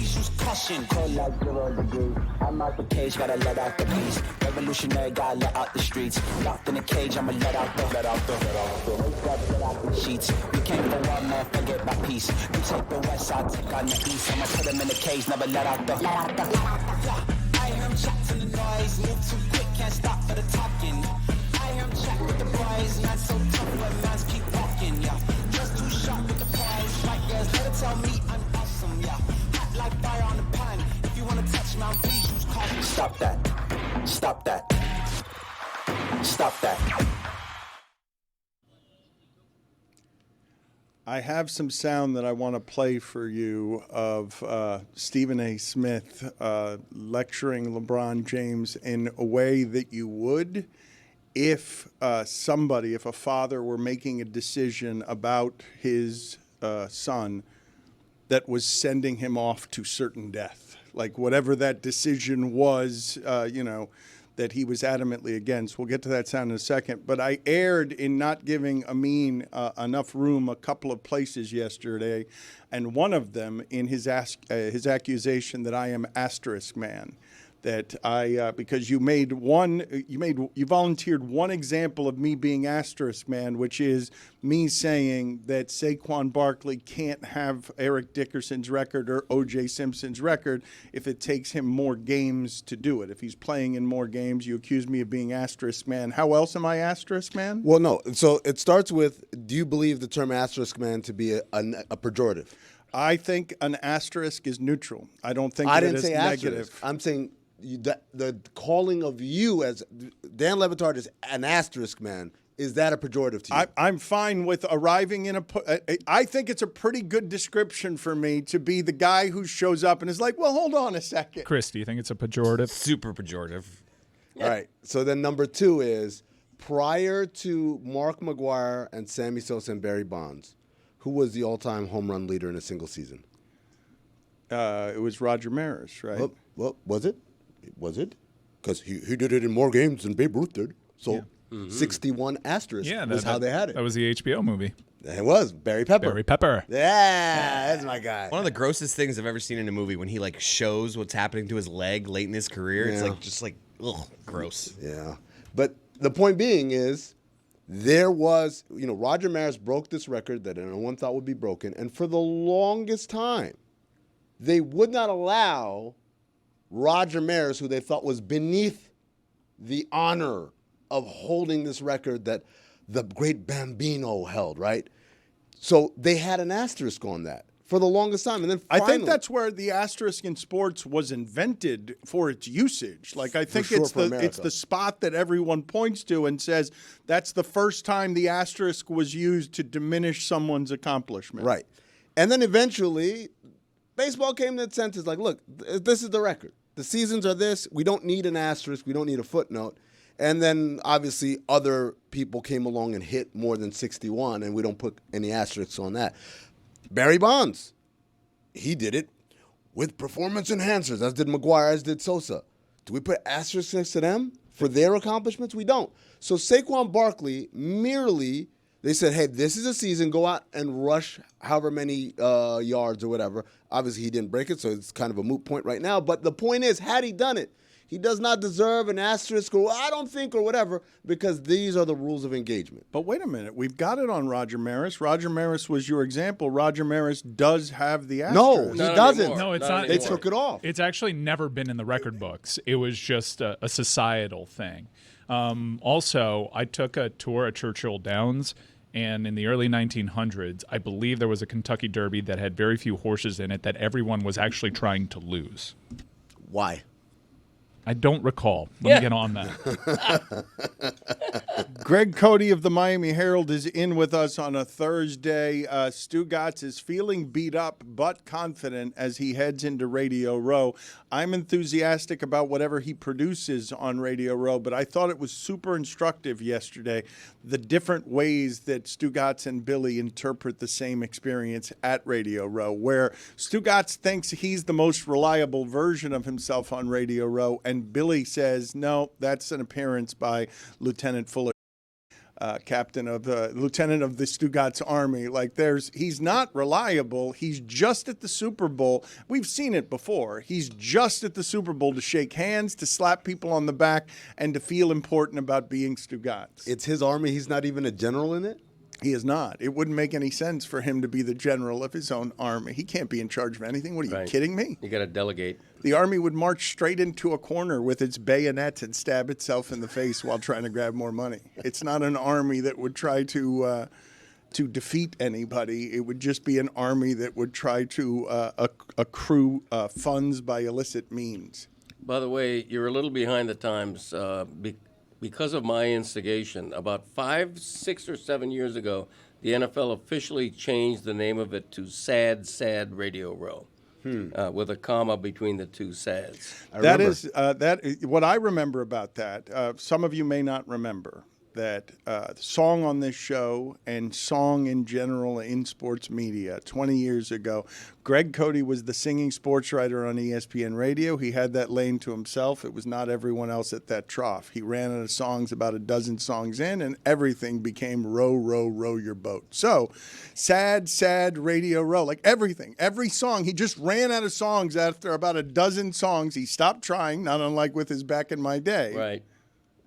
please use caution. Cold like 0 degrees. I'm out the cage, gotta let out the beast. Revolutionary, gotta let out the streets. Locked in a cage, I'ma let out the sheets. We came for one, man, forget my peace. You take the west, I'll take on the east. I'ma put him in the cage, never let out the. I hear him chat to the noise, move too quick, can't stop for the talking. I hear him chat with the boys, man so tough, but mans keep walking, yeah. Just too sharp with the prize, right guys, let it tell me I'm awesome, yeah. Hot like fire on the pan, if you wanna touch me, please use caution. Stop that, stop that, stop that. I have some sound that I want to play for you of Stephen A. Smith lecturing LeBron James in a way that you would if if a father were making a decision about his son that was sending him off to certain death. Like whatever that decision was, that he was adamantly against. We'll get to that sound in a second. But I erred in not giving Amin enough room a couple of places yesterday, and one of them in his accusation that I am asterisk man. That because you volunteered one example of me being asterisk man, which is me saying that Saquon Barkley can't have Eric Dickerson's record or O.J. Simpson's record if it takes him more games to do it. If he's playing in more games, you accuse me of being asterisk man. How else am I asterisk man? Well, no. So it starts with, do you believe the term asterisk man to be a pejorative? I think an asterisk is neutral. I don't think I that didn't it is say negative. asterisk. I'm saying the calling of you as Dan Le Batard is an asterisk man. Is that a pejorative to you? I'm fine with arriving in I think it's a pretty good description for me to be the guy who shows up and is like, well, hold on a second. Chris, do you think it's a pejorative? Super pejorative. All right. So then number 2 is, prior to Mark McGwire and Sammy Sosa and Barry Bonds, who was the all-time home run leader in a single season? It was Roger Maris, right? Well, was it? Was it? Because he did it in more games than Babe Ruth did. So 61 asterisk was how they had it. That was the HBO movie. It was. Barry Pepper. Barry Pepper. Yeah, that's my guy. One of the grossest things I've ever seen in a movie, when he like shows what's happening to his leg late in his career. It's like just like, ugh, gross. Yeah. But the point being is, there was, Roger Maris broke this record that no one thought would be broken. And for the longest time, they would not allow Roger Maris, who they thought was beneath the honor of holding this record that the great Bambino held, right? So they had an asterisk on that for the longest time. And then finally, I think that's where the asterisk in sports was invented for its usage. Like, I think it's the spot that everyone points to and says that's the first time the asterisk was used to diminish someone's accomplishment. Right. And then eventually, baseball came to the senses like, look, this is the record. The seasons are this. We don't need an asterisk. We don't need a footnote. And then, obviously, other people came along and hit more than 61, and we don't put any asterisks on that. Barry Bonds, he did it with performance enhancers, as did McGwire, as did Sosa. Do we put asterisks next to them for their accomplishments? We don't. So Saquon Barkley merely, they said, hey, this is a season. Go out and rush however many yards or whatever. Obviously, he didn't break it, so it's kind of a moot point right now. But the point is, had he done it, he does not deserve an asterisk or I don't think or whatever, because these are the rules of engagement. But wait a minute. We've got it on Roger Maris. Roger Maris was your example. Roger Maris does have the asterisk. No, he doesn't. No, it's not. They took it off. It's actually never been in the record books. It was just a societal thing. Also, I took a tour at Churchill Downs, and in the early 1900s, I believe there was a Kentucky Derby that had very few horses in it that everyone was actually trying to lose. Why? I don't recall. Let me get on that. Greg Cody of the Miami Herald is in with us on a Thursday. Stugotz is feeling beat up but confident as he heads into Radio Row. I'm enthusiastic about whatever he produces on Radio Row, but I thought it was super instructive yesterday, the different ways that Stugotz and Billy interpret the same experience at Radio Row, where Stugotz thinks he's the most reliable version of himself on Radio Row, and Billy says, no, that's an appearance by Lieutenant Fuller. captain of the lieutenant of the Stugotz army. Like he's not reliable. He's just at the Super Bowl. We've seen it before. He's just at the Super Bowl to shake hands, to slap people on the back, and to feel important about being Stugotz. It's his army. He's not even a general in it? He is not. It wouldn't make any sense for him to be the general of his own army. He can't be in charge of anything. What are you kidding me? You got to delegate. The army would march straight into a corner with its bayonets and stab itself in the face while trying to grab more money. It's not an army that would try to defeat anybody. It would just be an army that would try to accrue funds by illicit means. By the way, you're a little behind the times because of my instigation. About 5, 6, or 7 years ago, the NFL officially changed the name of it to Sad Radio Row. With a comma between the two sads. That is what I remember about that. Some of you may not remember that the song on this show and song in general in sports media 20 years ago, Greg Cote was the singing sports writer on ESPN radio. He had that lane to himself. It was not everyone else at that trough. He ran out of songs about a dozen songs in, and everything became row, row, row your boat. So sad radio row, like everything, every song. He just ran out of songs after about a dozen songs. He stopped trying, not unlike with his Back in My Day. Right.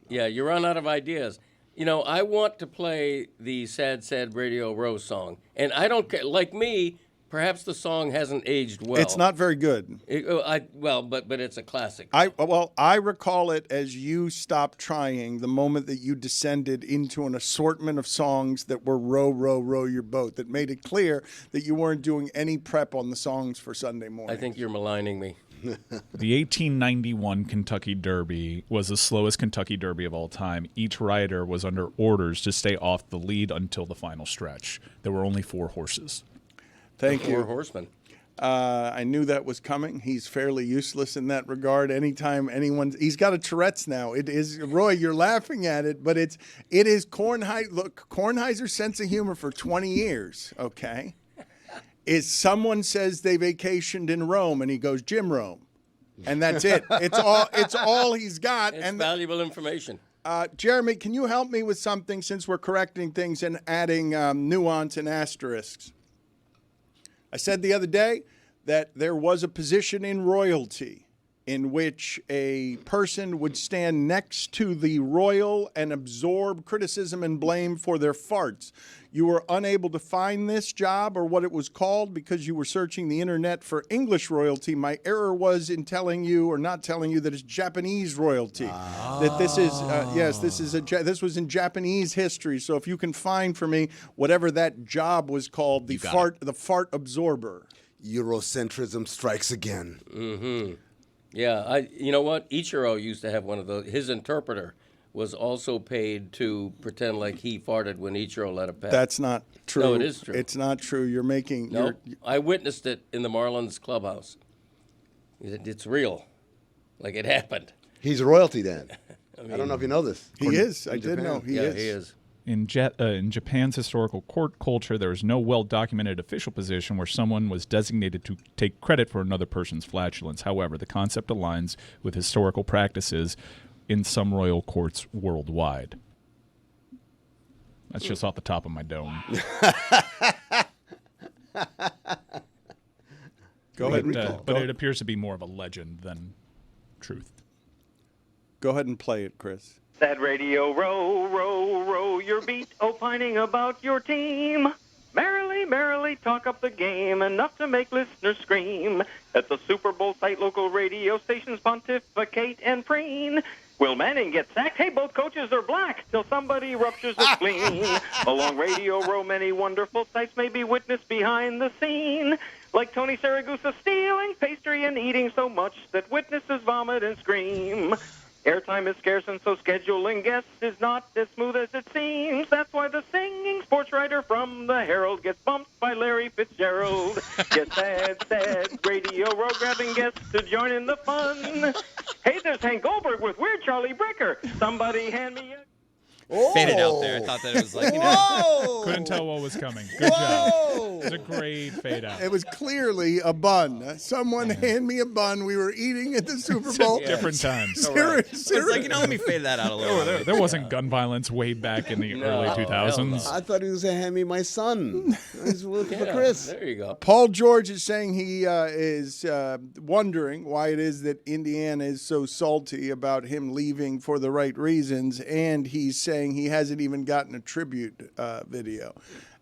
Yeah, you run out of ideas. You know, I want to play the Sad Radio Row song, and I don't care. Like me, perhaps the song hasn't aged well. It's not very good. But it's a classic. I recall it as you stopped trying the moment that you descended into an assortment of songs that were row, row, row your boat, that made it clear that you weren't doing any prep on the songs for Sunday morning. I think you're maligning me. The 1891 Kentucky Derby was the slowest Kentucky Derby of all time. Each rider was under orders to stay off the lead until the final stretch. There were only 4 horses. Thank you. 4 horsemen. I knew that was coming. He's fairly useless in that regard. Anytime he's got a Tourette's now. It is, Roy, you're laughing at it, but it is Kornheiser's sense of humor for 20 years, okay? Is someone says they vacationed in Rome and he goes, Jim Rome. And that's it. It's all he's got. It's valuable information. Jeremy, can you help me with something since we're correcting things and adding nuance and asterisks? I said the other day that there was a position in royalty in which a person would stand next to the royal and absorb criticism and blame for their farts. You were unable to find this job or what it was called because you were searching the internet for English royalty. My error was in telling you or not telling you that it's Japanese royalty. That this is this was in Japanese history. So if you can find for me whatever that job was called, the fart absorber. Eurocentrism strikes again. Mm-hmm. Yeah, you know what? Ichiro used to have one of those. His interpreter was also paid to pretend like he farted when Ichiro let a pet. That's not true. No, it is true. It's not true. You're making... No, I witnessed it in the Marlins clubhouse. It's real. Like it happened. He's royalty then. I don't know if you know this. He is. I did know. He is. In Japan's historical court culture, there is no well-documented official position where someone was designated to take credit for another person's flatulence. However, the concept aligns with historical practices in some royal courts worldwide. That's just off the top of my dome. Go ahead. But it appears to be more of a legend than truth. Go ahead and play it, Chris. Sad radio, row, row, row your beat, opining about your team. Merrily, merrily talk up the game, enough to make listeners scream. At the Super Bowl site, local radio stations pontificate and preen. Will Manning get sacked? Hey, both coaches are black, till somebody ruptures the spleen. Along Radio Row, many wonderful sights may be witnessed behind the scene. Like Tony Saragusa stealing pastry and eating so much that witnesses vomit and scream. Airtime is scarce, and so scheduling guests is not as smooth as it seems. That's why the singing sports writer from the Herald gets bumped by Larry Fitzgerald. Get sad radio row grabbing guests to join in the fun. Hey, there's Hank Goldberg with Weird Charlie Bricker. Somebody hand me a... faded out there. I thought that it was like, Whoa! Couldn't tell what was coming. Good job. It was a great fade out. It was clearly a bun. Someone hand me a bun. We were eating at the Super Bowl. Different times. It's like, let me fade that out a little bit. There wasn't gun violence way back in the early 2000s. I thought he was going to hand me my son. I was looking for Chris. There you go. Paul George is saying he is wondering why it is that Indiana is so salty about him leaving for the right reasons, and he's saying he hasn't even gotten a tribute video.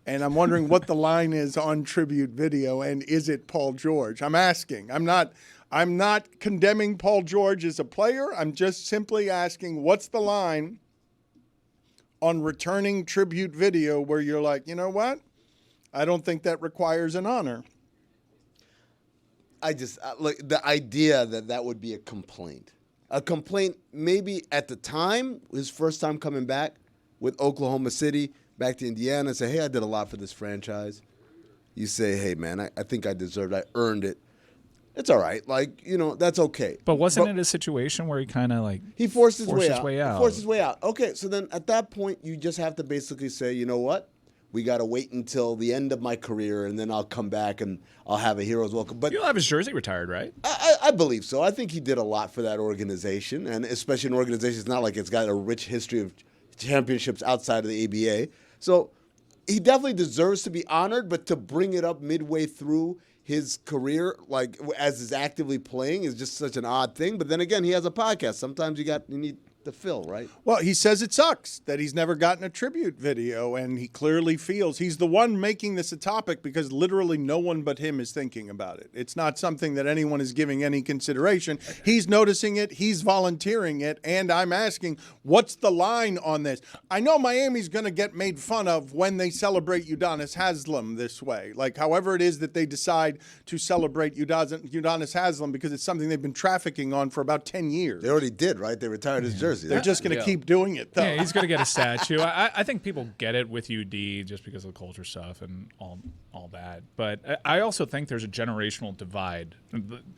And I'm wondering what the line is on tribute video, and is it Paul George? I'm asking. I'm not condemning Paul George as a player. I'm just simply asking, what's the line on returning tribute video where you're like, you know what? I don't think that requires an honor. I just like the idea that would be a complaint. A complaint maybe at the time, his first time coming back with Oklahoma City, back to Indiana, say, hey, I did a lot for this franchise. You say, hey, man, I think I deserved it. I earned it. It's all right. Like, that's okay. But wasn't it a situation where he kind of like he forced his way out? out? Forced his way out. Okay, so then at that point, you just have to basically say, you know what? We got to wait until the end of my career, and then I'll come back and I'll have a hero's welcome. But You'll have his jersey retired, right? I believe so. I think he did a lot for that organization, and especially an organization it's not like it's got a rich history of championships outside of the ABA. So he definitely deserves to be honored, but to bring it up midway through his career, like as he's actively playing, is just such an odd thing. But then again, he has a podcast. Sometimes you need to fill, right? Well, he says it sucks that he's never gotten a tribute video, and he clearly feels he's the one making this a topic because literally no one but him is thinking about it. It's not something that anyone is giving any consideration. He's noticing it, he's volunteering it, and I'm asking, what's the line on this? I know Miami's going to get made fun of when they celebrate Udonis Haslem this way. Like, however it is that they decide to celebrate Udonis Haslem, because it's something they've been trafficking on for about 10 years. They already did, right? They retired his jersey. They're just going to keep doing it, though. Yeah, he's going to get a statue. I think people get it with UD just because of the culture stuff and all that. But I also think there's a generational divide.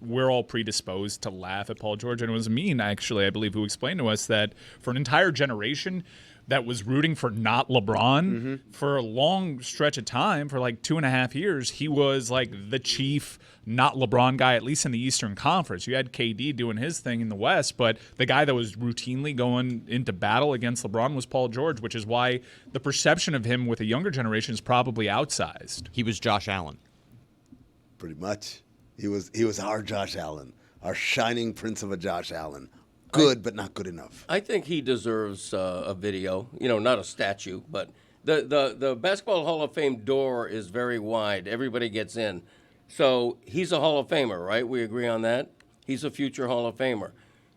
We're all predisposed to laugh at Paul George. And it was Mean, actually, I believe, who explained to us that for an entire generation that was rooting for not LeBron for a long stretch of time, for like 2.5 years, he was like the chief not LeBron guy, at least in the Eastern Conference. You had KD doing his thing in the West, but the guy that was routinely going into battle against LeBron was Paul George, which is why the perception of him with a younger generation is probably outsized. He was Josh Allen. Pretty much. He was our Josh Allen, our shining prince of a Josh Allen. Good, but not good enough. I think he deserves a video, not a statue, but the Basketball Hall of Fame door is very wide. Everybody gets in. So he's a Hall of Famer, right? We agree on that? He's a future Hall of Famer.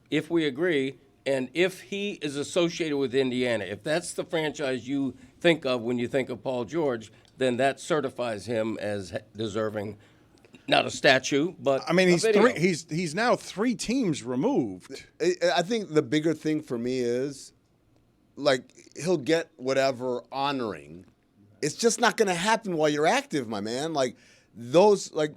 If we agree, and if he is associated with Indiana, if that's the franchise you think of when you think of Paul George, then that certifies him as deserving. Not a statue, but I mean, a he's now 3 teams removed. I think the bigger thing for me is, like, he'll get whatever honoring. It's just not going to happen while you're active, my man. Like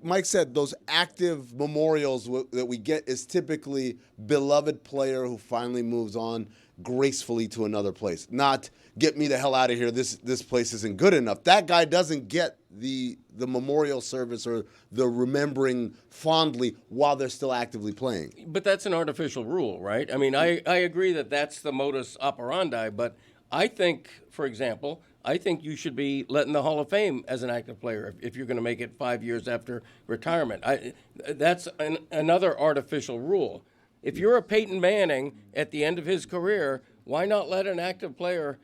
Mike said, those active memorials that we get is typically beloved player who finally moves on gracefully to another place. Not get me the hell out of here. This place isn't good enough. That guy doesn't get the memorial service or the remembering fondly while they're still actively playing. But that's an artificial rule, right? I mean, I agree that that's the modus operandi, but I think, for example, you should be letting the Hall of Fame as an active player if you're going to make it 5 years after retirement. That's another artificial rule. If you're a Peyton Manning at the end of his career, why not let an active player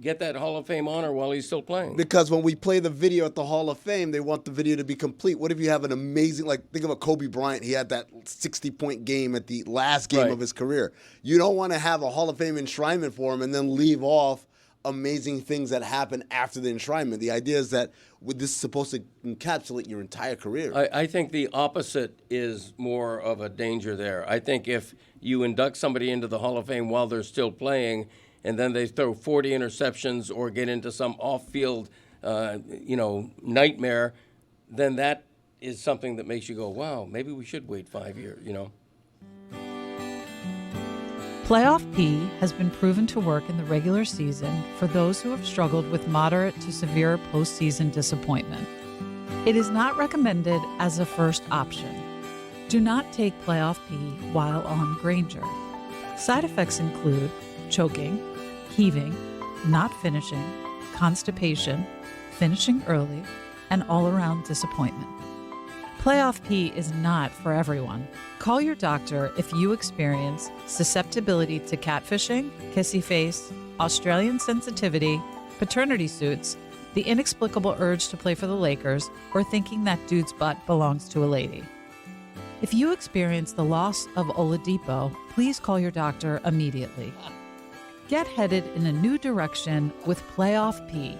get that Hall of Fame honor while he's still playing? Because when we play the video at the Hall of Fame, they want the video to be complete. What if you have an amazing, think of a Kobe Bryant. He had that 60-point game at the last game of his career. You don't want to have a Hall of Fame enshrinement for him and then leave off amazing things that happen after the enshrinement. The idea is that this is supposed to encapsulate your entire career. I think the opposite is more of a danger there. I think if you induct somebody into the Hall of Fame while they're still playing, and then they throw 40 interceptions or get into some off-field, nightmare, then that is something that makes you go, wow, maybe we should wait 5 years, Playoff P has been proven to work in the regular season for those who have struggled with moderate to severe postseason disappointment. It is not recommended as a first option. Do not take Playoff P while on Granger. Side effects include choking, heaving, not finishing, constipation, finishing early, and all-around disappointment. Playoff P is not for everyone. Call your doctor if you experience susceptibility to catfishing, kissy face, Australian sensitivity, paternity suits, the inexplicable urge to play for the Lakers, or thinking that dude's butt belongs to a lady. If you experience the loss of Oladipo, please call your doctor immediately. Get headed in a new direction with Playoff P.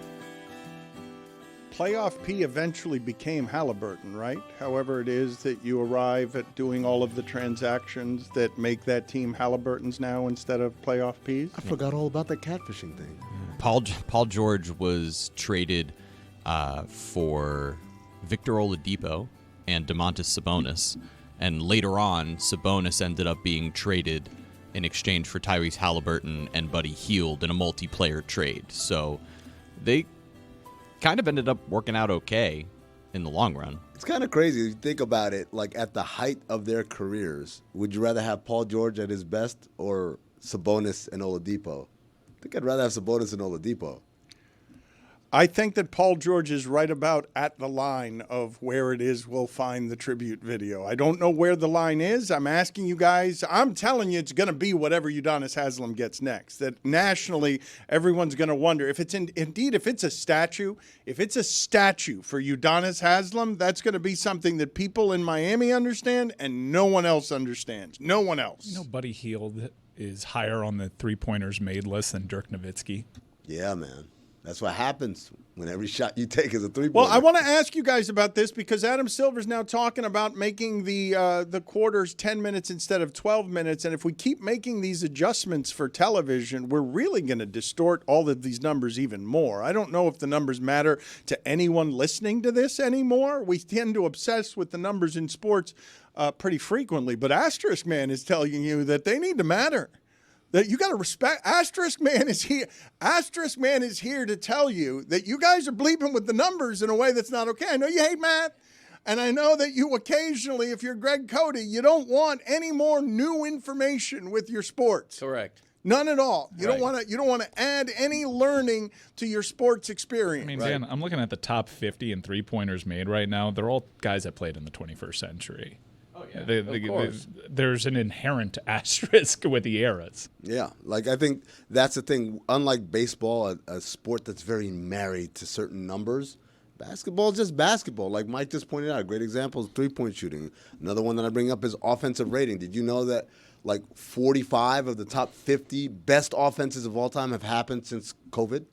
Playoff P eventually became Halliburton, right? However it is that you arrive at doing all of the transactions that make that team Halliburton's now instead of Playoff Ps. I forgot all about the catfishing thing. Paul George was traded for Victor Oladipo and Domantas Sabonis, and later on, Sabonis ended up being traded in exchange for Tyrese Halliburton and Buddy Hield in a multiplayer trade. So they kind of ended up working out okay in the long run. It's kind of crazy if you think about it. Like at the height of their careers, would you rather have Paul George at his best or Sabonis and Oladipo? I think I'd rather have Sabonis and Oladipo. I think that Paul George is right about at the line of where it is we'll find the tribute video. I don't know where the line is. I'm asking you guys. I'm telling you it's going to be whatever Udonis Haslem gets next. That nationally, everyone's going to wonder if it's indeed if it's a statue for Udonis Haslem, that's going to be something that people in Miami understand and no one else understands. No one else. You know, Buddy Hield is higher on the three-pointers made list than Dirk Nowitzki. Yeah, man. That's what happens when every shot you take is a three-pointer. Well, I want to ask you guys about this because Adam Silver's now talking about making the quarters 10 minutes instead of 12 minutes. And if we keep making these adjustments for television, we're really going to distort all of these numbers even more. I don't know if the numbers matter to anyone listening to this anymore. We tend to obsess with the numbers in sports pretty frequently. But Asterisk Man is telling you that they need to matter. That you got to respect. Asterisk Man is here. Asterisk Man is here to tell you that you guys are bleeping with the numbers in a way that's not okay. I know you hate math, and I know that you occasionally, if you're Greg Cody, you don't want any more new information with your sports. Correct. None at all. You Right. don't want to add any learning to your sports experience. I mean, Dan, I'm looking at the top 50 and three-pointers made right now. They're all guys that played in the 21st century. Oh, yeah. Of course. There's an inherent asterisk with the eras. Yeah, like I think that's the thing. Unlike baseball, a sport that's very married to certain numbers, basketball is just basketball. Like Mike just pointed out, a great example is three-point shooting. Another one that I bring up is offensive rating. Did you know that like 45 of the top 50 best offenses of all time have happened since COVID?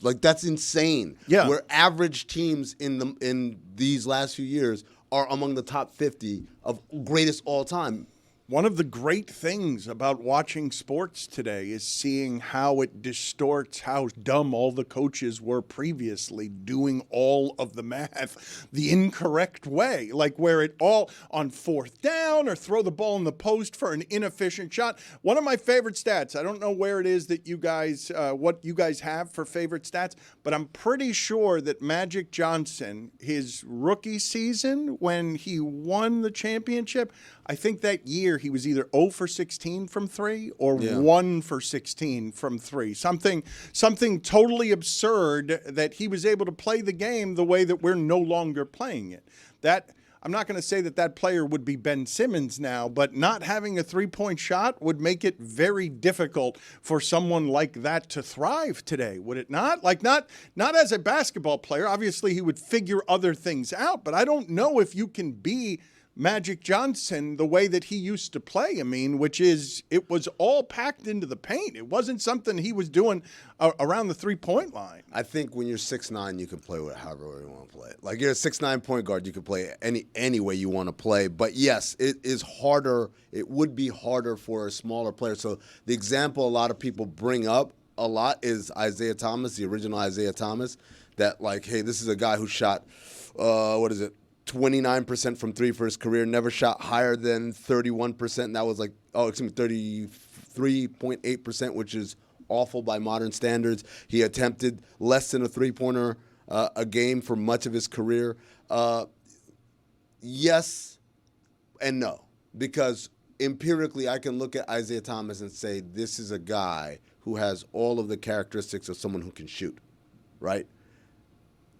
Like that's insane. Yeah. Where average teams in these last few years are among the top 50 of greatest all time. One of the great things about watching sports today is seeing how it distorts how dumb all the coaches were previously doing all of the math the incorrect way, like where it all on fourth down or throw the ball in the post for an inefficient shot. One of my favorite stats, I don't know where it is that you guys, what you guys have for favorite stats, but I'm pretty sure that Magic Johnson, his rookie season when he won the championship, I think that year he was either 0 for 16 from 3 or 1 for 16 from 3. Something totally absurd that he was able to play the game the way that we're no longer playing it. That I'm not going to say that player would be Ben Simmons now, but not having a three-point shot would make it very difficult for someone like that to thrive today, would it not? Like not as a basketball player. Obviously, he would figure other things out, but I don't know if you can be Magic Johnson the way that he used to play. I mean, which is it was all packed into the paint. It wasn't something he was doing around the three-point line. I think when you're 6'9", you can play however you want to play it. Like you're a 6'9" point guard, you can play any way you want to play. But yes, it is harder. It would be harder for a smaller player. So the example a lot of people bring up a lot is Isaiah Thomas, the original Isaiah Thomas. That like, hey, this is a guy who shot 29% from three for his career, never shot higher than 31%. And that was like, 30, 3.8%, which is awful by modern standards. He attempted less than a three-pointer a game for much of his career. Yes and no, because empirically I can look at Isaiah Thomas and say this is a guy who has all of the characteristics of someone who can shoot, right?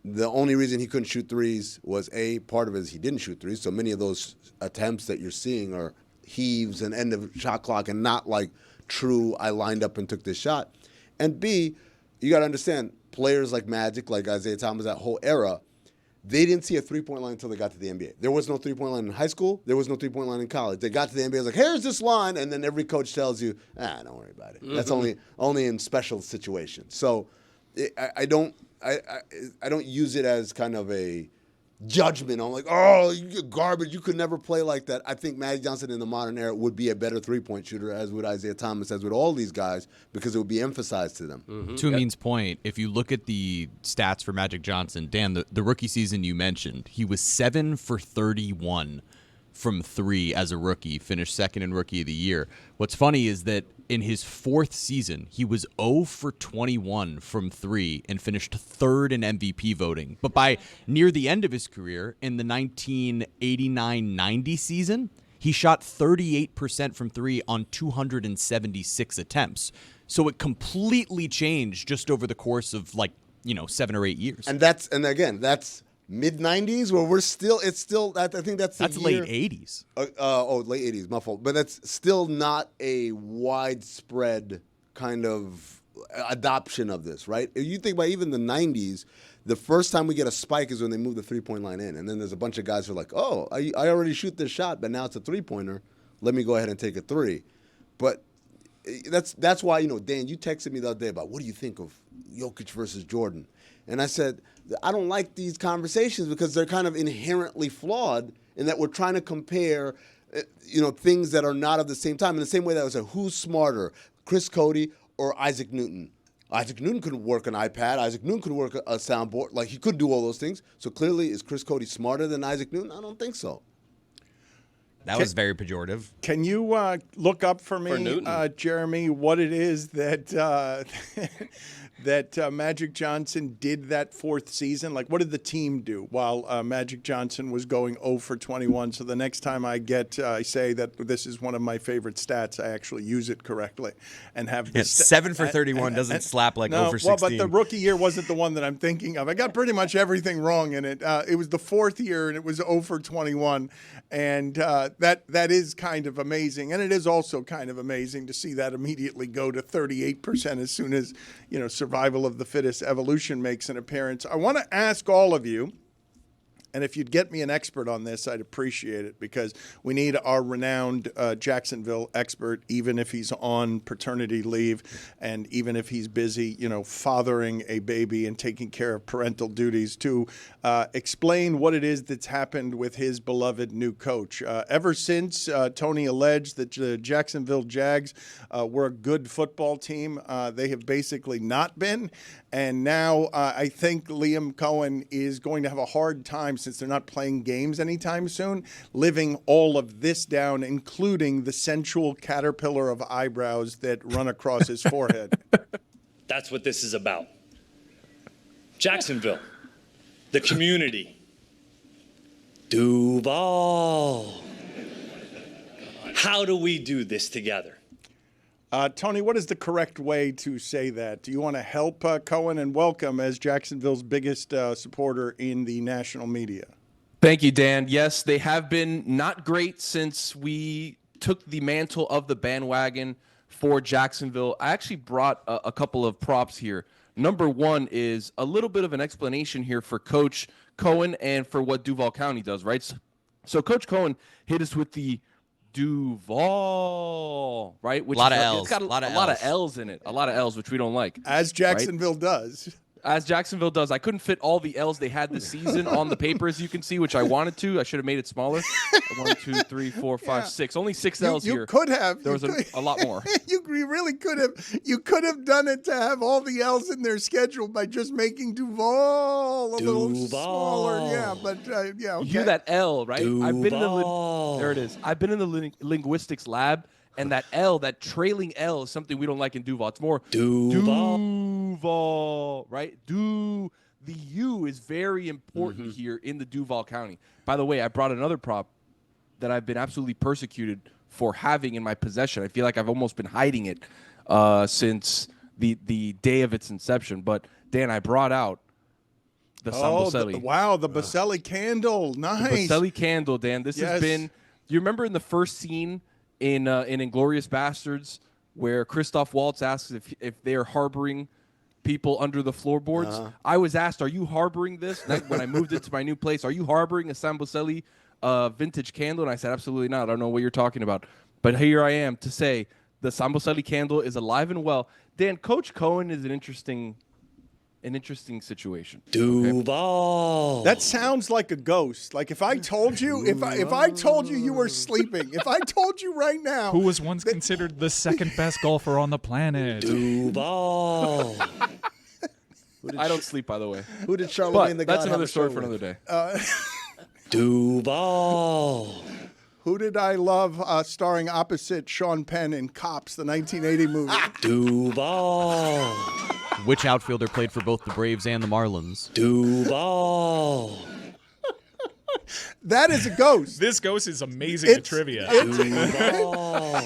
The only reason he couldn't shoot threes was part of it is he didn't shoot threes, so many of those attempts that you're seeing are heaves and end of shot clock and not like true, I lined up and took this shot. And B, you got to understand, players like Magic, like Isaiah Thomas, that whole era, they didn't see a three-point line until they got to the NBA. There was no three-point line in high school. There was no three-point line in college. They got to the NBA, like, here's this line, and then every coach tells you, don't worry about it. That's only in special situations. So I don't use it as kind of a judgment on like, oh, you're garbage. You could never play like that. I think Magic Johnson in the modern era would be a better three-point shooter, as would Isaiah Thomas, as would all these guys, because it would be emphasized to them. To Amin's point, if you look at the stats for Magic Johnson, Dan, the rookie season you mentioned, he was 7 for 31 from 3 as a rookie, finished second in Rookie of the Year. What's funny is that in his 4th season, he was 0 for 21 from 3 and finished 3rd in MVP voting. But by near the end of his career, in the 1989-90 season, he shot 38% from 3 on 276 attempts. So it completely changed just over the course of 7 or 8 years. And that's mid-90s, where I think that's late 80s. Late 80s, my fault. But that's still not a widespread kind of adoption of this, right? If you think about even the 90s, the first time we get a spike is when they move the three-point line in. And then there's a bunch of guys who are like, oh, I already shoot this shot, but now it's a three-pointer. Let me go ahead and take a three. But that's why, Dan, you texted me the other day about what do you think of Jokic versus Jordan? And I said, I don't like these conversations because they're kind of inherently flawed in that we're trying to compare, things that are not of the same time. In the same way that I was who's smarter, Chris Cody or Isaac Newton? Isaac Newton could work an iPad. Isaac Newton could work a soundboard. Like, he could do all those things. So clearly, is Chris Cody smarter than Isaac Newton? I don't think so. That was very pejorative. Can you look up for me, Jeremy, what it is that that Magic Johnson did that 4th season? Like, what did the team do while Magic Johnson was going 0 for 21? So the next time I say that this is one of my favorite stats, I actually use it correctly and have this. 7 for 31 doesn't slap like 0 for 16. Well, but the rookie year wasn't the one that I'm thinking of. I got pretty much everything wrong in it. It was the 4th year, and it was 0 for 21. And that is kind of amazing. And it is also kind of amazing to see that immediately go to 38% as soon as, survival of the fittest evolution makes an appearance. I want to ask all of you, and if you'd get me an expert on this, I'd appreciate it, because we need our renowned Jacksonville expert, even if he's on paternity leave and even if he's busy, fathering a baby and taking care of parental duties, to explain what it is that's happened with his beloved new coach. Ever since Tony alleged that the Jacksonville Jags were a good football team, they have basically not been. And now I think Liam Cohen is going to have a hard time, since they're not playing games anytime soon, living all of this down, including the sensual caterpillar of eyebrows that run across his forehead. That's what this is about. Jacksonville, the community, Duval. How do we do this together? Tony, what is the correct way to say that? Do you want to help Cohen and welcome as Jacksonville's biggest supporter in the national media? Thank you, Dan. Yes, they have been not great since we took the mantle of the bandwagon for Jacksonville. I actually brought a couple of props here. Number one is a little bit of an explanation here for Coach Cohen and for what Duval County does, right? So Coach Cohen hit us with the Duval, right? Which a lot of L's. It's got a lot of L's in it. A lot of L's, which we don't like. As Jacksonville does. As Jacksonville does. I couldn't fit all the L's they had this season on the paper, as you can see, which I wanted to. I should have made it smaller. 1, 2, 3, 4, 5, 6. Only 6 L's here. You could have. There was a lot more. You really could have. You could have done it to have all the L's in their schedule by just making Duval a little smaller. Yeah, but yeah. Okay. You hear that L, right? Duval. There it is. I've been in the linguistics lab, And that L, that trailing L, is something we don't like in Duval. It's more Duval, right? The U is very important here in the Duval County. By the way, I brought another prop that I've been absolutely persecuted for having in my possession. I feel like I've almost been hiding it since the day of its inception. But, Dan, I brought out the Sambocelli. Wow, the Bocelli candle. Nice. The Bocelli candle, Dan. This has been – you remember in the first scene in Inglourious Bastards where Christoph Waltz asks if they are harboring people under the floorboards? I was asked, are you harboring this? When I moved into my new place, are you harboring a Sambocelli vintage candle? And I said, absolutely not. I don't know what you're talking about. But here I am to say the Sambocelli candle is alive and well. Dan, Coach Cohen is an interesting situation. Duval. That sounds like a ghost. Like if I told you, if I told you you were sleeping, if I told you right now, who was once considered the second best golfer on the planet, Duval. I don't sleep, by the way. Who did Charlamagne the God that's another story for another day. Duval. Who did I love starring opposite Sean Penn in Cops, the 1980 movie? Duval. Which outfielder played for both the Braves and the Marlins? Duval. That is a ghost. This ghost is amazing at trivia. We're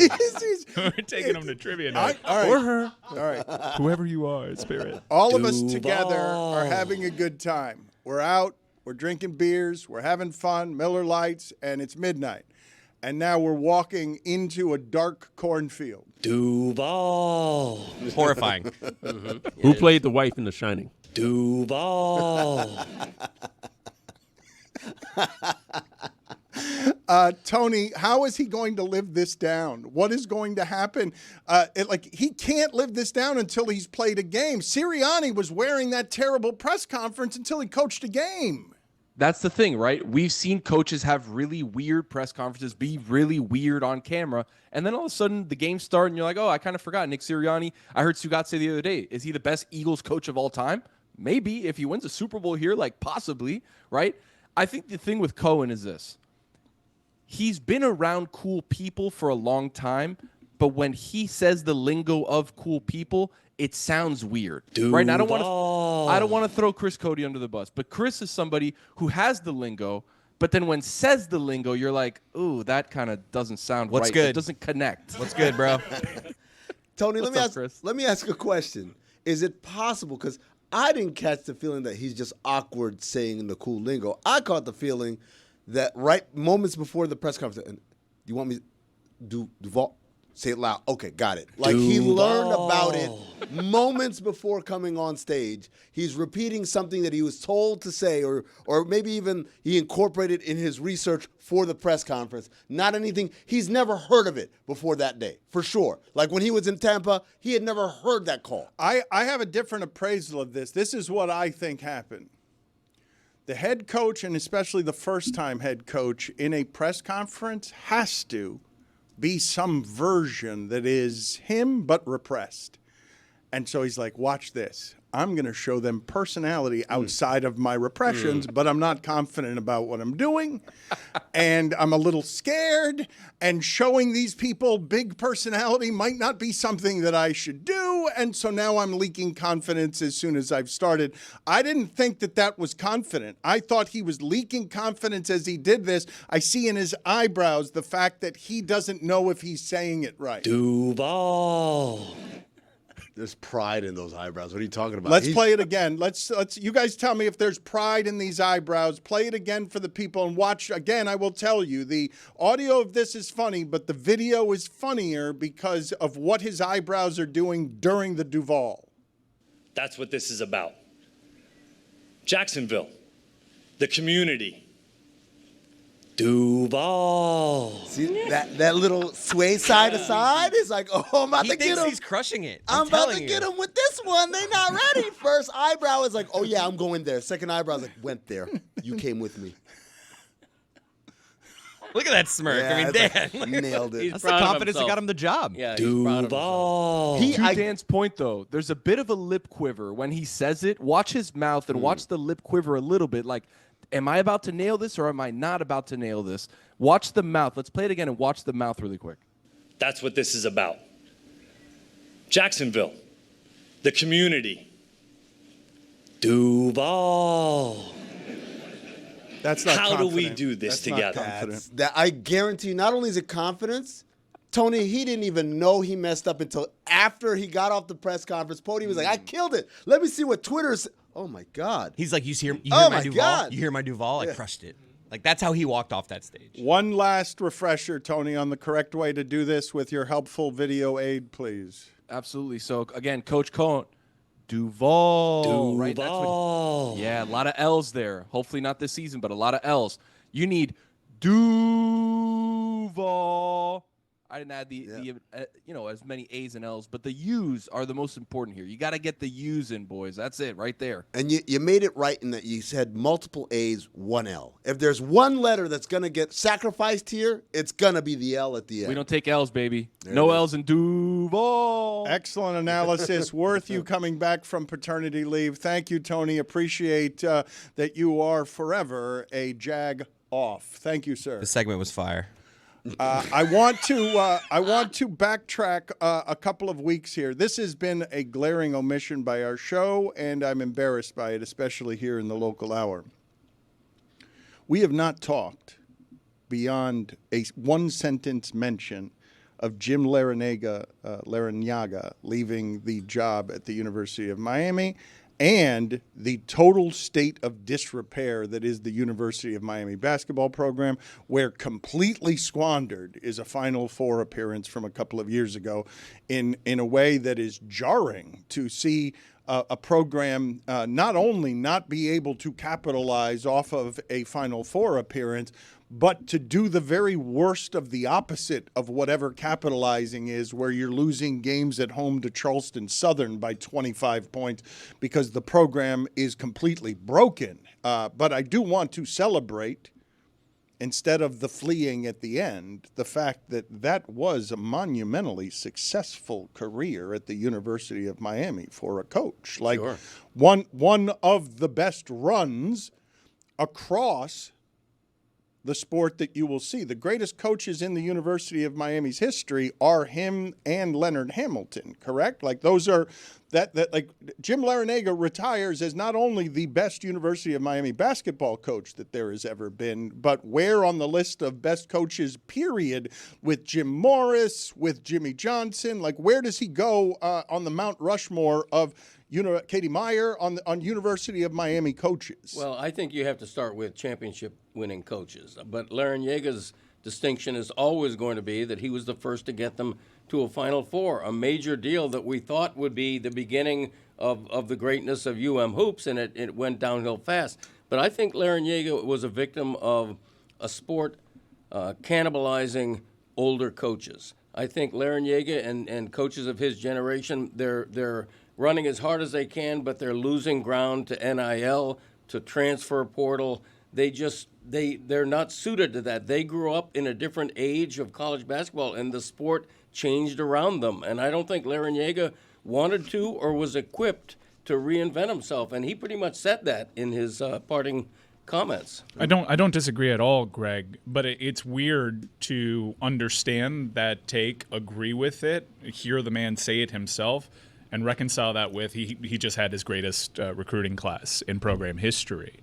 taking him to trivia night. All right. Or her. All right. Whoever you are, spirit. All of us together are having a good time. We're out, we're drinking beers, we're having fun, Miller Lights, and it's midnight. And now we're walking into a dark cornfield. Duval. Horrifying. Who played the wife in The Shining? Duval. Tony, how is he going to live this down? What is going to happen? He can't live this down until he's played a game. Sirianni was wearing that terrible press conference until he coached a game. That's the thing, right? We've seen coaches have really weird press conferences, be really weird on camera, and then all of a sudden the game starts and you're like, oh, I kind of forgot. Nick Sirianni, I heard Stugotz say the other day, is he the best Eagles coach of all time? Maybe. If he wins a Super Bowl here, like possibly, right? I think the thing with Cohen is this. He's been around cool people for a long time, but when he says the lingo of cool people, it sounds weird, right? And I don't want to throw Chris Cody under the bus, but Chris is somebody who has the lingo, but then when says the lingo, you're like, ooh, that kind of doesn't sound What's right. good? It doesn't connect. What's good, bro? Tony, let Chris? me ask a question. Is it possible, because I didn't catch the feeling that he's just awkward saying the cool lingo. I caught the feeling that right moments before the press conference, and you want me to Duval? Say it loud. Okay, got it. Like he learned about it moments before coming on stage. He's repeating something that he was told to say, or maybe even he incorporated in his research for the press conference. Not anything. He's never heard of it before that day, for sure. Like when he was in Tampa, he had never heard that call. I have a different appraisal of this. This is what I think happened. The head coach, and especially the first-time head coach, in a press conference has to be some version that is him but repressed. And so he's like, watch this. I'm going to show them personality outside of my repressions, but I'm not confident about what I'm doing. And I'm a little scared. And showing these people big personality might not be something that I should do. And so now I'm leaking confidence as soon as I've started. I didn't think that was confident. I thought he was leaking confidence as he did this. I see in his eyebrows the fact that he doesn't know if he's saying it right. Duval. There's pride in those eyebrows. What are you talking about? Let's play it again. Let's. You guys tell me if there's pride in these eyebrows. Play it again for the people and watch again. I will tell you the audio of this is funny, but the video is funnier because of what his eyebrows are doing during the Duval. That's what this is about. Jacksonville, the community. Duval. See that little sway side to side is like, oh, I'm about to get him. He's crushing it. I'm about to get him with this one. They're not ready. First eyebrow is like, oh yeah, I'm going there. Second eyebrow is like, went there. You came with me. Look at that smirk. Yeah, I mean, Dan. like, nailed it. That's the confidence that got him the job. Yeah, Duval. To Dan's point, though, there's a bit of a lip quiver when he says it. Watch his mouth and watch the lip quiver a little bit. Like, am I about to nail this or am I not about to nail this? Watch the mouth. Let's play it again and watch the mouth really quick. That's what this is about. Jacksonville, the community, Duval. That's not How do we confident. do this That's not together? confident. That I guarantee you, not only is it confidence, Tony, he didn't even know he messed up until after he got off the press conference podium. He was like, I killed it. Let me see what Twitter's. Oh, my God. He's like, you hear Oh, my my Duval? God. You hear my Duval? I crushed it. Like, that's how he walked off that stage. One last refresher, Tony, on the correct way to do this with your helpful video aid, please. Absolutely. So, again, Coach Cohen, Duval. Right? That's Duval. yeah, a lot of L's there. Hopefully not this season, but a lot of L's. You need Duval. I didn't add the as many A's and L's, but the U's are the most important here. You got to get the U's in, boys. That's it right there. And you made it right in that you said multiple A's, one L. If there's one letter that's going to get sacrificed here, it's going to be the L at the end. We don't take L's, baby. No L's in Duval. Excellent analysis. Worth you coming back from paternity leave. Thank you, Tony. Appreciate that you are forever a Jag off. Thank you, sir. The segment was fire. I want to backtrack a couple of weeks here. This has been a glaring omission by our show, and I'm embarrassed by it, especially here in the local hour. We have not talked beyond a one-sentence mention of Jim Larinaga leaving the job at the University of Miami and the total state of disrepair that is the University of Miami basketball program, where completely squandered is a Final Four appearance from a couple of years ago in a way that is jarring to see a program not only not be able to capitalize off of a Final Four appearance, but to do the very worst of the opposite of whatever capitalizing is, where you're losing games at home to Charleston Southern by 25 points because the program is completely broken. But I do want to celebrate, instead of the fleeing at the end, the fact that that was a monumentally successful career at the University of Miami for a coach. Like Sure. one of the best runs across the sport that you will see. The greatest coaches in the University of Miami's history are him and Leonard Hamilton, correct? Like those are that like Jim Larinaga retires as not only the best University of Miami basketball coach that there has ever been, but where on the list of best coaches, period, with Jim Morris, with Jimmy Johnson, like where does he go on the Mount Rushmore of Katie Meyer on University of Miami coaches? Well, I think you have to start with championship-winning coaches. But Larinaga's distinction is always going to be that he was the first to get them to a Final Four, a major deal that we thought would be the beginning of the greatness of hoops, and it went downhill fast. But I think Larinaga was a victim of a sport cannibalizing older coaches. I think Larinaga and coaches of his generation, they're running as hard as they can, but they're losing ground to NIL, to transfer portal. They're not suited to that. They grew up in a different age of college basketball, and the sport changed around them. And I don't think Larinaga wanted to or was equipped to reinvent himself, and he pretty much said that in his parting comments. I don't disagree at all, Greg, but it's weird to understand that take, agree with it, hear the man say it himself, and reconcile that with he just had his greatest recruiting class in program history.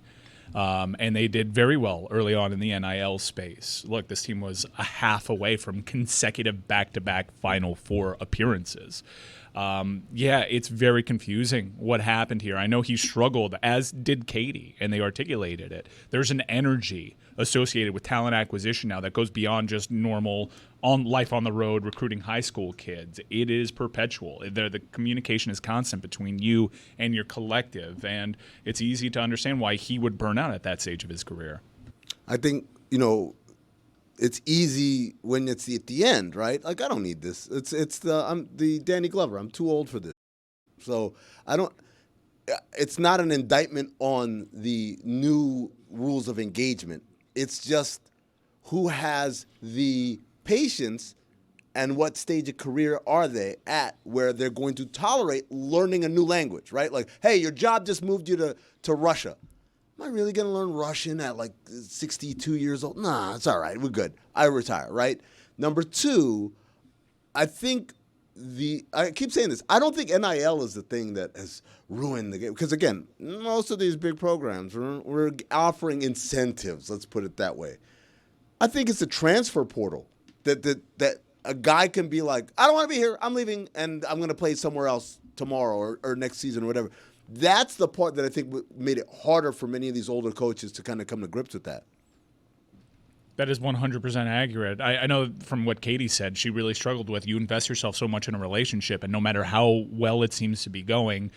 And they did very well early on in the NIL space. Look, this team was a half away from consecutive back-to-back Final Four appearances. It's very confusing what happened here. I know he struggled, as did Katie, and they articulated it. There's an energy associated with talent acquisition now that goes beyond just normal life on the road recruiting high school kids. It is perpetual. The communication is constant between you and your collective, and it's easy to understand why he would burn out at that stage of his career. I think, it's easy when it's at the end, right? Like, I don't need this. I'm the Danny Glover. I'm too old for this. So it's not an indictment on the new rules of engagement. It's just who has the patience and what stage of career are they at where they're going to tolerate learning a new language, right? Like, hey, your job just moved you to Russia. Am I really going to learn Russian at like 62 years old? Nah, it's all right. We're good. I retire, right? Number two, I think I keep saying this. I don't think NIL is the thing that has ruined the game. Because, again, most of these big programs, we're offering incentives, let's put it that way. I think it's a transfer portal that a guy can be like, I don't want to be here, I'm leaving, and I'm going to play somewhere else tomorrow or next season or whatever. That's the part that I think made it harder for many of these older coaches to kind of come to grips with that. That is 100% accurate. I know from what Katie said, she really struggled with you invest yourself so much in a relationship, and no matter how well it seems to be going,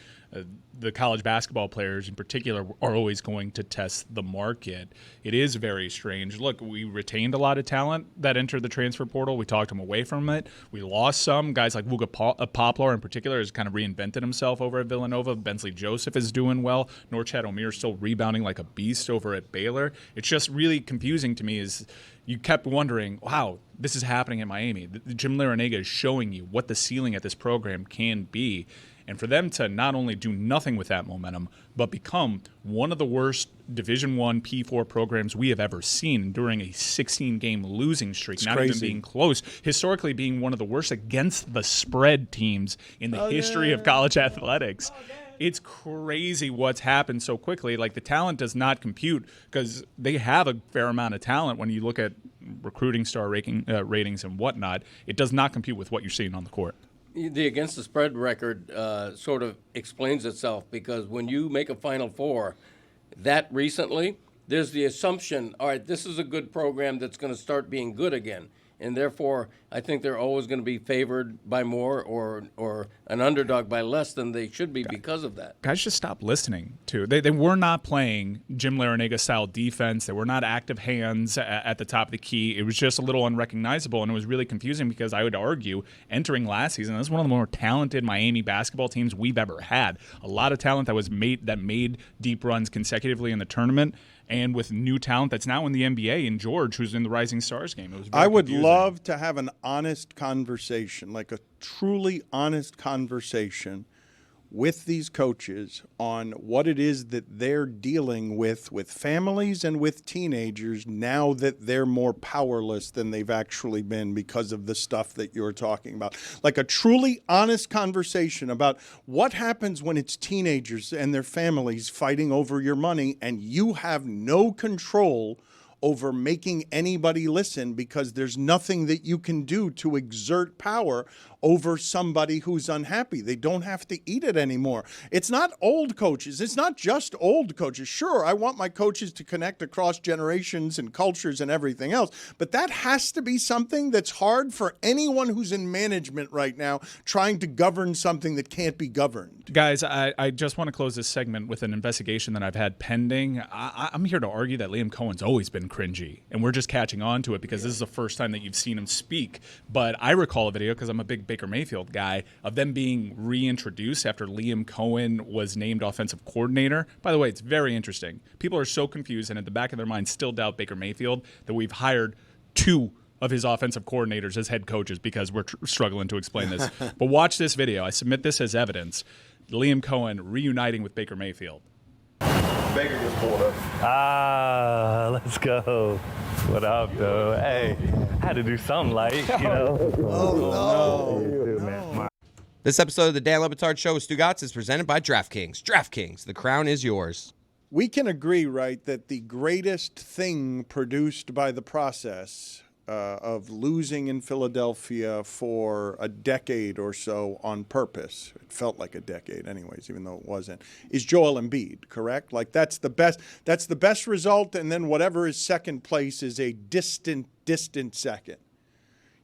the college basketball players in particular are always going to test the market. It is very strange. Look, we retained a lot of talent that entered the transfer portal. We talked them away from it. We lost some. Guys like Pablo in particular has kind of reinvented himself over at Villanova. Bensley Joseph is doing well. Norchad Omier is still rebounding like a beast over at Baylor. It's just really confusing to me is you kept wondering, wow, this is happening at Miami. Jim Larrañaga is showing you what the ceiling at this program can be. And for them to not only do nothing with that momentum, but become one of the worst Division I P4 programs we have ever seen during a 16-game losing streak, it's not crazy. even being close, historically being one of the worst against the spread teams in the history of college athletics. It's crazy what's happened so quickly. Like, the talent does not compute because they have a fair amount of talent when you look at recruiting star ratings and whatnot. It does not compute with what you're seeing on the court. The against the spread record sort of explains itself because when you make a Final Four that recently, there's the assumption, all right, this is a good program that's going to start being good again. And therefore, I think they're always going to be favored by more or an underdog by less than they should be because of that. Guys just stop listening to. They were not playing Jim Larrañaga-style defense. They were not active hands at the top of the key. It was just a little unrecognizable, and it was really confusing because I would argue, entering last season, this is one of the more talented Miami basketball teams we've ever had. A lot of talent that made deep runs consecutively in the tournament, and with new talent that's now in the NBA in George, who's in the Rising Stars game. It was very I would confusing. love to have an honest conversation, like a truly honest conversation with these coaches on what it is that they're dealing with families and with teenagers now that they're more powerless than they've actually been because of the stuff that you're talking about. Like a truly honest conversation about what happens when it's teenagers and their families fighting over your money and you have no control over making anybody listen because there's nothing that you can do to exert power over somebody who's unhappy. They don't have to eat it anymore. It's not old coaches. It's not just old coaches. Sure, I want my coaches to connect across generations and cultures and everything else, but that has to be something that's hard for anyone who's in management right now trying to govern something that can't be governed. Guys, I just want to close this segment with an investigation that I've had pending. I'm here to argue that Liam Cohen's always been cringy, and we're just catching on to it because this is the first time that you've seen him speak. But I recall a video, because I'm a big Baker Mayfield guy, of them being reintroduced after Liam Cohen was named offensive coordinator. By the way, it's very interesting. People are so confused and at the back of their minds still doubt Baker Mayfield that we've hired two of his offensive coordinators as head coaches because we're struggling to explain this. But watch this video. I submit this as evidence. Liam Cohen reuniting with Baker Mayfield. Baker just pulled up. Let's go. What up, though? Hey, I had to do something light, you know. Man. This episode of the Dan Le Batard Show with Stugotz is presented by DraftKings. DraftKings, the crown is yours. We can agree, right, that the greatest thing produced by the process of losing in Philadelphia for a decade or so on purpose, it felt like a decade anyways, even though it wasn't, is Joel Embiid, correct? Like that's the best result, and then whatever is second place is a distant second.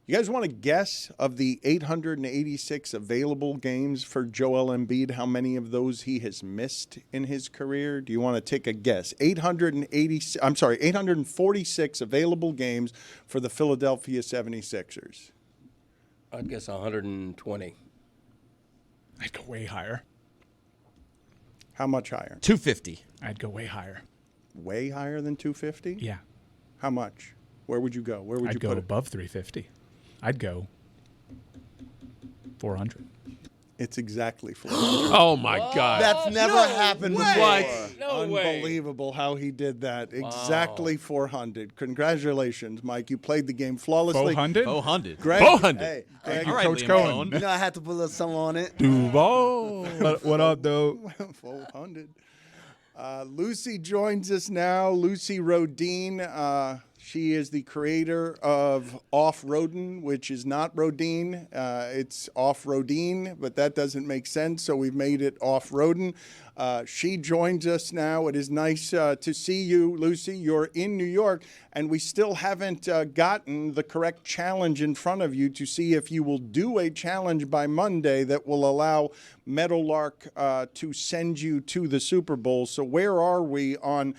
You guys want to guess of the 886 available games for Joel Embiid, how many of those he has missed in his career? Do you want to take a guess? 846 available games for the Philadelphia 76ers. I'd guess 120. I'd go way higher. How much higher? 250. I'd go way higher. Way higher than 250? Yeah. How much? Where would you go? Where would I'd you go put it? above 350. I'd go 400. It's exactly 400. Oh my God! That's never happened before. What? No way. Unbelievable how he did that. Exactly 400. Congratulations, Mike. You played the game flawlessly. 400? 400. Greg, 400. Hey, Greg, All right, Coach Liam Cohen. you know I had to put a little something on it. Duval. What up, though? 400. Lucy joins us now. Lucy Rodin. She is the creator of Off-Roadin, which is not Rodin. It's Off-Rodin, but that doesn't make sense, so we've made it Off-Rodin. She joins us now. It is nice to see you, Lucy. You're in New York, and we still haven't gotten the correct challenge in front of you to see if you will do a challenge by Monday that will allow Meadowlark to send you to the Super Bowl. So where are we on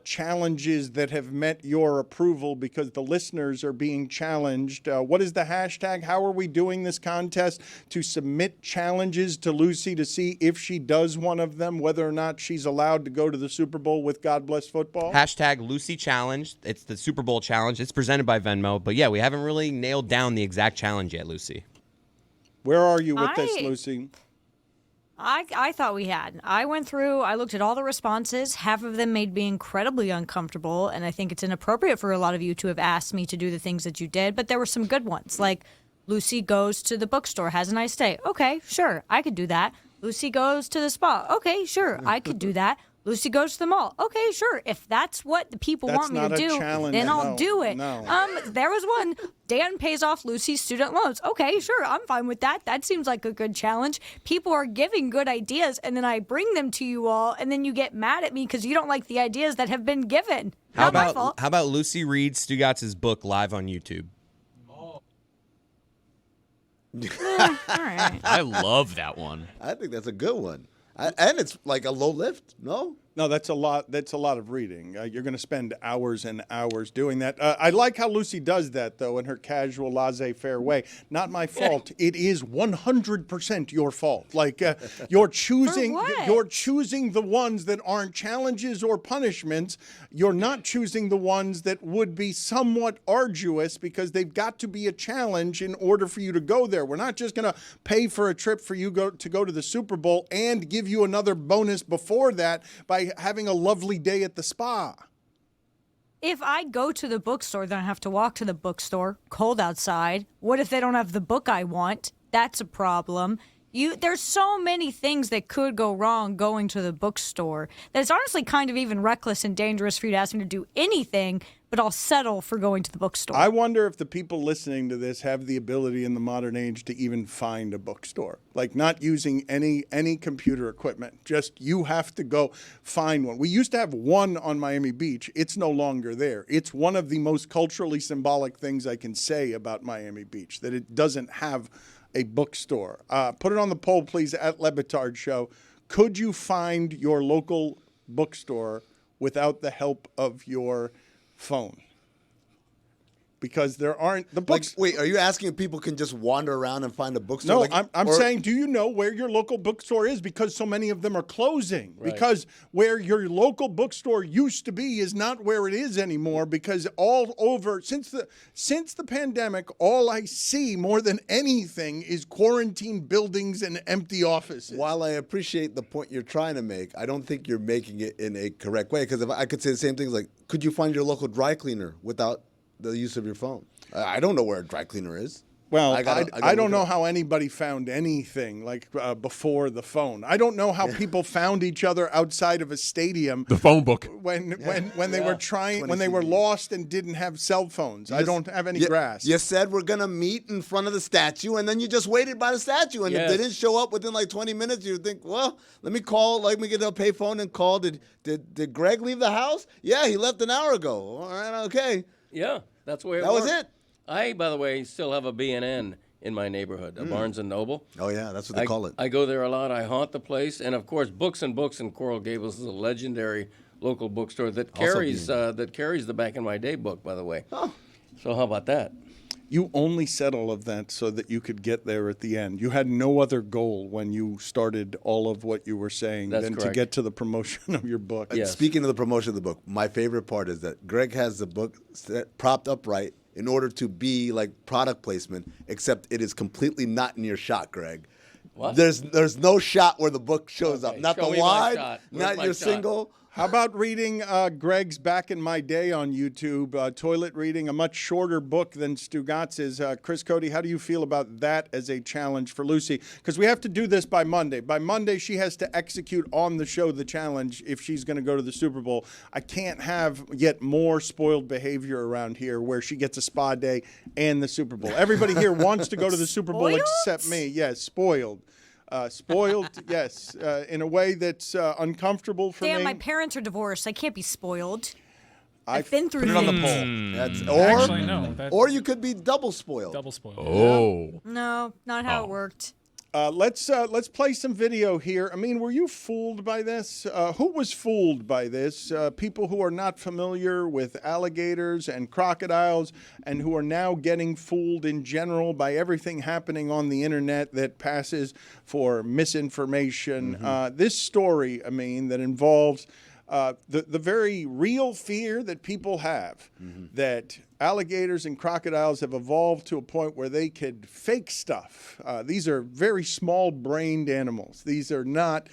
challenges that have met your approval, because the listeners are being challenged? What is the hashtag? How are we doing this contest to submit challenges to Lucy to see if she does one of them, whether or not she's allowed to go to the Super Bowl with God Bless Football? Hashtag Lucy Challenge. It's the Super Bowl challenge. It's presented by Venmo. But yeah, we haven't really nailed down the exact challenge yet, Lucy. Where are you with this, Lucy? I thought we had. I went through, I looked at all the responses. Half of them made me incredibly uncomfortable, and I think it's inappropriate for a lot of you to have asked me to do the things that you did, but there were some good ones, like Lucy goes to the bookstore, has a nice day. Okay, sure, I could do that. Lucy goes to the spa. Okay, sure, I could do that. Lucy goes to the mall. Okay, sure. If that's what the people want me to do, then I'll do it. No. There was one. Dan pays off Lucy's student loans. Okay, sure. I'm fine with that. That seems like a good challenge. People are giving good ideas, and then I bring them to you all, and then you get mad at me because you don't like the ideas that have been given. Not my fault. How about Lucy reads Stugotz's book live on YouTube? All right. I love that one. I think that's a good one. And it's like a low lift, no? No, that's a lot. That's a lot of reading. You're going to spend hours and hours doing that. I like how Lucy does that, though, in her casual, laissez-faire way. Not my fault. It is 100% your fault. Like you're choosing. You're choosing the ones that aren't challenges or punishments. You're not choosing the ones that would be somewhat arduous because they've got to be a challenge in order for you to go there. We're not just going to pay for a trip for you to go to the Super Bowl and give you another bonus before that by having a lovely day at the spa. If I go to the bookstore, then I have to walk to the bookstore. Cold outside. What if they don't have the book I want? That's a problem. There's so many things that could go wrong going to the bookstore that it's honestly kind of even reckless and dangerous for you to ask me to do anything, but I'll settle for going to the bookstore. I wonder if the people listening to this have the ability in the modern age to even find a bookstore. Like not using any computer equipment. Just you have to go find one. We used to have one on Miami Beach. It's no longer there. It's one of the most culturally symbolic things I can say about Miami Beach, that it doesn't have a bookstore. Put it on the poll, please, at Le Batard Show. Could you find your local bookstore without the help of your phone? Because there aren't the books. Like, wait, are you asking if people can just wander around and find a bookstore? No, I'm saying, do you know where your local bookstore is? Because so many of them are closing. Right. Because where your local bookstore used to be is not where it is anymore. Because all over since the pandemic, all I see more than anything is quarantine buildings and empty offices. While I appreciate the point you're trying to make, I don't think you're making it in a correct way. Because if I could say the same things, like, could you find your local dry cleaner without the use of your phone? I don't know where a dry cleaner is. Well, I don't know how anybody found anything like before the phone. I don't know how people found each other outside of a stadium. The phone book. When they were trying, when they were lost and didn't have cell phones. I don't have any grasp. You said we're going to meet in front of the statue, and then you just waited by the statue. And if they didn't show up within like 20 minutes, you would think, well, let me get a payphone and call. Did Greg leave the house? Yeah, he left an hour ago. All right, okay. Yeah, that's the way that was it. I, by the way, still have a B&N in my neighborhood, a Barnes & Noble. Oh, yeah, that's what they call it. I go there a lot. I haunt the place. And, of course, Books and Books in Coral Gables is a legendary local bookstore that carries the Back in My Day book, by the way. Oh. So how about that? You only said all of that so that you could get there at the end. You had no other goal when you started all of what you were saying than to get to the promotion of your book. Yes. Speaking of the promotion of the book, my favorite part is that Greg has the book propped upright in order to be like product placement, except it is completely not in your shot, Greg. What? There's no shot where the book shows up. Not show the me my wide, shot. Where's not my your shot? single. How about reading Greg's Back in My Day on YouTube, toilet reading, a much shorter book than Stugotz's. Chris Cody, how do you feel about that as a challenge for Lucy? Because we have to do this by Monday. By Monday, she has to execute on the show the challenge if she's going to go to the Super Bowl. I can't have yet more spoiled behavior around here where she gets a spa day and the Super Bowl. Everybody here wants to go to the Super Bowl except me. Yes, spoiled. Spoiled, yes, in a way that's uncomfortable for me. Damn, my parents are divorced. I can't be spoiled. I've been through Put it on the things. poll. Actually, no. Or you could be double spoiled. Double spoiled. Oh. No, not how it worked. Let's play some video here. I mean, were you fooled by this? Who was fooled by this? People who are not familiar with alligators and crocodiles and who are now getting fooled in general by everything happening on the internet that passes for misinformation. This story, I mean, that involves the very real fear that people have that alligators and crocodiles have evolved to a point where they could fake stuff. These are very small-brained animals. These are not.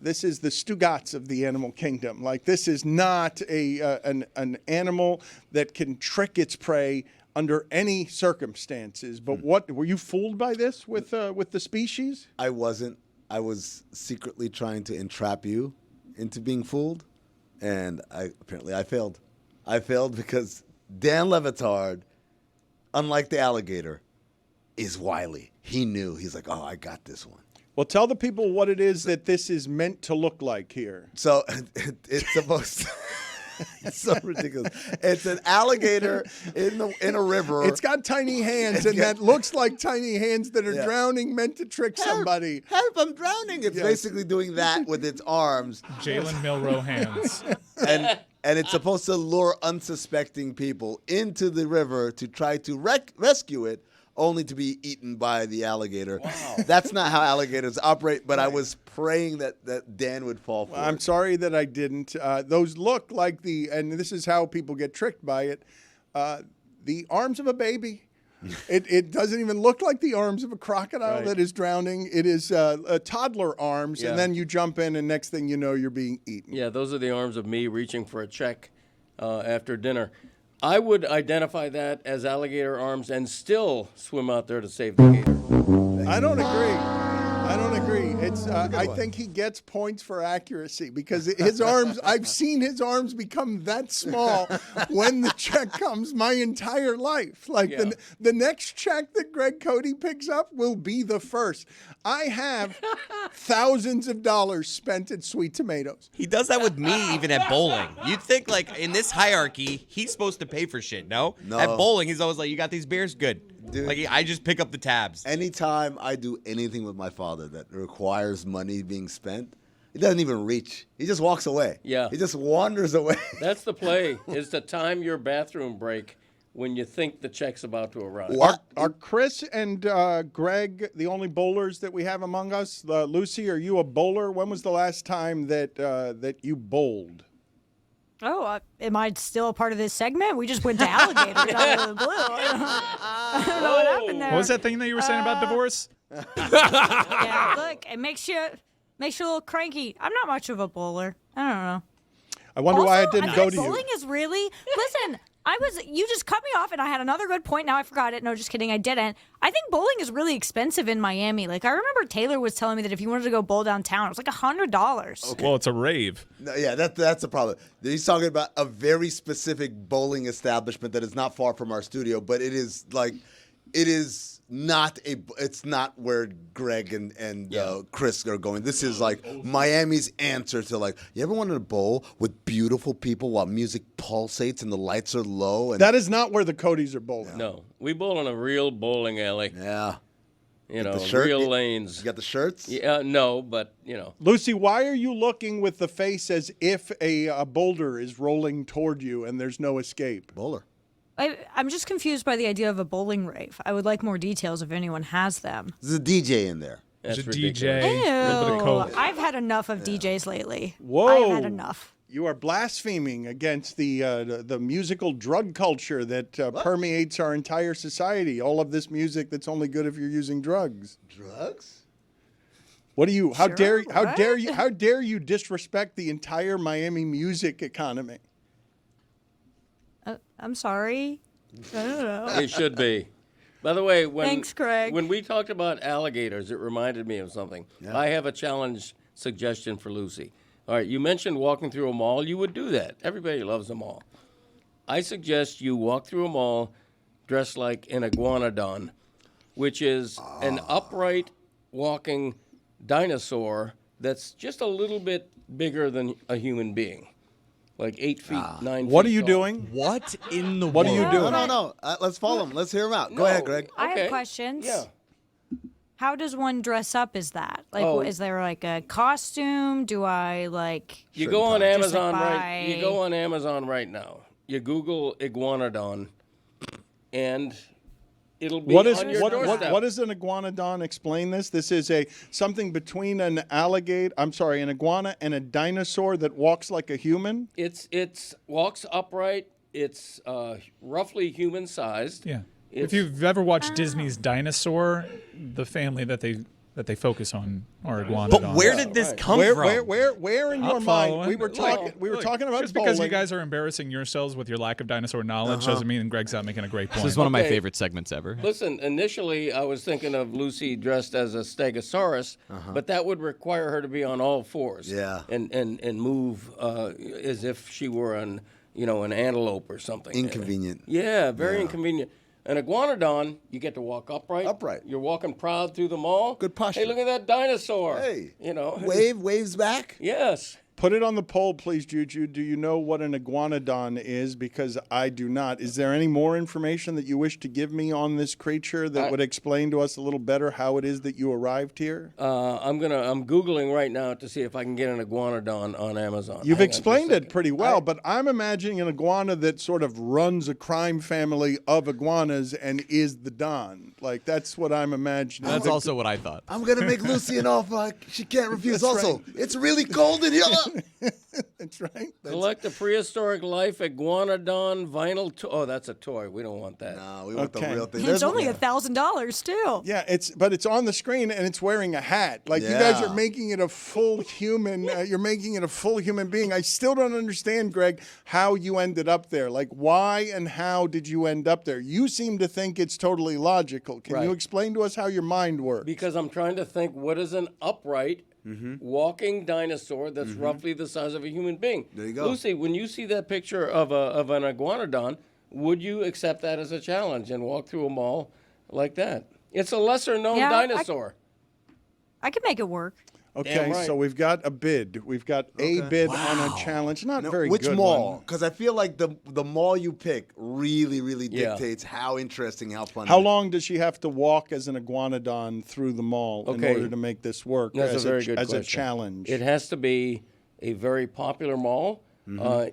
This is the Stugotz of the animal kingdom. Like, this is not an animal that can trick its prey under any circumstances. But what were you fooled by this with the species? I wasn't. I was secretly trying to entrap you into being fooled, and apparently I failed. I failed because Dan Le Batard, unlike the alligator, is wily. He knew. He's like, oh, I got this one. Well, tell the people what it is that this is meant to look like here. So it's supposed to... It's so ridiculous. It's an alligator in a river. It's got tiny hands, and that looks like tiny hands that are drowning, meant to trick somebody. Help, I'm drowning. It's basically doing that with its arms. Jalen Milroe hands. And it's supposed to lure unsuspecting people into the river to try to rescue it, only to be eaten by the alligator. Wow. That's not how alligators operate, but I was praying that Dan would fall for it. I'm sorry that I didn't. Those look like and this is how people get tricked by it, the arms of a baby. It doesn't even look like the arms of a crocodile that is drowning. It is toddler arms, and then you jump in, and next thing you know, you're being eaten. Yeah, those are the arms of me reaching for a check after dinner. I would identify that as alligator arms and still swim out there to save the gator. I don't agree. It's. I think he gets points for accuracy because his arms. I've seen his arms become that small when the check comes my entire life. Like the next check that Greg Cody picks up will be the first. I have thousands of dollars spent at Sweet Tomatoes. He does that with me even at bowling. You'd think, like, in this hierarchy, he's supposed to pay for shit, no? At bowling, he's always like, you got these beers? Good. Dude, like, I just pick up the tabs. Anytime I do anything with my father that requires money being spent, he doesn't even reach. He just walks away. Yeah. He just wanders away. That's the play, is to time your bathroom break when you think the check's about to arrive. Are Chris and Greg the only bowlers that we have among us? Lucy, are you a bowler? When was the last time that you bowled? Oh, am I still a part of this segment? We just went to alligators out of the blue. I don't know what happened there. What was that thing that you were saying about divorce? Yeah, look, it makes you a little cranky. I'm not much of a bowler. I don't know. I wonder why I didn't go to you. Bowling is really listen. You just cut me off, and I had another good point. Now I forgot it. No, just kidding. I didn't. I think bowling is really expensive in Miami. Like, I remember Taylor was telling me that if you wanted to go bowl downtown, it was like $100. Okay. Well, it's a rave. No, yeah, that's the problem. He's talking about a very specific bowling establishment that is not far from our studio, but it is not it's not where Greg and Chris are going. This is like Miami's answer to, like, you ever wanted to bowl with beautiful people while music pulsates and the lights are low? And that is not where the Codys are bowling. No, we bowl in a real bowling alley. Yeah. You know, real lanes. You got the shirts? Yeah, no, but, you know. Lucy, why are you looking with the face as if a boulder is rolling toward you and there's no escape? Bowler. I'm just confused by the idea of a bowling rave. I would like more details if anyone has them. There's a DJ in there. There's a DJ. Ew. I've had enough of DJs lately. Whoa. I've had enough. You are blaspheming against the musical drug culture that permeates our entire society. All of this music that's only good if you're using drugs. Drugs? What do you? How Sure, How dare you disrespect the entire Miami music economy? I'm sorry. I don't know. It should be. By the way, Thanks, Craig. when we talked about alligators, it reminded me of something. Yeah. I have a challenge suggestion for Lucy. All right, you mentioned walking through a mall. You would do that. Everybody loves a mall. I suggest you walk through a mall dressed like an iguanodon, which is an upright walking dinosaur that's just a little bit bigger than a human being. Like 8 feet, 9 feet. What are you tall. doing? What in the What world? are you doing? No. Let's follow him. Let's hear him out. Go ahead, Greg. I Okay. have questions. Yeah. How does one dress up as that? Like, Oh. is there like a costume? Do I like? You go on Just like Amazon buy- right. You go on Amazon right now. You Google iguanodon, and it'll be What is on your what doorstep. what is an iguanodon? Explain this. This is something between an alligator. I'm sorry, an iguana and a dinosaur that walks like a human. It's walks upright. It's roughly human sized. Yeah. It's- If you've ever watched Disney's Dinosaur, the family that they focus on are iguanodons. But where did this come from? Where in I'm your mind? following. We were talking. We were Look, talking about just because you bowling. guys are embarrassing yourselves with your lack of dinosaur knowledge doesn't mean Greg's not making a great point. This is one of my Okay. favorite segments ever. Listen, initially I was thinking of Lucy dressed as a stegosaurus, but that would require her to be on all fours. Yeah. And move as if she were an antelope or something. Inconvenient. Yeah, very inconvenient. An iguanodon, you get to walk upright. Upright. You're walking proud through the mall. Good posture. Hey, look at that dinosaur. Hey. You Waves back. Yes. Put it on the poll, please, Juju. Do you know what an iguanodon is? Because I do not. Is there any more information that you wish to give me on this creature that would explain to us a little better how it is that you arrived here? I'm Googling right now to see if I can get an iguanodon on Amazon. You've Hang on explained just a it pretty well, but I'm imagining an iguana that sort of runs a crime family of iguanas and is the Don. Like, that's what I'm imagining. That's also what I thought. I'm gonna make Lucy an offer she can't refuse. That's Also, right. it's really cold in here. That's right. Collect a prehistoric life iguanodon vinyl toy. Oh, that's a toy. We don't want that. No, we want the Okay. real thing. It's only $1,000 too. Yeah, but it's on the screen and it's wearing a hat. Like, you guys are making it a full human. You're making it a full human being. I still don't understand, Greg, how you ended up there. Like, why and how did you end up there? You seem to think it's totally logical. Can you Right. explain to us how your mind works? Because I'm trying to think, what is an upright walking dinosaur that's roughly the size of a human being? There you go. Lucy, when you see that picture of an iguanodon, would you accept that as a challenge and walk through a mall like that? It's a lesser known Yeah, dinosaur. I could make it work. Okay, Damn right. so we've got a bid. We've got a bid on a challenge. Not Now, very which good mall? one. Because I feel like the mall you pick really Yeah. dictates how interesting, how fun. How it is. long does she have to walk as an iguanodon through the mall in Okay. order to make this work That's as a very good as question. a challenge? It has to be a very popular mall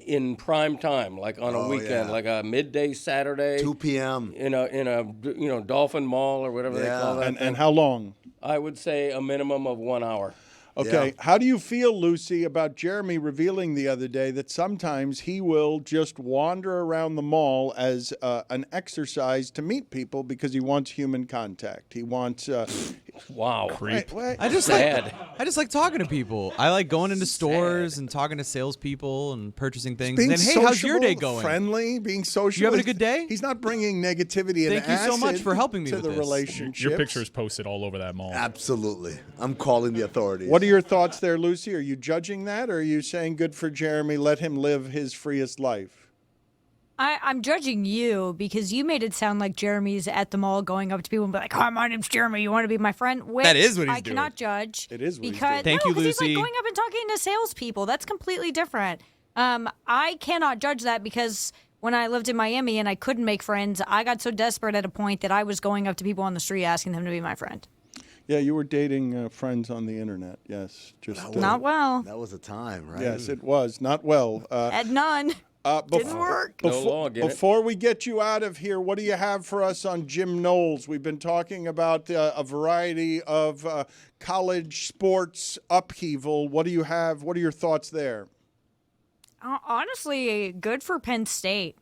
in prime time, like on a weekend, yeah. like a midday Saturday 2 p.m. in a Dolphin Mall or whatever they call that. And how long? I would say a minimum of 1 hour. Okay. Yeah. How do you feel, Lucy, about Jeremy revealing the other day that sometimes he will just wander around the mall as an exercise to meet people because he wants human contact? He wants. Wow. Creep. I just Sad. like talking to people. I like going into stores and talking to salespeople and purchasing things. Being And then, hey, how's your day sociable, going? Friendly, being social. You having a good day? He's not bringing negativity and Thank you so much acid for helping me to with the this. relationship. Your picture is posted all over that mall. Absolutely. I'm calling the authorities. What are your thoughts there, Lucy? Are you judging that, or are you saying good for Jeremy, let him live his freest life? I'm judging you because you made it sound like Jeremy's at the mall going up to people and be like, "Hi, my name's Jeremy. You want to be my friend?" Which That is what he's I cannot judge. It is what he's because doing. Thank you, no, 'cause he's Lucy. like going up and talking to salespeople. That's completely different. I cannot judge that because when I lived in Miami and I couldn't make friends, I got so desperate at a point that I was going up to people on the street asking them to be my friend. Yeah, you were dating friends on the internet. Yes, just Not well. That was a time, right? yes, it was not well. At none. Didn't work. No log in it. Before we get you out of here, what do you have for us on Jim Knowles? We've been talking about a variety of college sports upheaval. What do you have? What are your thoughts there? Honestly, good for Penn State.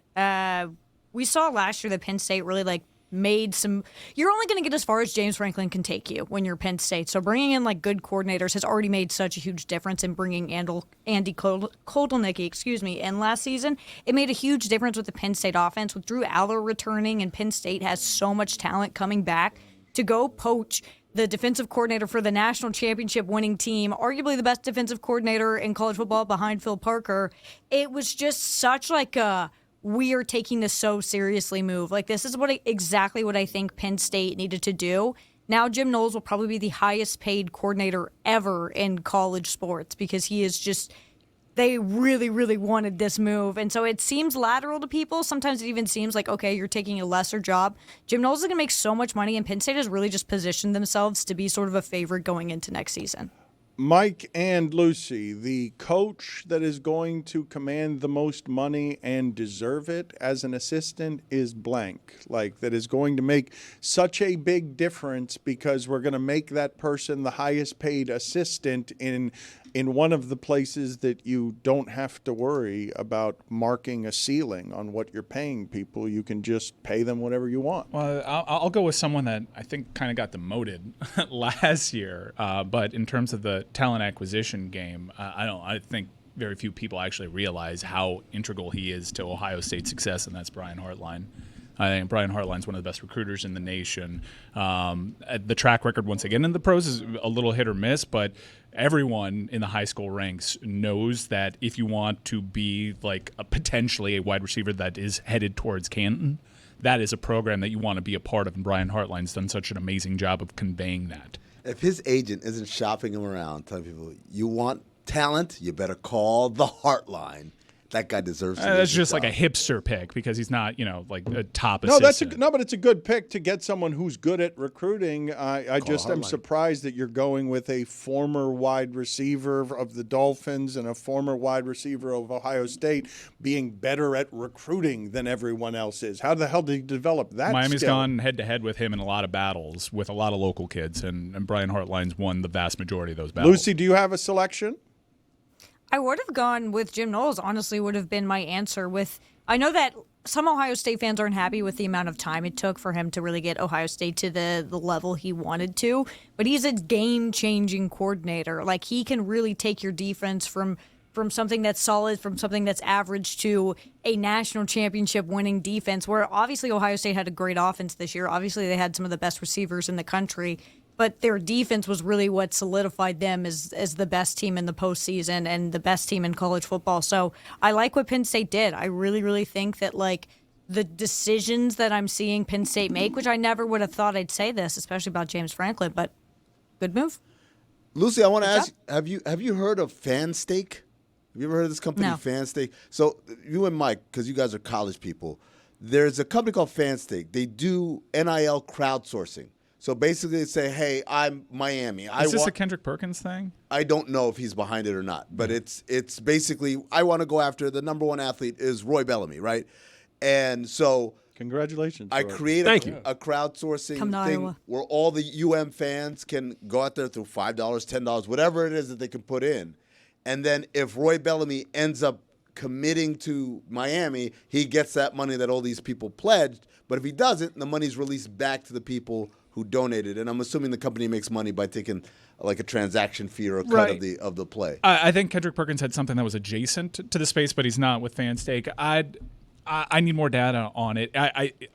We saw last year that Penn State really you're only going to get as far as James Franklin can take you when you're Penn State. So bringing in like good coordinators has already made such a huge difference in bringing Andy Kotelnicki, in last season. It made a huge difference with the Penn State offense with Drew Aller returning, and Penn State has so much talent coming back to go poach the defensive coordinator for the national championship winning team, arguably the best defensive coordinator in college football behind Phil Parker. It was just such like a we are taking this so seriously move. Like, this is exactly what I think Penn State needed to do. Now Jim Knowles will probably be the highest paid coordinator ever in college sports because he is just, they really, really wanted this move. And so it seems lateral to people. Sometimes it even seems like, okay, you're taking a lesser job. Jim Knowles is going to make so much money, and Penn State has really just positioned themselves to be sort of a favorite going into next season. Mike and Lucy, the coach that is going to command the most money and deserve it as an assistant is blank. Like, that is going to make such a big difference because we're going to make that person the highest paid assistant in one of the places that you don't have to worry about marking a ceiling on what you're paying people. You can just pay them whatever you want. Well, I'll go with someone that I think kind of got demoted last year, but in terms of the talent acquisition game, I think very few people actually realize how integral he is to Ohio State's success, and that's Brian Hartline. I think Brian Hartline's one of the best recruiters in the nation. The track record, once again, in the pros is a little hit or miss, but everyone in the high school ranks knows that if you want to be like potentially a wide receiver that is headed towards Canton, that is a program that you want to be a part of, and Brian Hartline's done such an amazing job of conveying that. If his agent isn't shopping him around, telling people, you want talent, you better call the Heartline. That guy deserves to that's just like a hipster pick because he's not, like a top No, assistant. but it's a good pick to get someone who's good at recruiting. I just am surprised that you're going with a former wide receiver of the Dolphins and a former wide receiver of Ohio State being better at recruiting than everyone else is. How the hell did he develop that Miami's skill? gone head-to-head with him in a lot of battles with a lot of local kids, and Brian Hartline's won the vast majority of those battles. Lucy, do you have a selection? I would have gone with Jim Knowles, honestly, would have been my answer. I know that some Ohio State fans aren't happy with the amount of time it took for him to really get Ohio State to the level he wanted to, but he's a game-changing coordinator. Like, he can really take your defense from something that's solid, from something that's average to a national championship winning defense, where obviously Ohio State had a great offense this year. Obviously, they had some of the best receivers in the country. But their defense was really what solidified them as the best team in the postseason and the best team in college football. So I like what Penn State did. I really, really think that, like, the decisions that I'm seeing Penn State make, which I never would have thought I'd say this, especially about James Franklin, but good move. Lucy, I want to ask you, have you heard of FanStake? Have you ever heard of this company, No. FanStake? So you and Mike, because you guys are college people, there's a company called FanStake. They do NIL crowdsourcing. So basically, they say, "Hey, I'm Miami. Is this a Kendrick Perkins thing?" I don't know if he's behind it or not, but it's basically I want to go after the number one athlete is Roy Bellamy, right? And so, congratulations! I Roy. create a crowdsourcing Come to thing Iowa. where all the UM fans can go out there through $5, $10, whatever it is that they can put in, and then if Roy Bellamy ends up committing to Miami, he gets that money that all these people pledged. But if he doesn't, the money's released back to the people who donated, and I'm assuming the company makes money by taking like a transaction fee or a cut of the play. I think Kendrick Perkins had something that was adjacent to the space, but he's not with FanStake. I need more data on it.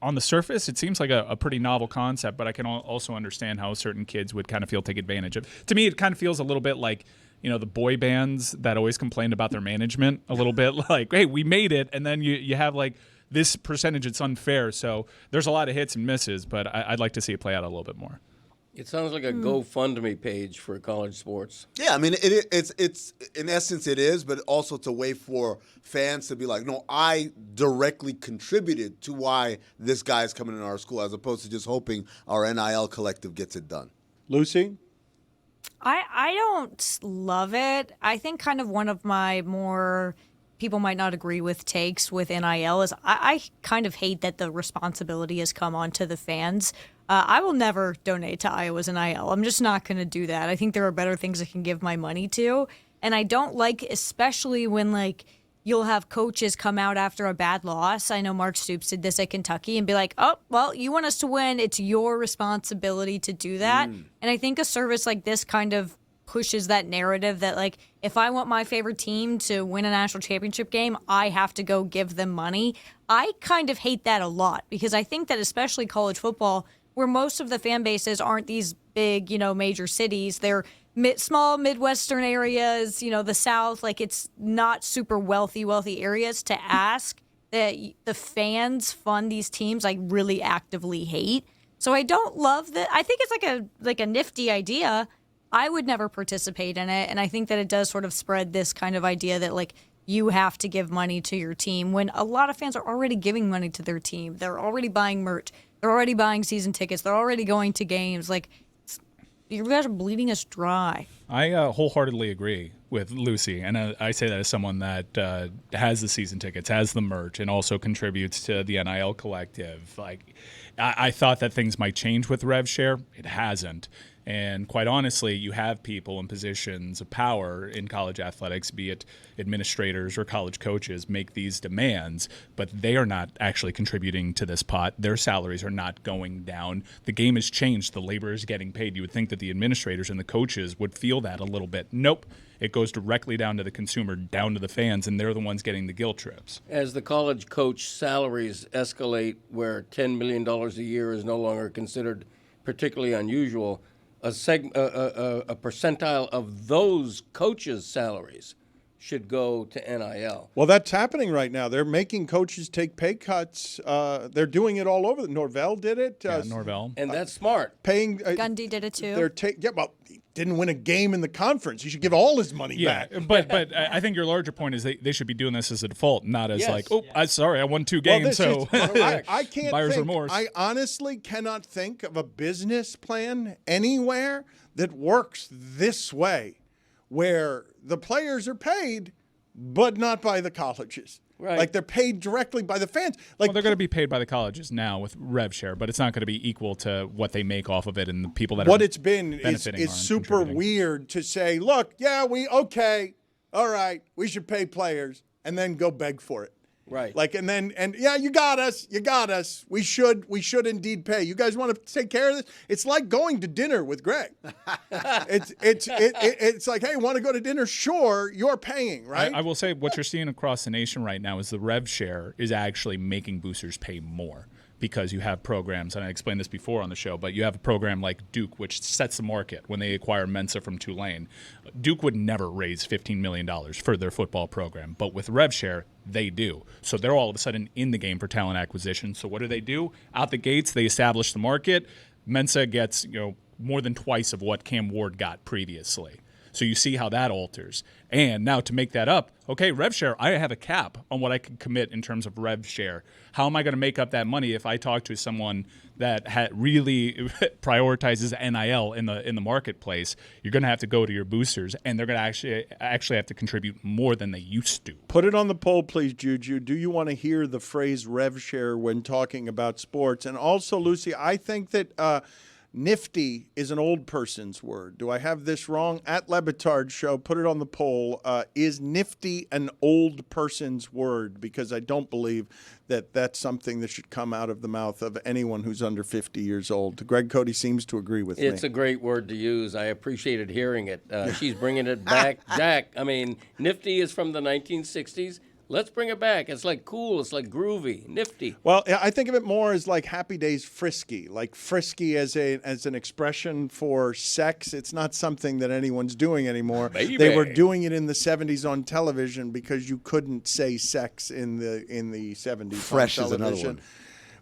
On the surface, it seems like a pretty novel concept, but I can also understand how certain kids would kind of take advantage of. To me, it kind of feels a little bit like, the boy bands that always complained about their management a little bit like, hey, we made it, and then you have like this percentage, it's unfair. So there's a lot of hits and misses, but I'd like to see it play out a little bit more. It sounds like a GoFundMe page for college sports. Yeah, I mean, it's in essence it is, but also it's a way for fans to be like, no, I directly contributed to why this guy is coming in our school, as opposed to just hoping our NIL collective gets it done. Lucy? I don't love it. I think kind of one of my more people might not agree with takes with NIL is I kind of hate that the responsibility has come onto the fans. I will never donate to Iowa's NIL. I'm just not going to do that. I think there are better things I can give my money to. And I don't like, especially when, like, you'll have coaches come out after a bad loss. I know Mark Stoops did this at Kentucky and be like, oh, well, you want us to win. It's your responsibility to do that. And I think a service like this kind of pushes that narrative that, like, if I want my favorite team to win a national championship game, I have to go give them money. I kind of hate that a lot because I think that especially college football, where most of the fan bases aren't these big, major cities, they're small Midwestern areas, the South, like it's not super wealthy areas, to ask that the fans fund these teams I really actively hate. So I don't love that. I think it's like a nifty idea. I would never participate in it. And I think that it does sort of spread this kind of idea that like you have to give money to your team when a lot of fans are already giving money to their team. They're already buying merch. They're already buying season tickets. They're already going to games. Like, you guys are bleeding us dry. I wholeheartedly agree with Lucy, and I say that as someone that has the season tickets, has the merch, and also contributes to the NIL collective. Like, I thought that things might change with rev share. It hasn't. And quite honestly, you have people in positions of power in college athletics, be it administrators or college coaches, make these demands, but they are not actually contributing to this pot. Their salaries are not going down. The game has changed. The labor is getting paid. You would think that the administrators and the coaches would feel that a little bit. Nope. It goes directly down to the consumer, down to the fans, and they're the ones getting the guilt trips. As the college coach salaries escalate where $10 million a year is no longer considered particularly unusual, a percentile of those coaches' salaries should go to NIL. Well, that's happening right now. They're making coaches take pay cuts. They're doing it all over. Norvell did it. Norvell. And that's smart. Paying. Gundy did it too. He didn't win a game in the conference. He should give all his money back. But I think your larger point is they should be doing this as a default, not as I'm sorry, I won 2 games, I can't buyer's think, remorse. I honestly cannot think of a business plan anywhere that works this way, where the players are paid, but not by the colleges. Right. Like they're paid directly by the fans. Like they're going to be paid by the colleges now with rev share, but it's not going to be equal to what they make off of it and the people that what are it's been is super weird to say, look, all right, we should pay players and then go beg for it. Right. Like you got us. We should indeed pay. You guys want to take care of this? It's like going to dinner with Greg. It's like, hey, want to go to dinner? Sure, you're paying, right? I will say what you're seeing across the nation right now is the rev share is actually making boosters pay more. Because you have programs, and I explained this before on the show, but you have a program like Duke, which sets the market when they acquire Mensa from Tulane. Duke would never raise $15 million for their football program, but with RevShare, they do. So they're all of a sudden in the game for talent acquisition. So what do? Out the gates, they establish the market. Mensa gets more than twice of what Cam Ward got previously. So you see how that alters. And now to make that up, okay, rev share, I have a cap on what I can commit in terms of rev share. How am I going to make up that money if I talk to someone that really prioritizes NIL in the marketplace? You're going to have to go to your boosters, and they're going to actually have to contribute more than they used to. Put it on the poll, please, Juju. Do you want to hear the phrase rev share when talking about sports? And also, Lucy, I think that nifty is an old person's word. Do I have this wrong? At Le Batard Show, put it on the poll. Is nifty an old person's word? Because I don't believe that that's something that should come out of the mouth of anyone who's under 50 years old. Greg Cody seems to agree with me. It's a great word to use. I appreciated hearing it. She's bringing it back. Jack, I mean, nifty is from the 1960s. Let's bring it back. It's like cool. It's like groovy, nifty. Well, I think of it more as like Happy Days frisky, like frisky as an expression for sex. It's not something that anyone's doing anymore. Baby. They were doing it in the 70s on television because you couldn't say sex in the 70s. Fresh on is another television. one.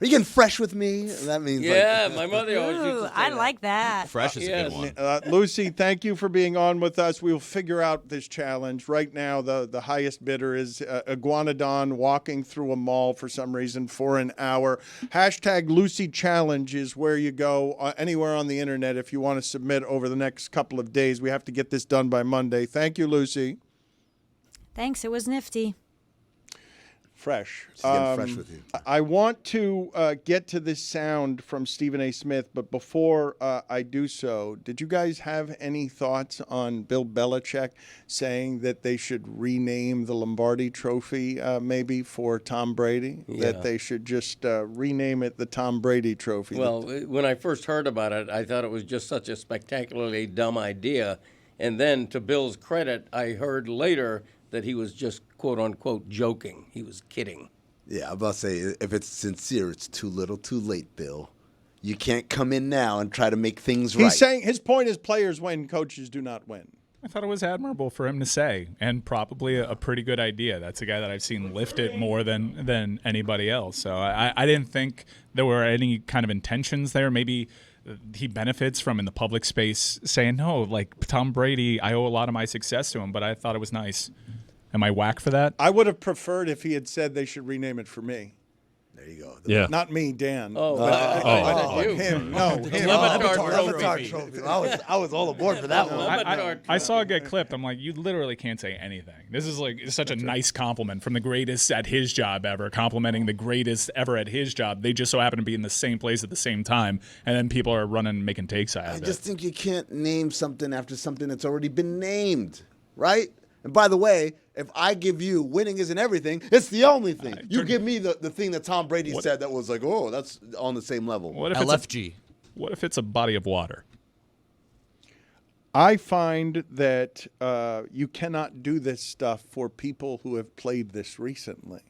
Are you getting fresh with me? That means my mother always used to say I like that. Fresh is a good one. Lucy, thank you for being on with us. We'll figure out this challenge. Right now, the highest bidder is Iguanadon walking through a mall for some reason for an hour. Hashtag Lucy Challenge is where you go anywhere on the internet if you want to submit over the next couple of days. We have to get this done by Monday. Thank you, Lucy. Thanks. It was nifty. Fresh. She's getting fresh with you. I want to get to this sound from Stephen A. Smith, but before I do so, did you guys have any thoughts on Bill Belichick saying that they should rename the Lombardi Trophy maybe for Tom Brady? Yeah. That they should just rename it the Tom Brady Trophy? Well, when I first heard about it, I thought it was just such a spectacularly dumb idea. And then, to Bill's credit, I heard later that he was just, quote unquote, joking. He was kidding. Yeah, I'm about to say, if it's sincere, it's too little too late, Bill. You can't come in now and try to make things right. He's saying his point is players win, coaches do not win. I thought it was admirable for him to say, and probably a pretty good idea. That's a guy that I've seen lift it more than anybody else. So I didn't think there were any kind of intentions there. Maybe he benefits from in the public space saying, no, like Tom Brady, I owe a lot of my success to him, but I thought it was nice. Am I whack for that? I would have preferred if he had said they should rename it for me. There you go. Yeah. Not me, Dan. Oh, Him. No, him. LeBatard Trophy. I was all aboard for that one. I saw it get clipped. I'm like, you literally can't say anything. This is like such a nice compliment from the greatest at his job ever, complimenting the greatest ever at his job. They just so happen to be in the same place at the same time, and then people are running and making takes out of it. I just think you can't name something after something that's already been named, right? And by the way, if I give you winning isn't everything, it's the only thing. You give me the thing that Tom Brady said that was like, oh, that's on the same level. What if LFG. What if it's a body of water? I find that you cannot do this stuff for people who have played this recently.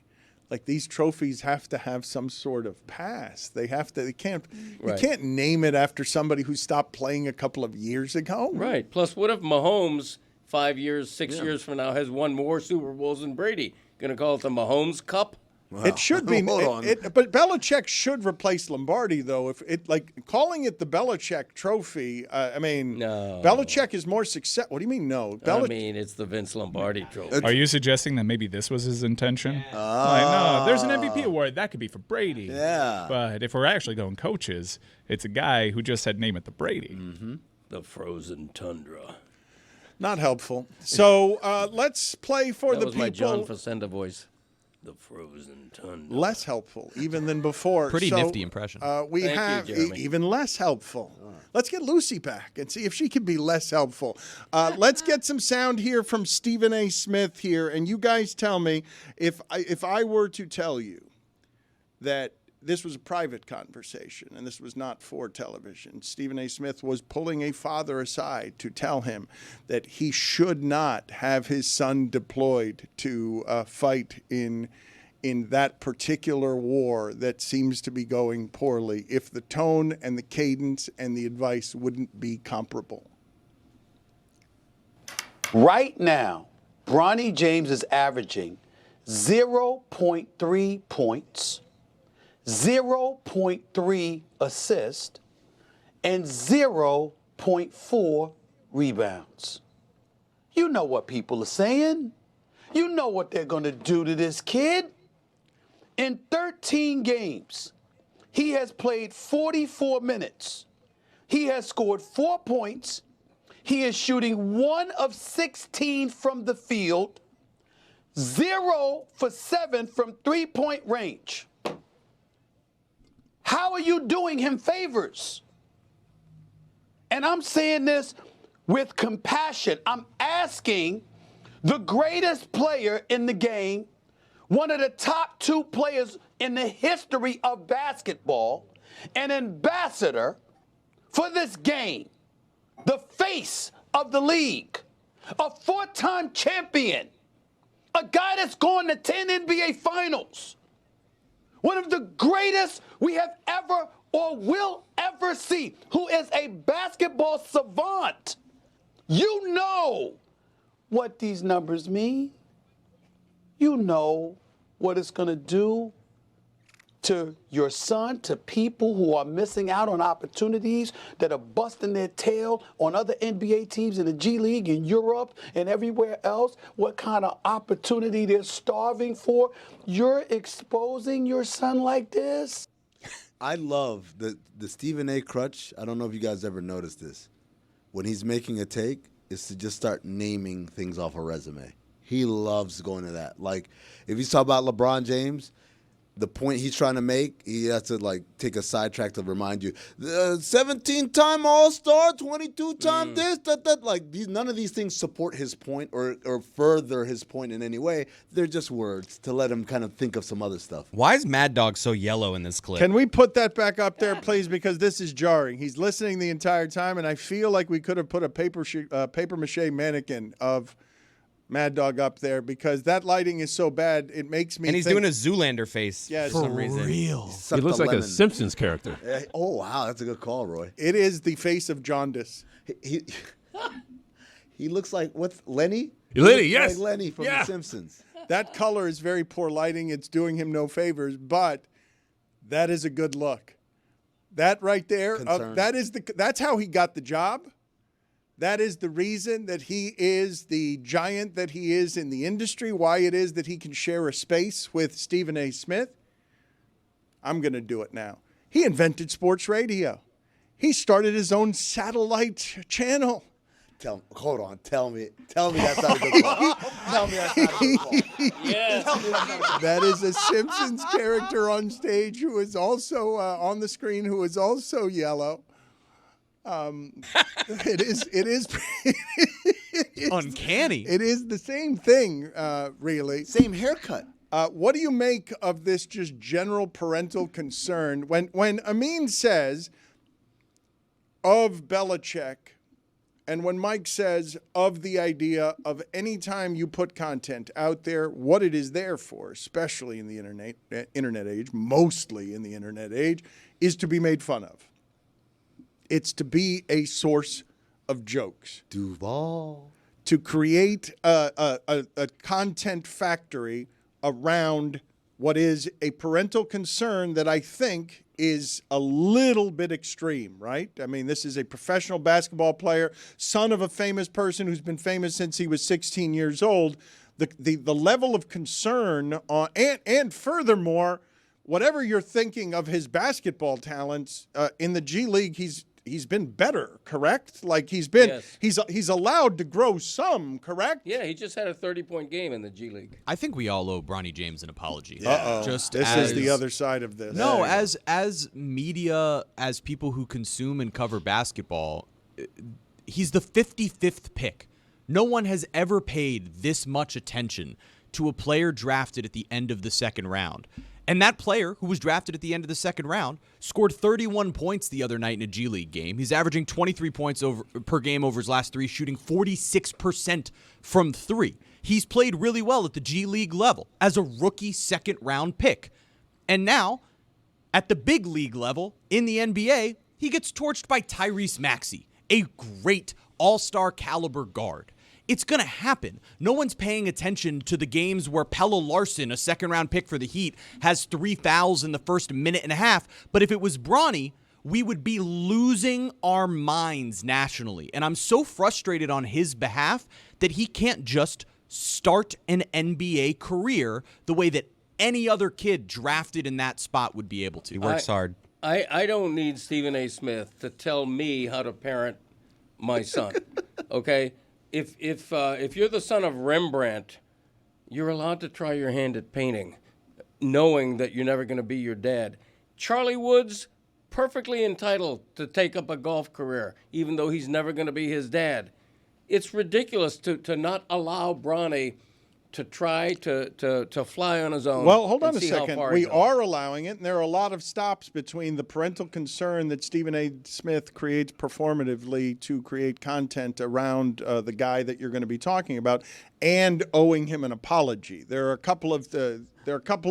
Like, these trophies have to have some sort of past. They have to. They can't. You can't name it after somebody who stopped playing a couple of years ago. Right. Plus, what if Mahomes 5 years, 6 years from now has won more Super Bowls than Brady? Going to call it the Mahomes Cup? Wow. It should be. But Belichick should replace Lombardi, though. If it calling it the Belichick Trophy, I mean, no. Belichick is more successful. What do you mean, no? I mean, it's the Vince Lombardi Trophy. Are you suggesting that maybe this was his intention? Like, no, there's an MVP award. That could be for Brady. Yeah. But if we're actually going coaches, it's a guy who just said name it the Brady. Mm-hmm. The frozen tundra. Not helpful. So let's play for that the was people. My John Facenda voice. The frozen tundra. Less helpful, even than before. Pretty nifty impression. We Thank have you, Jeremy. even less helpful. Let's get Lucy back and see if she can be less helpful. Let's get some sound here from Stephen A. Smith here, and you guys tell me if I were to tell you that this was a private conversation and this was not for television. Stephen A. Smith was pulling a father aside to tell him that he should not have his son deployed to fight in that particular war that seems to be going poorly if the tone and the cadence and the advice wouldn't be comparable. Right now, Bronny James is averaging 0.3 points, 0.3 assists, and 0.4 rebounds. You know what people are saying. You know what they're going to do to this kid. In 13 games, he has played 44 minutes. He has scored 4 points. He is shooting 1 of 16 from the field, 0 for 7 from three-point range. How are you doing him favors? And I'm saying this with compassion. I'm asking the greatest player in the game, one of the top 2 players in the history of basketball, an ambassador for this game, the face of the league, a 4-time champion, a guy that's gone to 10 NBA finals, one of the greatest we have ever or will ever see, who is a basketball savant. You know what these numbers mean. You know what it's going to do to your son, to people who are missing out on opportunities, that are busting their tail on other NBA teams in the G League, in Europe, and everywhere else, what kind of opportunity they're starving for. You're exposing your son like this? I love the Stephen A. crutch. I don't know if you guys ever noticed this. When he's making a take, is to just start naming things off a resume. He loves going to that. Like, if he's talking about LeBron James, the point he's trying to make, he has to, like, take a sidetrack to remind you. 17-time All-Star, 22-time this, that. Like, none of these things support his point or further his point in any way. They're just words to let him kind of think of some other stuff. Why is Mad Dog so yellow in this clip? Can we put that back up there, please? Because this is jarring. He's listening the entire time, and I feel like we could have put a paper mache mannequin of Mad Dog up there because that lighting is so bad. It makes me. And he's doing a Zoolander face for some reason. Real. He looks like a Simpsons character. Oh wow, that's a good call, Roy. It is the face of jaundice. He looks like what's Lenny? Lenny, yes, like Lenny from The Simpsons. That color is very poor lighting. It's doing him no favors, but that is a good look. That right there, that's how he got the job. That is the reason that he is the giant that he is in the industry, why it is that he can share a space with Stephen A. Smith. I'm going to do it now. He invented sports radio. He started his own satellite channel. Hold on. Tell me that's not a good call. Tell me that's not a good call. Yes. That is a Simpsons character on stage who is also on the screen, who is also yellow. It is uncanny. It is the same thing, really. Same haircut. What do you make of this just general parental concern when Amin says of Belichick, and when Mike says of the idea of any time you put content out there, what it is there for, especially in the internet age, mostly in the internet age, is to be made fun of. It's to be a source of jokes. Duval. To create a content factory around what is a parental concern that I think is a little bit extreme, right? I mean, this is a professional basketball player, son of a famous person who's been famous since he was 16 years old. The level of concern, and furthermore, whatever you're thinking of his basketball talents in the G League, he's been better, correct? Like he's allowed to grow some, correct? Yeah, he just had a 30-point game in the G League. I think we all owe Bronny James an apology. Uh-oh. This is the other side of this. No, as media, as people who consume and cover basketball, he's the 55th pick. No one has ever paid this much attention to a player drafted at the end of the second round. And that player, who was drafted at the end of the second round, scored 31 points the other night in a G League game. He's averaging 23 points per game over his last three, shooting 46% from three. He's played really well at the G League level as a rookie second-round pick. And now, at the big league level, in the NBA, he gets torched by Tyrese Maxey, a great all-star caliber guard. It's going to happen. No one's paying attention to the games where Pelle Larsson, a second-round pick for the Heat, has 3 fouls in the first minute and a half. But if it was Bronny, we would be losing our minds nationally. And I'm so frustrated on his behalf that he can't just start an NBA career the way that any other kid drafted in that spot would be able to. He works hard. I don't need Stephen A. Smith to tell me how to parent my son, okay? If you're the son of Rembrandt, you're allowed to try your hand at painting, knowing that you're never going to be your dad. Charlie Woods, perfectly entitled to take up a golf career, even though he's never going to be his dad. It's ridiculous to not allow Bronny to try to fly on his own. Well, hold on a second. We are allowing it, and there are a lot of stops between the parental concern that Stephen A. Smith creates performatively to create content around the guy that you're going to be talking about, and owing him an apology. There are a couple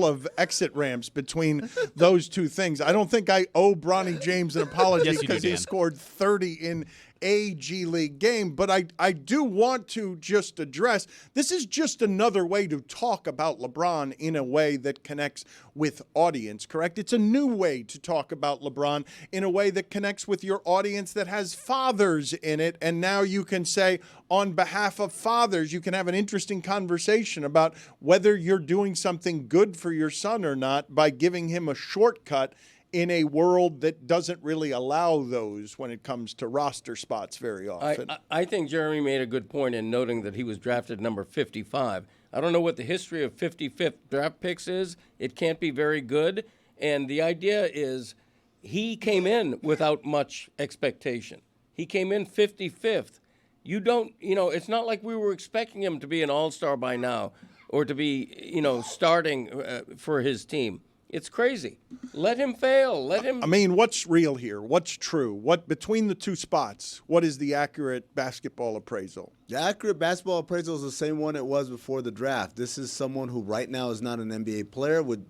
of exit ramps between those two things. I don't think I owe Bronny James an apology because he scored 30 in a G League game, but I do want to just address, this is just another way to talk about LeBron in a way that connects with audience, correct? It's a new way to talk about LeBron in a way that connects with your audience that has fathers in it, and now you can say, on behalf of fathers, you can have an interesting conversation about whether you're doing something good for your son or not by giving him a shortcut in a world that doesn't really allow those when it comes to roster spots very often. I think Jeremy made a good point in noting that he was drafted number 55. I don't know what the history of 55th draft picks is. It can't be very good. And the idea is he came in without much expectation. He came in 55th. It's not like we were expecting him to be an all-star by now or to be, starting for his team. It's crazy. Let him fail. Let him. I mean, what's real here? What's true? What between the two spots? What is the accurate basketball appraisal? The accurate basketball appraisal is the same one it was before the draft. This is someone who right now is not an NBA player, would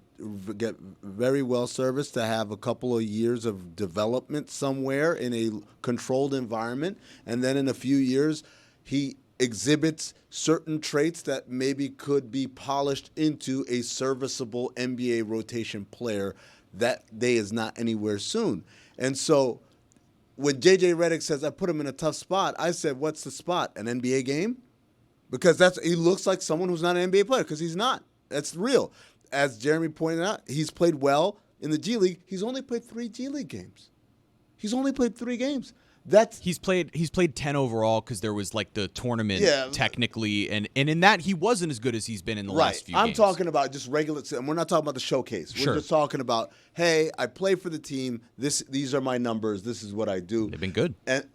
get very well serviced to have a couple of years of development somewhere in a controlled environment, and then in a few years he exhibits certain traits that maybe could be polished into a serviceable NBA rotation player. That day is not anywhere soon. And so when J.J. Redick says, I put him in a tough spot, I said, what's the spot? An NBA game? Because he looks like someone who's not an NBA player, because he's not. That's real. As Jeremy pointed out, he's played well in the G League. He's only played 3 G League games. He's only played 3 games. He's played 10 overall because there was like the tournament technically, and in that he wasn't as good as he's been in the last few games. I'm talking about just regular, and we're not talking about the showcase. We're just talking about, hey, I play for the team. These are my numbers. This is what I do. They've been good. And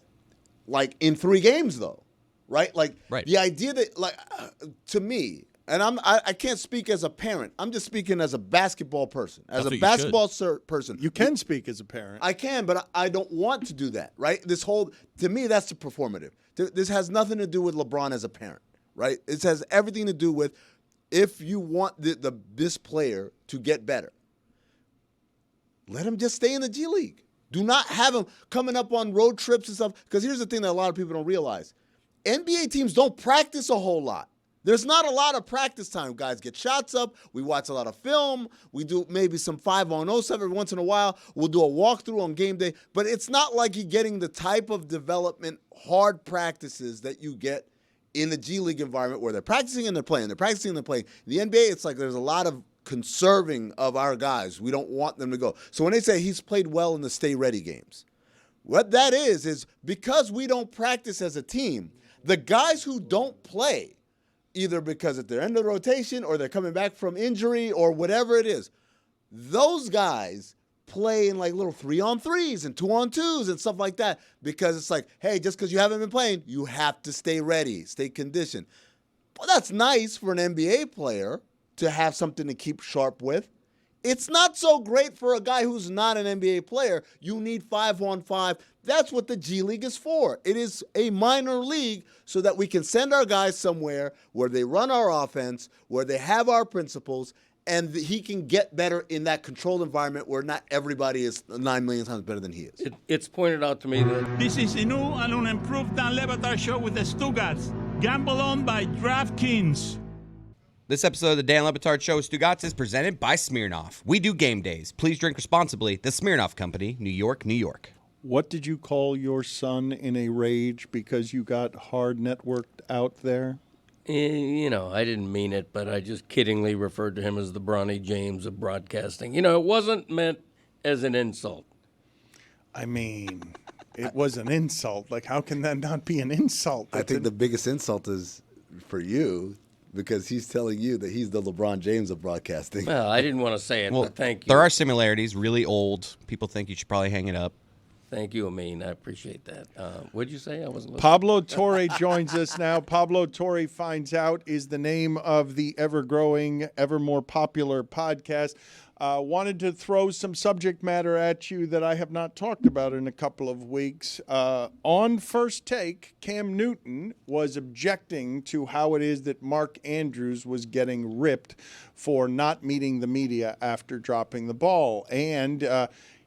like in 3 games though, right? Like the idea that to me. And I can't speak as a parent. I'm just speaking as a basketball person. As a basketball person. You can speak as a parent. I can, but I don't want to do that, right? To me, that's the performative. This has nothing to do with LeBron as a parent, right? It has everything to do with if you want this player to get better, let him just stay in the G League. Do not have him coming up on road trips and stuff. Because here's the thing that a lot of people don't realize. NBA teams don't practice a whole lot. There's not a lot of practice time. Guys get shots up. We watch a lot of film. We do maybe some 5-on-0 stuff every once in a while. We'll do a walkthrough on game day. But it's not like you're getting the type of development, hard practices that you get in the G League environment where they're practicing and they're playing. They're practicing and they're playing. In the NBA, it's like there's a lot of conserving of our guys. We don't want them to go. So when they say he's played well in the stay ready games, what that is because we don't practice as a team, the guys who don't play, either because at their end of the rotation or they're coming back from injury or whatever it is, those guys play in like little 3-on-3s and 2-on-2s and stuff like that because it's like, hey, just because you haven't been playing, you have to stay ready, stay conditioned. Well, that's nice for an NBA player to have something to keep sharp with. It's not so great for a guy who's not an NBA player. You need 5-on-5. That's what the G League is for. It is a minor league so that we can send our guys somewhere where they run our offense, where they have our principles, and he can get better in that controlled environment where not everybody is 9 million times better than he is. It's pointed out to me that this is a new and unimproved Dan Le Batard Show with the Stugotz. Gamble on by DraftKings. This episode of the Dan Le Batard Show with Stugotz is presented by Smirnoff. We do game days. Please drink responsibly. The Smirnoff Company, New York, New York. What did you call your son in a rage because you got hard networked out there? I didn't mean it, but I just kiddingly referred to him as the Bronny James of broadcasting. It wasn't meant as an insult. I mean, it was an insult. Like, how can that not be an insult? I think the biggest insult is for you because he's telling you that he's the LeBron James of broadcasting. Well, I didn't want to say it, but thank you. There are similarities, really old. People think you should probably hang it up. Thank you, Amin. I appreciate that. What did you say? I wasn't listening. Pablo Torre joins us now. Pablo Torre Finds Out is the name of the ever-growing, ever more popular podcast. Wanted to throw some subject matter at you that I have not talked about in a couple of weeks. On First Take, Cam Newton was objecting to how it is that Mark Andrews was getting ripped for not meeting the media after dropping the ball. And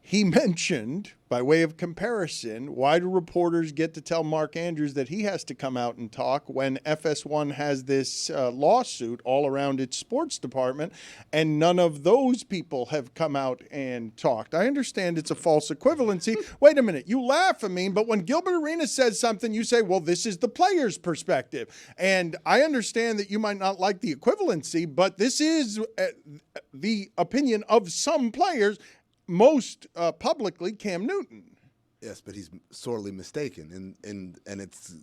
he mentioned, by way of comparison, why do reporters get to tell Mark Andrews that he has to come out and talk when FS1 has this lawsuit all around its sports department, and none of those people have come out and talked? I understand it's a false equivalency. Wait a minute, you laugh, but when Gilbert Arenas says something, you say, well, this is the player's perspective. And I understand that you might not like the equivalency, but this is the opinion of some players. most publicly Cam Newton. Yes, but he's sorely mistaken, and it's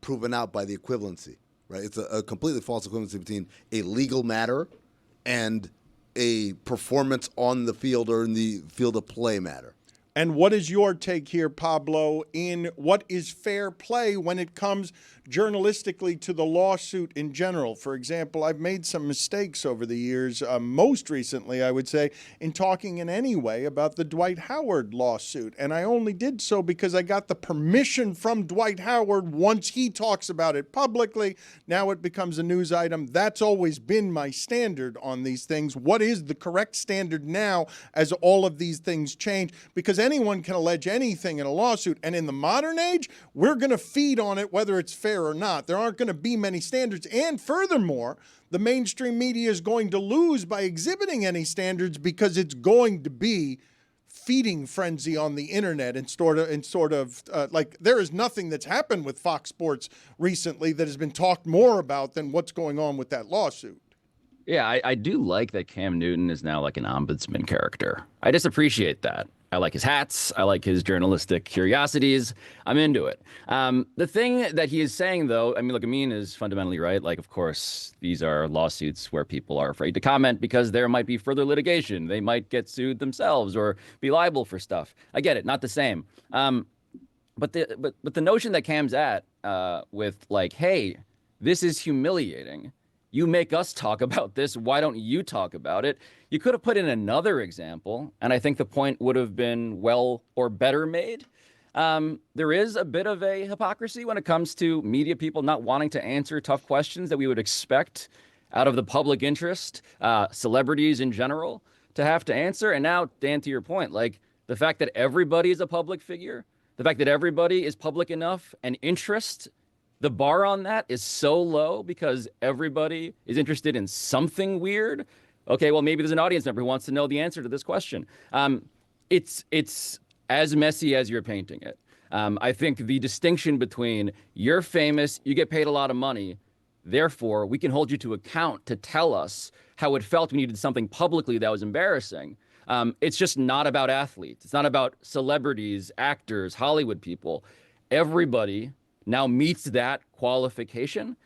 proven out by the equivalency, right? It's a completely false equivalency between a legal matter and a performance on the field or in the field of play matter. And what is your take here, Pablo, in what is fair play when it comes journalistically to the lawsuit in general? For example, I've made some mistakes over the years, most recently, I would say, in talking in any way about the Dwight Howard lawsuit. And I only did so because I got the permission from Dwight Howard once he talks about it publicly. Now it becomes a news item. That's always been my standard on these things. What is the correct standard now as all of these things change? Because anyone can allege anything in a lawsuit. And in the modern age, we're going to feed on it whether it's fair or not. There aren't going to be many standards. And furthermore, the mainstream media is going to lose by exhibiting any standards because it's going to be feeding frenzy on the internet and sort of like there is nothing that's happened with Fox Sports recently that has been talked more about than what's going on with that lawsuit. Yeah, I do like that Cam Newton is now like an ombudsman character. I just appreciate that. I like his hats. I like his journalistic curiosities. I'm into it. The thing that he is saying, though, I mean, look, Amin is fundamentally right. Like, of course, these are lawsuits where people are afraid to comment because there might be further litigation. They might get sued themselves or be liable for stuff. I get it. Not the same. But the notion that Cam's at with like, hey, this is humiliating. You make us talk about this. Why don't you talk about it? You could have put in another example, and I think the point would have been well or better made. There is a bit of a hypocrisy when it comes to media people not wanting to answer tough questions that we would expect out of the public interest, celebrities in general, to have to answer. And now, Dan, to your point, like the fact that everybody is a public figure, the fact that everybody is public enough and interest, the bar on that is so low because everybody is interested in something weird. Okay, well, maybe there's an audience member who wants to know the answer to this question. It's as messy as you're painting it. I think the distinction between you're famous, you get paid a lot of money, therefore we can hold you to account to tell us how it felt when you did something publicly that was embarrassing. It's just not about athletes. It's not about celebrities, actors, Hollywood people. Everybody now meets that qualification.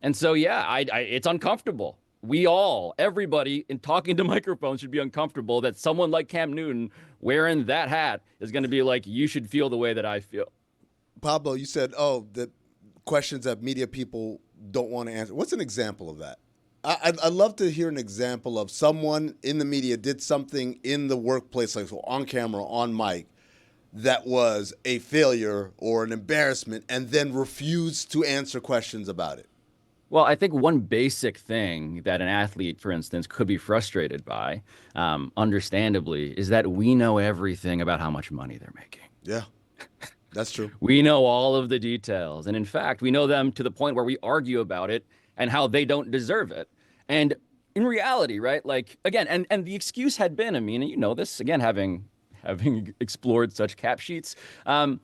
And so, yeah, it's uncomfortable. We all, everybody in talking to microphones should be uncomfortable that someone like Cam Newton wearing that hat is going to be like, you should feel the way that I feel. Pablo, you said, the questions that media people don't want to answer. What's an example of that? I'd love to hear an example of someone in the media did something in the workplace, like so on camera, on mic, that was a failure or an embarrassment and then refused to answer questions about it. Well, I think one basic thing that an athlete, for instance, could be frustrated by, understandably, is that we know everything about how much money they're making. Yeah, that's true. We know all of the details. And in fact, we know them to the point where we argue about it and how they don't deserve it. And in reality, right, like, again, and the excuse had been, I mean, you know this, again, having explored such cap sheets, the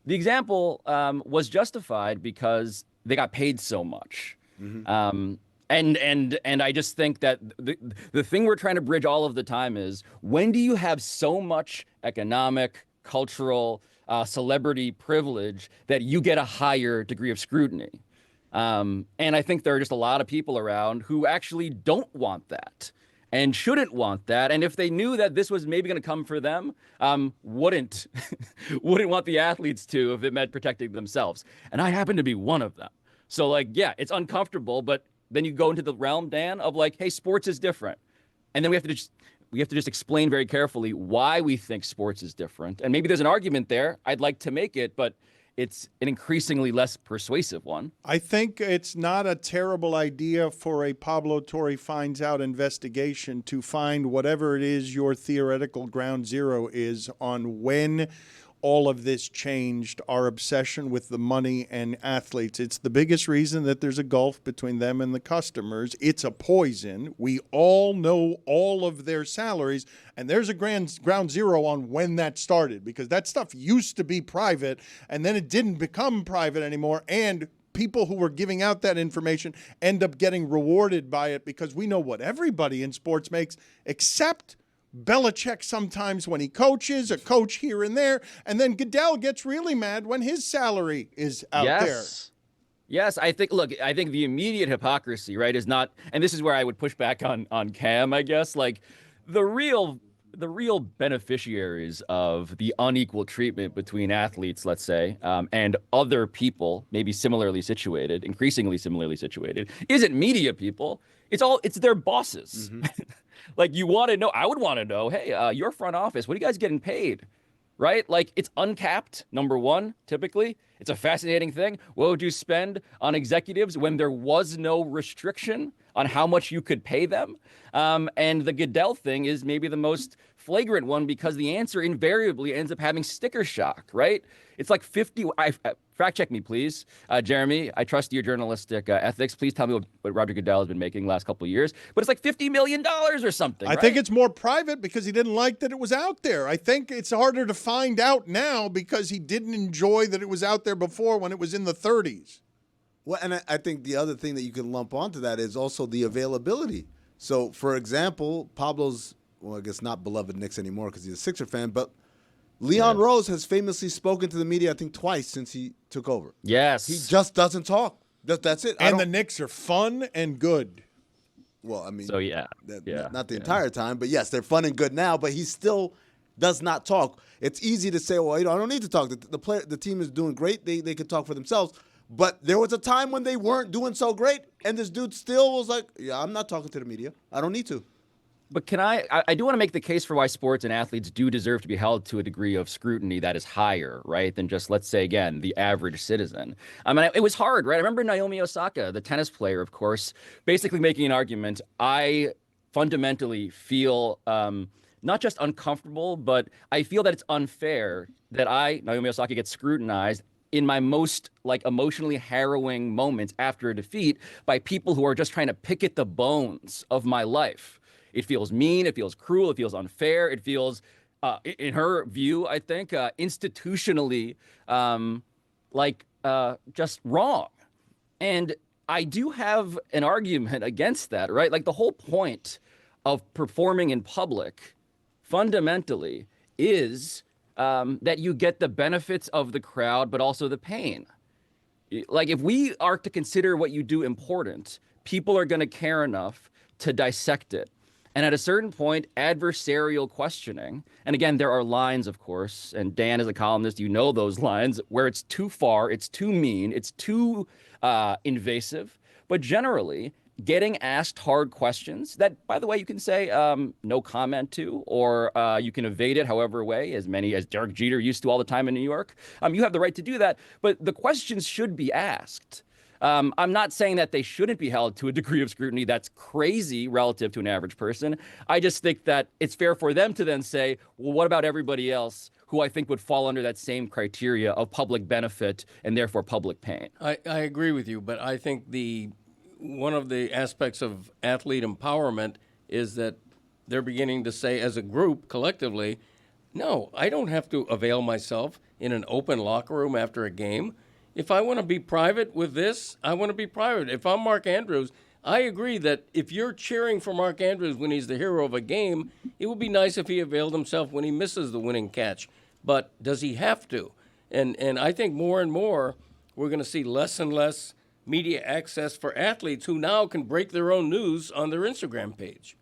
example was justified because they got paid so much. Mm-hmm. And I just think that the thing we're trying to bridge all of the time is, when do you have so much economic, cultural, celebrity privilege that you get a higher degree of scrutiny? And I think there are just a lot of people around who actually don't want that and shouldn't want that. And if they knew that this was maybe going to come for them, wouldn't want the athletes to if it meant protecting themselves. And I happen to be one of them. So, like, yeah, it's uncomfortable, but then you go into the realm, Dan, of like, hey, sports is different. And then we have to just explain very carefully why we think sports is different. And maybe there's an argument there. I'd like to make it, but it's an increasingly less persuasive one. I think it's not a terrible idea for a Pablo Torre finds out investigation to find whatever it is your theoretical ground zero is on when all of this changed our obsession with the money and athletes. It's the biggest reason that there's a gulf between them and the customers. It's a poison. We all know all of their salaries, and there's a ground zero on when that started, because that stuff used to be private, and then it didn't become private anymore, and people who were giving out that information end up getting rewarded by it, because we know what everybody in sports makes except Belichick sometimes when he coaches, a coach here and there, and then Goodell gets really mad when his salary is out there. Yes, I think the immediate hypocrisy, right, is not, and this is where I would push back on Cam, I guess, like the real beneficiaries of the unequal treatment between athletes, let's say, and other people, maybe increasingly similarly situated, isn't media people. It's their bosses. Mm-hmm. Like you want to know, I would want to know, hey, your front office, what are you guys getting paid? Right? Like it's uncapped, number one, typically. It's a fascinating thing. What would you spend on executives when there was no restriction on how much you could pay them? And the Goodell thing is maybe the most flagrant one because the answer invariably ends up having sticker shock, right? It's like 50. Fact check me, please. Jeremy, I trust your journalistic ethics. Please tell me what Roger Goodell has been making the last couple of years. But it's like $50 million or something. I think it's more private because he didn't like that it was out there. I think it's harder to find out now because he didn't enjoy that it was out there before when it was in the 30s. Well, and I think the other thing that you can lump onto that is also the availability. So, for example, Pablo's, well, I guess not beloved Knicks anymore because he's a Sixer fan, but Leon Rose has famously spoken to the media, I think, twice since he took over. Yes. He just doesn't talk. That's it. And the Knicks are fun and good. Well, I mean, so not the entire time, but yes, they're fun and good now, but he still does not talk. It's easy to say, well, I don't need to talk. The team is doing great. They could talk for themselves. But there was a time when they weren't doing so great, and this dude still was like, yeah, I'm not talking to the media. I don't need to. But I do want to make the case for why sports and athletes do deserve to be held to a degree of scrutiny that is higher, right, than just, let's say, again, the average citizen. I mean, it was hard, right? I remember Naomi Osaka, the tennis player, of course, basically making an argument. I fundamentally feel not just uncomfortable, but I feel that it's unfair that Naomi Osaka, gets scrutinized in my most emotionally harrowing moments after a defeat by people who are just trying to pick at the bones of my life. It feels mean. It feels cruel. It feels unfair. It feels, in her view, I think, institutionally, just wrong. And I do have an argument against that, right? Like the whole point of performing in public, fundamentally, is that you get the benefits of the crowd, but also the pain. Like if we are to consider what you do important, people are going to care enough to dissect it. And at a certain point, adversarial questioning, and again, there are lines, of course, and Dan, as a columnist, you know those lines, where it's too far, it's too mean, it's too invasive. But generally, getting asked hard questions that, by the way, you can say no comment to, or you can evade it however way, as many as Derek Jeter used to all the time in New York. You have the right to do that, but the questions should be asked. I'm not saying that they shouldn't be held to a degree of scrutiny that's crazy relative to an average person. I just think that it's fair for them to then say, well, what about everybody else who I think would fall under that same criteria of public benefit and therefore public pain? I agree with you, but I think one of the aspects of athlete empowerment is that they're beginning to say as a group, collectively, no, I don't have to avail myself in an open locker room after a game. If I want to be private with this, I want to be private. If I'm Mark Andrews, I agree that if you're cheering for Mark Andrews when he's the hero of a game, it would be nice if he availed himself when he misses the winning catch. But does he have to? And I think more and more we're going to see less and less media access for athletes who now can break their own news on their Instagram page.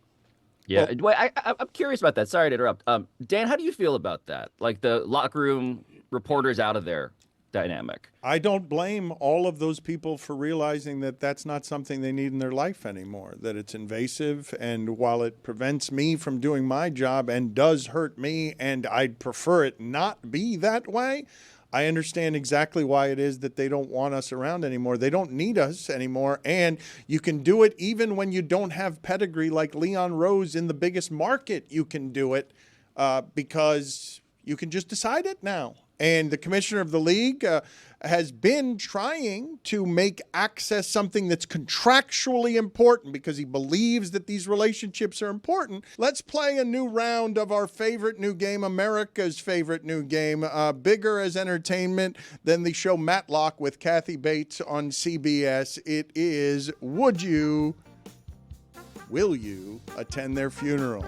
Yeah, well, I'm curious about that. Sorry to interrupt. Dan, how do you feel about that? Like the locker room reporters out of there dynamic. I don't blame all of those people for realizing that that's not something they need in their life anymore, that it's invasive, and while it prevents me from doing my job and does hurt me, and I'd prefer it not be that way, I understand exactly why it is that they don't want us around anymore. They don't need us anymore, and you can do it even when you don't have pedigree like Leon Rose in the biggest market. You can do it because you can just decide it now. And the commissioner of the league has been trying to make access something that's contractually important because he believes that these relationships are important. Let's play a new round of our favorite new game, America's favorite new game, bigger as entertainment than the show Matlock with Kathy Bates on CBS. It is, will you attend their funeral?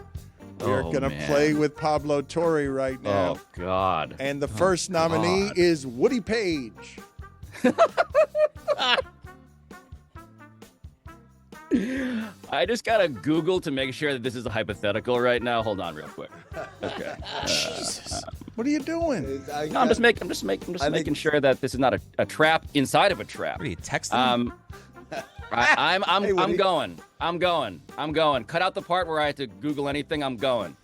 We're going to play with Pablo Torre right now. Oh, God. And the first nominee is Woody Page. I just got to Google to make sure that this is a hypothetical right now. Hold on real quick. Okay. Jesus. What are you doing? No, I'm just making sure that this is not a trap inside of a trap. What are you texting? I'm going. Cut out the part where I have to Google anything. I'm going.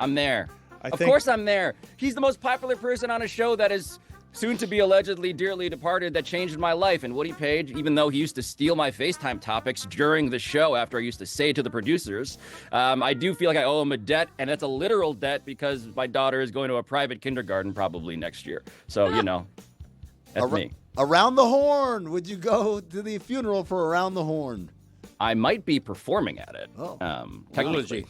I'm there. Of course I'm there. He's the most popular person on a show that is soon to be allegedly dearly departed that changed my life. And Woody Page, even though he used to steal my FaceTime topics during the show after I used to say to the producers, I do feel like I owe him a debt, and that's a literal debt because my daughter is going to a private kindergarten probably next year. So, that's me. Around the Horn. Would you go to the funeral for Around the Horn? I might be performing at it. Technically.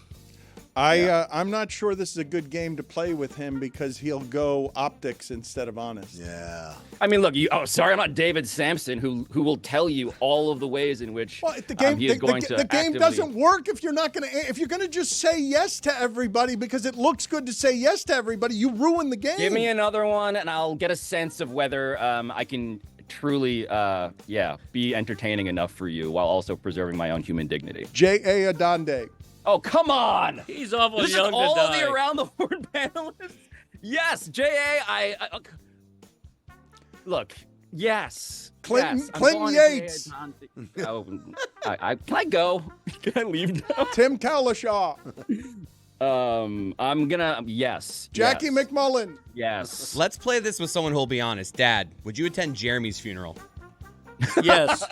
I'm not sure this is a good game to play with him because he'll go optics instead of honest. Yeah. I mean, look. I'm not David Sampson, who will tell you all of the ways in which he is going to. The game doesn't work if you're not going to. If you're going to just say yes to everybody because it looks good to say yes to everybody, you ruin the game. Give me another one, and I'll get a sense of whether I can truly, be entertaining enough for you while also preserving my own human dignity. J.A. Adonde. Oh, come on! He's awful This young is all to of die. the Around the Horn panelists? Yes, J.A., look, yes. Clinton Yes, I'm Yates. can I go? Can I leave now? Tim Kalishaw. I'm gonna, yes. Jackie McMullen. Yes. Let's play this with someone who'll be honest. Dad, would you attend Jeremy's funeral? Yes.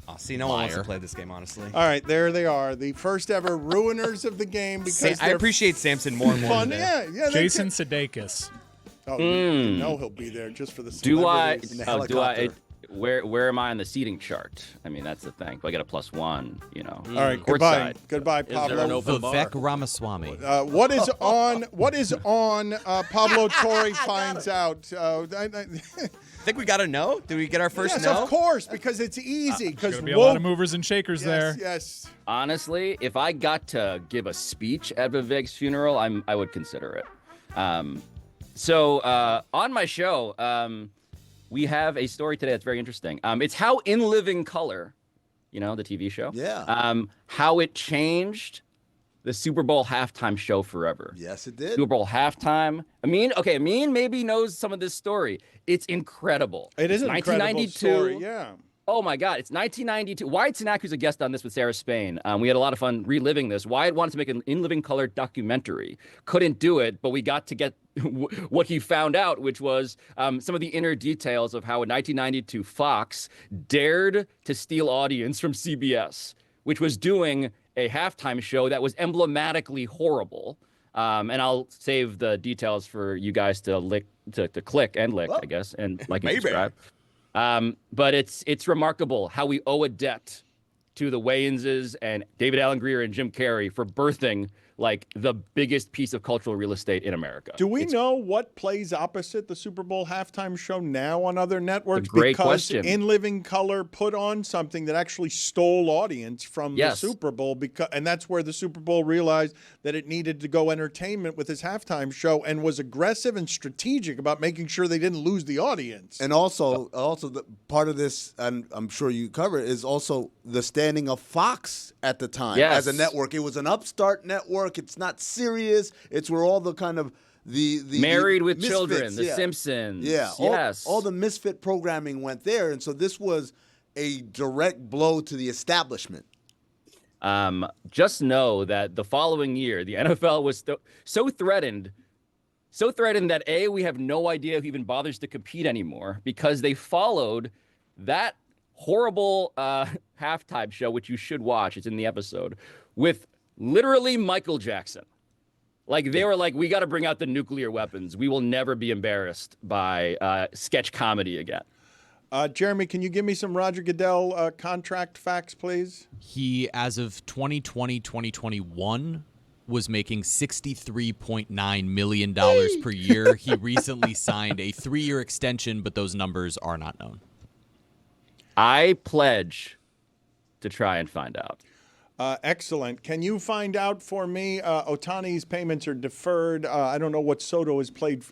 Oh, see, no one wants to play this game, honestly. All right, there they are, the first ever ruiners of the game. Because I appreciate Samson more and more. Fun, today. yeah. Jason Sudeikis. Oh, you know he'll be there just for the celebrities. Where am I on the seating chart? I mean, that's the thing. Do I get a +1? All right, goodbye, Pablo. Vivek Ramaswamy. What is on? Pablo Torre finds out. Think we got to know? Did we get our first yes, no? of course, because it's easy. Because There's going to be a lot of movers and shakers there. Yes. Honestly, if I got to give a speech at Vivek's funeral, I would consider it. So on my show, we have a story today that's very interesting. It's how In Living Color, the TV show, how it changed the Super Bowl halftime show forever. Yes, it did. Super Bowl halftime. Amin maybe knows some of this story. It's incredible. It is an incredible story, yeah. Oh my God, it's 1992. Wyatt Cenac, who's a guest on this with Sarah Spain. We had a lot of fun reliving this. Wyatt wanted to make an In Living Color documentary. Couldn't do it, but we got to get what he found out, which was some of the inner details of how in 1992 Fox dared to steal audience from CBS, which was doing a halftime show that was emblematically horrible. And I'll save the details for you guys to click and lick, I guess, and like and subscribe. But it's remarkable how we owe a debt to the Wayanses and David Allen Greer and Jim Carrey for birthing like the biggest piece of cultural real estate in America. Do we know what plays opposite the Super Bowl halftime show now on other networks? Great because question. In Living Color put on something that actually stole audience from the Super Bowl, and that's where the Super Bowl realized that it needed to go entertainment with his halftime show and was aggressive and strategic about making sure they didn't lose the audience. And also the part of this, and I'm sure you cover it, is also the standing of Fox at the time as a network. It was an upstart network. It's not serious. It's where all the kind of the Married with misfits, Children, The Simpsons. Yeah, all the misfit programming went there, and so this was a direct blow to the establishment. Just know that the following year, the NFL was so threatened that we have no idea who even bothers to compete anymore because they followed that horrible halftime show, which you should watch. It's in the episode, with literally Michael Jackson. Like, they were like, we got to bring out the nuclear weapons. We will never be embarrassed by sketch comedy again. Jeremy, can you give me some Roger Goodell contract facts, please? He, as of 2020-2021, was making $63.9 million per year. He recently signed a 3-year extension, but those numbers are not known. I pledge to try and find out. Excellent. Can you find out for me, Otani's payments are deferred. I don't know what Soto is paid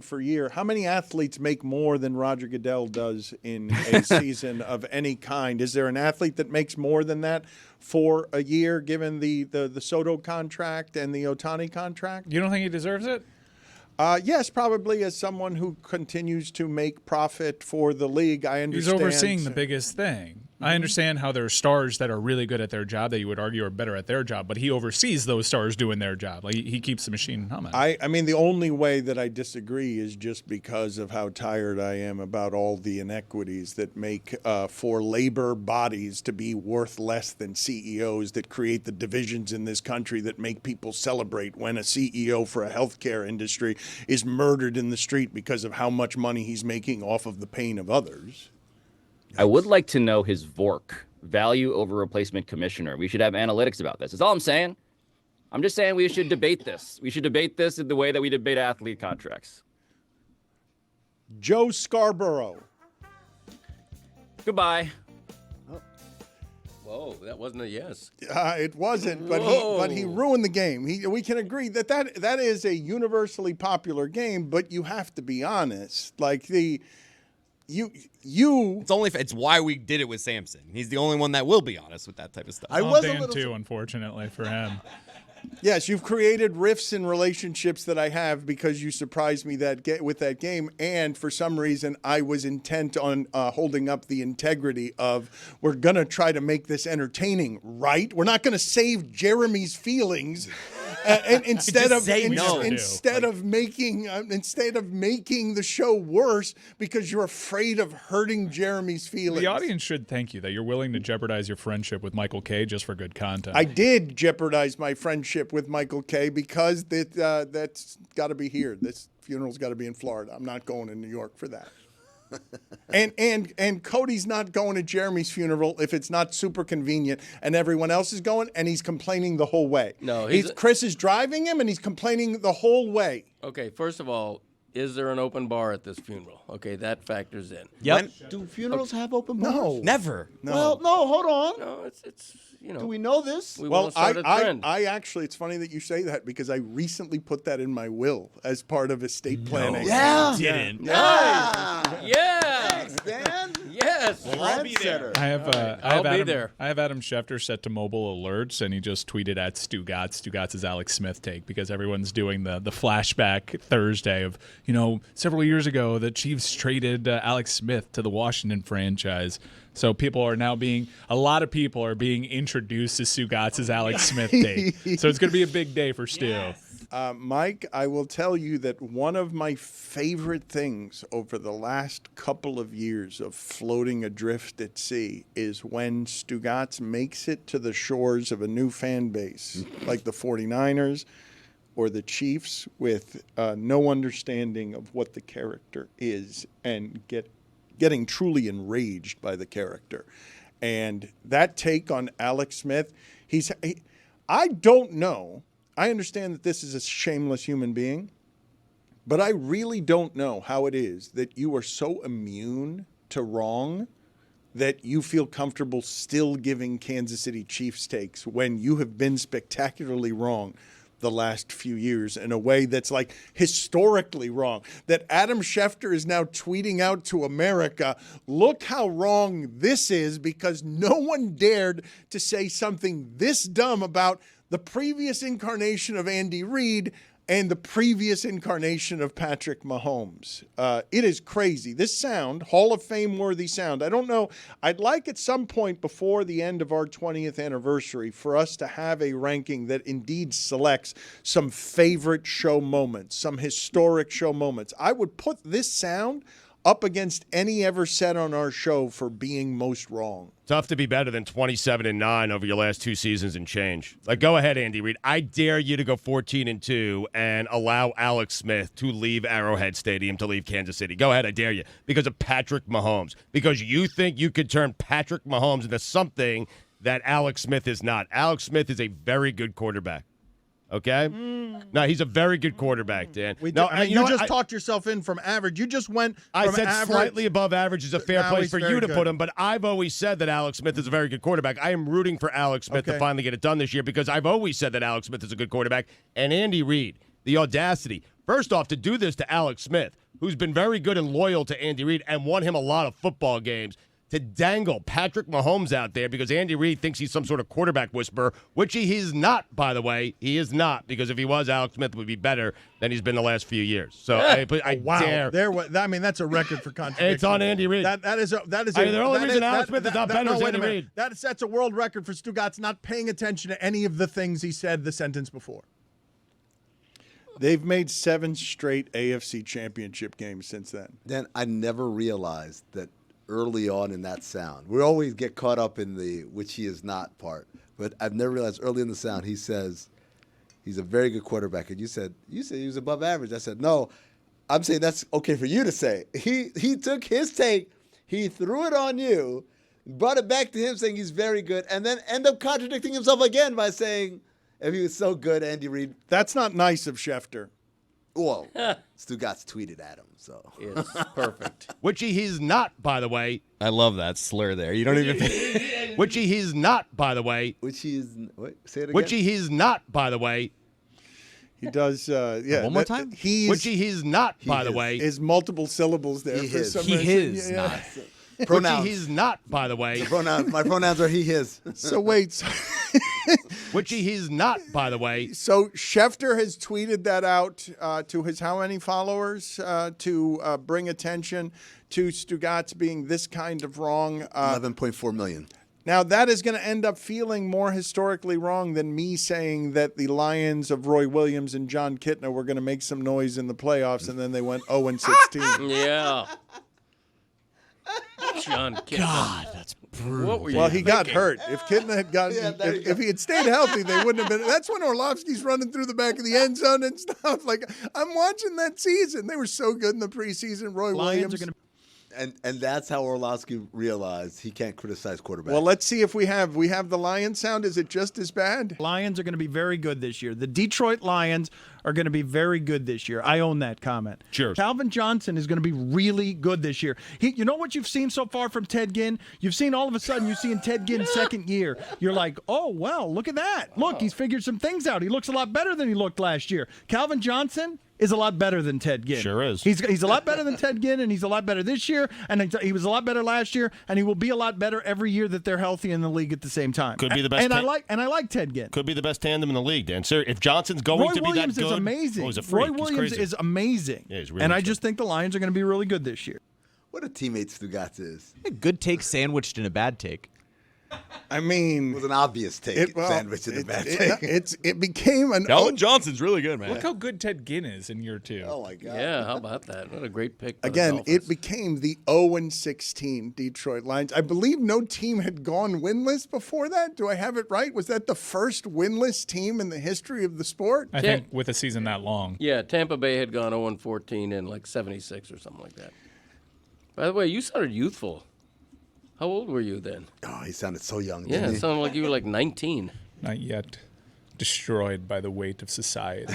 for a year. How many athletes make more than Roger Goodell does in a season of any kind? Is there an athlete that makes more than that for a year, given the Soto contract and the Otani contract? You don't think he deserves it? Yes, probably as someone who continues to make profit for the league. I understand. He's overseeing the biggest thing. I understand how there are stars that are really good at their job that you would argue are better at their job, but he oversees those stars doing their job. Like he keeps the machine humming. I mean, the only way that I disagree is just because of how tired I am about all the inequities that make for labor bodies to be worth less than CEOs, that create the divisions in this country that make people celebrate when a CEO for a healthcare industry is murdered in the street because of how much money he's making off of the pain of others. I would like to know his VORC, value over replacement commissioner. We should have analytics about this. That's all I'm saying. I'm just saying we should debate this. We should debate this in the way that we debate athlete contracts. Joe Scarborough. Goodbye. Whoa, that wasn't a yes. It wasn't, but he ruined the game. We can agree that is a universally popular game, but you have to be honest. Like It's why we did it with Samson. He's the only one that will be honest with that type of stuff. Dan too, unfortunately for him. Yes, you've created rifts in relationships that I have because you surprised me with that game, and for some reason I was intent on holding up the integrity of we're going to try to make this entertaining, right? We're not going to save Jeremy's feelings. And instead of making the show worse because you're afraid of hurting Jeremy's feelings. The audience should thank you that you're willing to jeopardize your friendship with Michael Kay just for good content. I did jeopardize my friendship with Michael Kay because that's got to be here. This funeral's got to be in Florida. I'm not going to New York for that. And Cody's not going to Jeremy's funeral if it's not super convenient, and everyone else is going, and he's complaining the whole way. No, Chris is driving him, and he's complaining the whole way. Okay, first of all, is there an open bar at this funeral? Okay, that factors in. Yep. Do funerals have open bars? No, never. No. Well, no. Hold on. No, it's Do we know this? I actually, it's funny that you say that because I recently put that in my will as part of estate planning. Yeah. Didn't. Yeah. Thanks, Dan. Yes. Well, I'll be there. I have Adam Schefter set to mobile alerts, and he just tweeted at Stugotz. Stugotz's Alex Smith take because everyone's doing the flashback Thursday of several years ago the Chiefs traded Alex Smith to the Washington franchise. So a lot of people are being introduced to Stugotz's Alex Smith take. So it's going to be a big day for Stu. Yes. Mike, I will tell you that one of my favorite things over the last couple of years of floating adrift at sea is when Stugotz makes it to the shores of a new fan base, like the 49ers or the Chiefs, with no understanding of what the character is and getting truly enraged by the character. And that take on Alex Smith, I don't know. I understand that this is a shameless human being, but I really don't know how it is that you are so immune to wrong that you feel comfortable still giving Kansas City Chiefs takes when you have been spectacularly wrong the last few years in a way that's like historically wrong. That Adam Schefter is now tweeting out to America, look how wrong this is because no one dared to say something this dumb about the previous incarnation of Andy Reid and the previous incarnation of Patrick Mahomes. It is crazy. This sound, Hall of Fame worthy sound, I don't know. I'd like at some point before the end of our 20th anniversary for us to have a ranking that indeed selects some favorite show moments, some historic show moments. I would put this sound up against any ever said on our show for being most wrong. Tough to be better than 27-9 over your last two seasons and change. Like, go ahead, Andy Reid. I dare you to go 14-2 and allow Alex Smith to leave Arrowhead Stadium to leave Kansas City. Go ahead, I dare you. Because of Patrick Mahomes. Because you think you could turn Patrick Mahomes into something that Alex Smith is not. Alex Smith is a very good quarterback. Okay? No, he's a very good quarterback, Dan. You just talked yourself in from average. You just went from I said average. slightly above average is a fair Now place he's for very you to good. put him, but I've always said that Alex Smith is a very good quarterback. I am rooting for Alex Smith to finally get it done this year because I've always said that Alex Smith is a good quarterback. And Andy Reid, the audacity, first off, to do this to Alex Smith, who's been very good and loyal to Andy Reid and won him a lot of football games, to dangle Patrick Mahomes out there because Andy Reid thinks he's some sort of quarterback whisperer, which he is not, by the way. He is not, because if he was, Alex Smith would be better than he's been the last few years. So I dare. That's a record for contradiction. It's on Andy Reid. That is the only reason Alex Smith is not better is Andy Reid. That's a world record for Stugotz not paying attention to any of the things he said the sentence before. They've made 7 straight AFC championship games since then. Then I never realized that early on in that sound. We always get caught up in the which he is not part. But I've never realized early in the sound he says he's a very good quarterback. And you said he was above average. I said, no, I'm saying that's okay for you to say. He took his take, he threw it on you, brought it back to him saying he's very good, and then end up contradicting himself again by saying if he was so good, Andy Reid. That's not nice of Schefter. Whoa. Stugotz tweeted at him, so. It's perfect. Which he's not, by the way. I love that slur there. You don't even. Which he's not, by the way. Which he is. Wait, say it again. Which he's not, by the way. He does. Yeah. One more time. Which he's not, by the way. Is multiple syllables there for some reason. He is not. Pronouns. Which he's not, by the way. My pronouns are he, his. So wait. Which he's not, by the way. So Schefter has tweeted that out to his how many followers to bring attention to Stugotz being this kind of wrong. 11.4 million. Now, that is going to end up feeling more historically wrong than me saying that the Lions of Roy Williams and John Kitna were going to make some noise in the playoffs, and then they went 0-16. Yeah. John Kitna. God, that's brutal. What were you Well, he got thinking? hurt. If Kitna had gotten, if he had stayed healthy, they wouldn't have been. That's when Orlovsky's running through the back of the end zone and stuff. Like, I'm watching that season. They were so good in the preseason. Roy Williams. And that's how Orlovsky realized he can't criticize quarterbacks. Well, let's see if we have the Lion sound. Is it just as bad? Lions are going to be very good this year. The Detroit Lions are going to be very good this year. I own that comment. Cheers. Calvin Johnson is going to be really good this year. You know what you've seen so far from Ted Ginn? You've seen all of a sudden you've seen Ted Ginn's second year. You're like, oh, well, look at that. Look, he's figured some things out. He looks a lot better than he looked last year. Calvin Johnson is a lot better than Ted Ginn. Sure is. He's a lot better than Ted Ginn, and he's a lot better this year, and he was a lot better last year, and he will be a lot better every year that they're healthy in the league at the same time. Could be the best. And I like Ted Ginn. Could be the best tandem in the league, Dan. Sir, if Johnson's going Roy to be Williams that good, is amazing. oh, he's a freak. Roy Williams He's crazy. is amazing. Yeah, he's really and I good. just think the Lions are going to be really good this year. What a teammate Stugotz is. A good take sandwiched in a bad take. I mean, It was an obvious take, sandwich in a bad take. It became an. Calvin Johnson's really good, man. Look how good Ted Ginn is in year 2. Oh, my God. Yeah, how about that? What a great pick. by the Again, Dolphins. it became the 0-16 Detroit Lions. I believe no team had gone winless before that. Do I have it right? Was that the first winless team in the history of the sport? I think with a season that long. Yeah, Tampa Bay had gone 0-14 in like 76 or something like that. By the way, you sounded youthful. How old were you then? Oh, he sounded so young. Yeah, didn't it he? sounded like you were like 19. Not yet. Destroyed by the weight of society.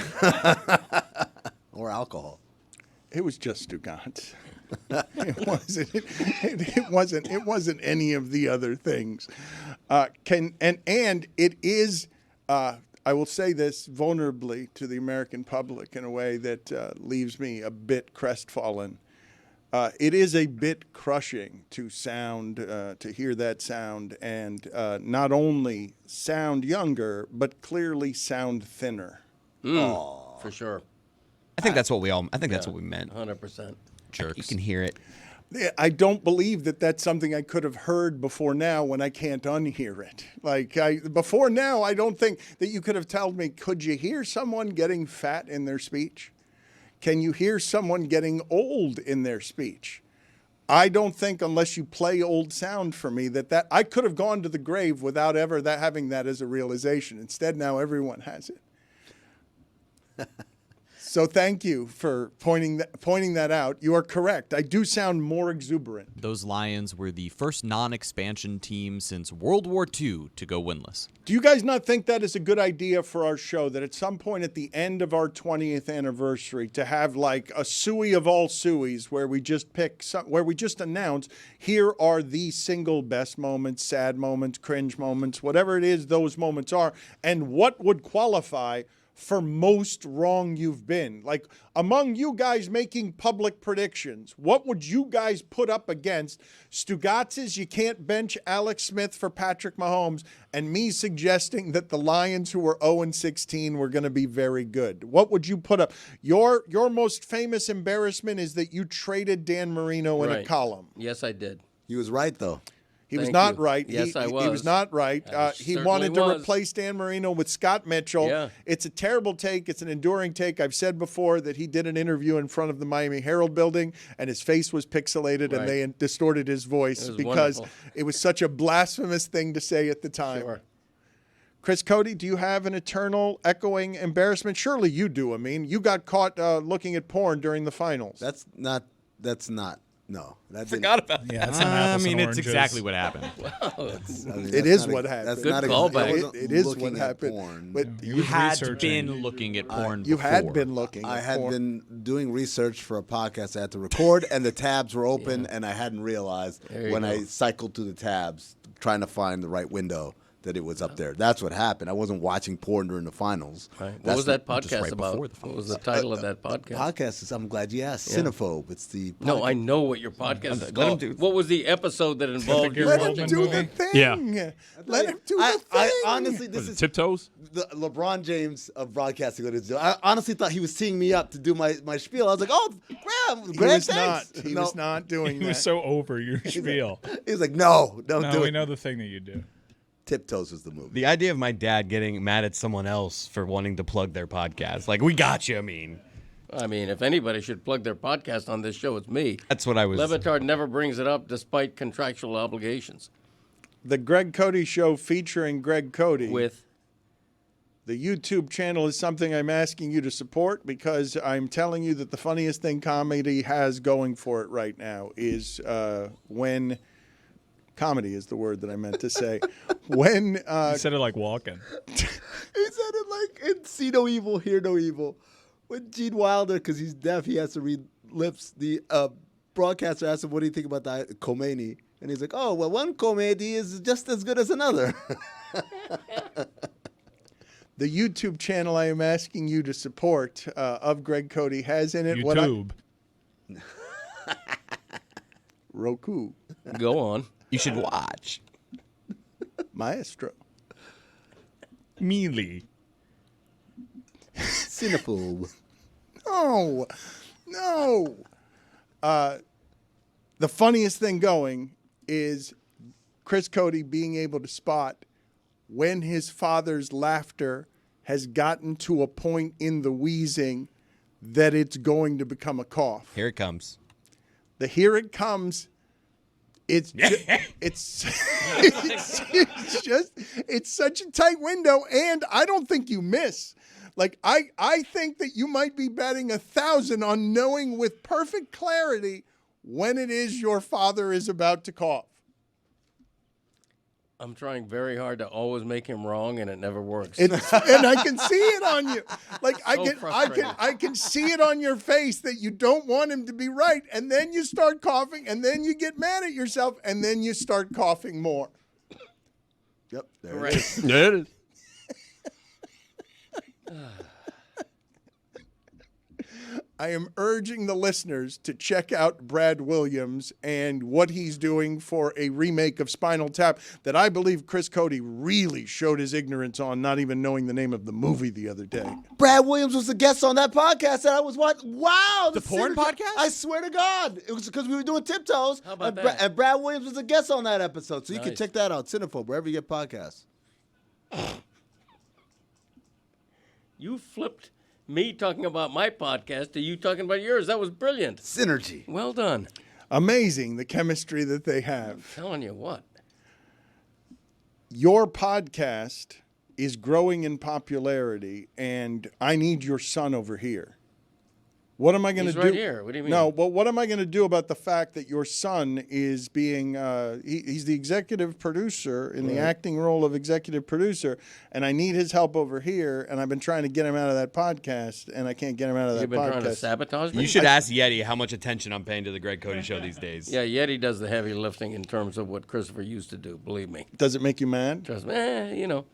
Or alcohol. It was just Stugotz. It wasn't any of the other things. And it is. I will say this vulnerably to the American public in a way that leaves me a bit crestfallen. It is a bit crushing to hear that sound, and not only sound younger, but clearly sound thinner. For sure. I think that's what we meant. 100%. Jerks. You can hear it. I don't believe that that's something I could have heard before now when I can't unhear it. Before now, I don't think that you could have told me, could you hear someone getting fat in their speech? Can you hear someone getting old in their speech? I don't think, unless you play old sound for me, that I could have gone to the grave without ever having that as a realization. Instead, now everyone has it. So thank you for pointing that out. You are correct. I do sound more exuberant. Those Lions were the first non-expansion team since World War II to go winless. Do you guys not think that is a good idea for our show, that at some point at the end of our 20th anniversary to have like a suey of all sueys where we just where we just announce, here are the single best moments, sad moments, cringe moments, whatever it is those moments are, and what would qualify for most wrong you've been? Like, among you guys making public predictions, what would you guys put up against Stugotz's you can't bench Alex Smith for Patrick Mahomes and me suggesting that the Lions, who were 0-16, were going to be very good? What would you put up? Your most famous embarrassment is that you traded Dan Marino in a column. Yes, I did. He was right, though. He was not right. Yes, I was. He was not right. He wanted to replace Dan Marino with Scott Mitchell. Yeah. It's a terrible take. It's an enduring take. I've said before that he did an interview in front of the Miami Herald building, and his face was pixelated, and they distorted his voice because it was such a blasphemous thing to say at the time. Sure. Chris Cody, do you have an eternal echoing embarrassment? Surely you do. I mean, you got caught looking at porn during the finals. That's not. No, that forgot about that. Yeah, that's not apples and it's oranges. exactly what happened. It is what happened. That's Good not callback. It is what looking at happened. porn. But You had been looking at porn you before. had been looking. I at had porn. been doing research for a podcast I had to record, and the tabs were open, and I hadn't realized when I cycled through the tabs trying to find the right window that it was up there. That's what happened. I wasn't watching porn during the finals. Right. What was that podcast right about? before the What was the title of that podcast? Podcast is, I'm glad you asked, Cinephobe. It's the No, I know what your podcast is called. What was the episode that involved your Let him Waldman do movie? the thing. Yeah. Let him do the thing. I honestly, this Was it is Tiptoes? the LeBron James of broadcasting. What it's doing. I honestly thought he was teeing me up to do my spiel. I was like, oh, Graham, He was thanks. not. He was not doing He that. was so over your spiel. He was like, no, don't No, do we it. know the thing that you do. Tiptoes was the movie. The idea of my dad getting mad at someone else for wanting to plug their podcast. Like, we got you, I mean. If anybody should plug their podcast on this show, it's me. That's what I was. Le Batard never brings it up despite contractual obligations. The Greg Cody Show featuring Greg Cody. With The YouTube channel is something I'm asking you to support because I'm telling you that the funniest thing comedy has going for it right now is when... Comedy is the word that I meant to say. When You said it like walking. He said it like in See No Evil, Hear No Evil. When Gene Wilder, because he's deaf, he has to read lips. The broadcaster asked him, what do you think about the Khomeini? And he's like, oh, well, one comedy is just as good as another. the YouTube channel I am asking you to support of Greg Cody has in it YouTube. Roku. Go on. You should watch. Maestro. Mealy. Cinephobe. No. The funniest thing going is Chris Cody being able to spot when his father's laughter has gotten to a point in the wheezing that it's going to become a cough. Here it comes. The here it comes. It's it's such a tight window, and I don't think you miss. Like I think that you might be betting 1,000 on knowing with perfect clarity when it is your father is about to cough. I'm trying very hard to always make him wrong, and it never works. And I can see it on you. Like So frustrating. I can see it on your face that you don't want him to be right, and then you start coughing, and then you get mad at yourself, and then you start coughing more. Yep, there Right. it is. There it is. I am urging the listeners to check out Brad Williams and what he's doing for a remake of Spinal Tap that I believe Chris Cody really showed his ignorance on, not even knowing the name of the movie the other day. Brad Williams was the guest on that podcast that I was watching. Wow. The porn podcast? I swear to God. It was because we were doing Tiptoes. How about and that? And Brad Williams was a guest on that episode. So you can Nice. check that out. Cinephobe, wherever you get podcasts. You flipped me talking about my podcast to you talking about yours. That was brilliant. Synergy. Well done. Amazing, the chemistry that they have. I'm telling you what. Your podcast is growing in popularity, and I need your son over here. What am I going to do? He's right here. What do you mean? No, well, what am I going to do about the fact that your son is being, he's the executive producer in the acting role of executive producer, and I need his help over here, and I've been trying to get him out of that podcast, and I can't get him out of that You've been podcast. trying to sabotage me? You should ask Yeti how much attention I'm paying to the Greg Cody Show these days. Yeah, Yeti does the heavy lifting in terms of what Christopher used to do, believe me. Does it make you mad? Trust me, a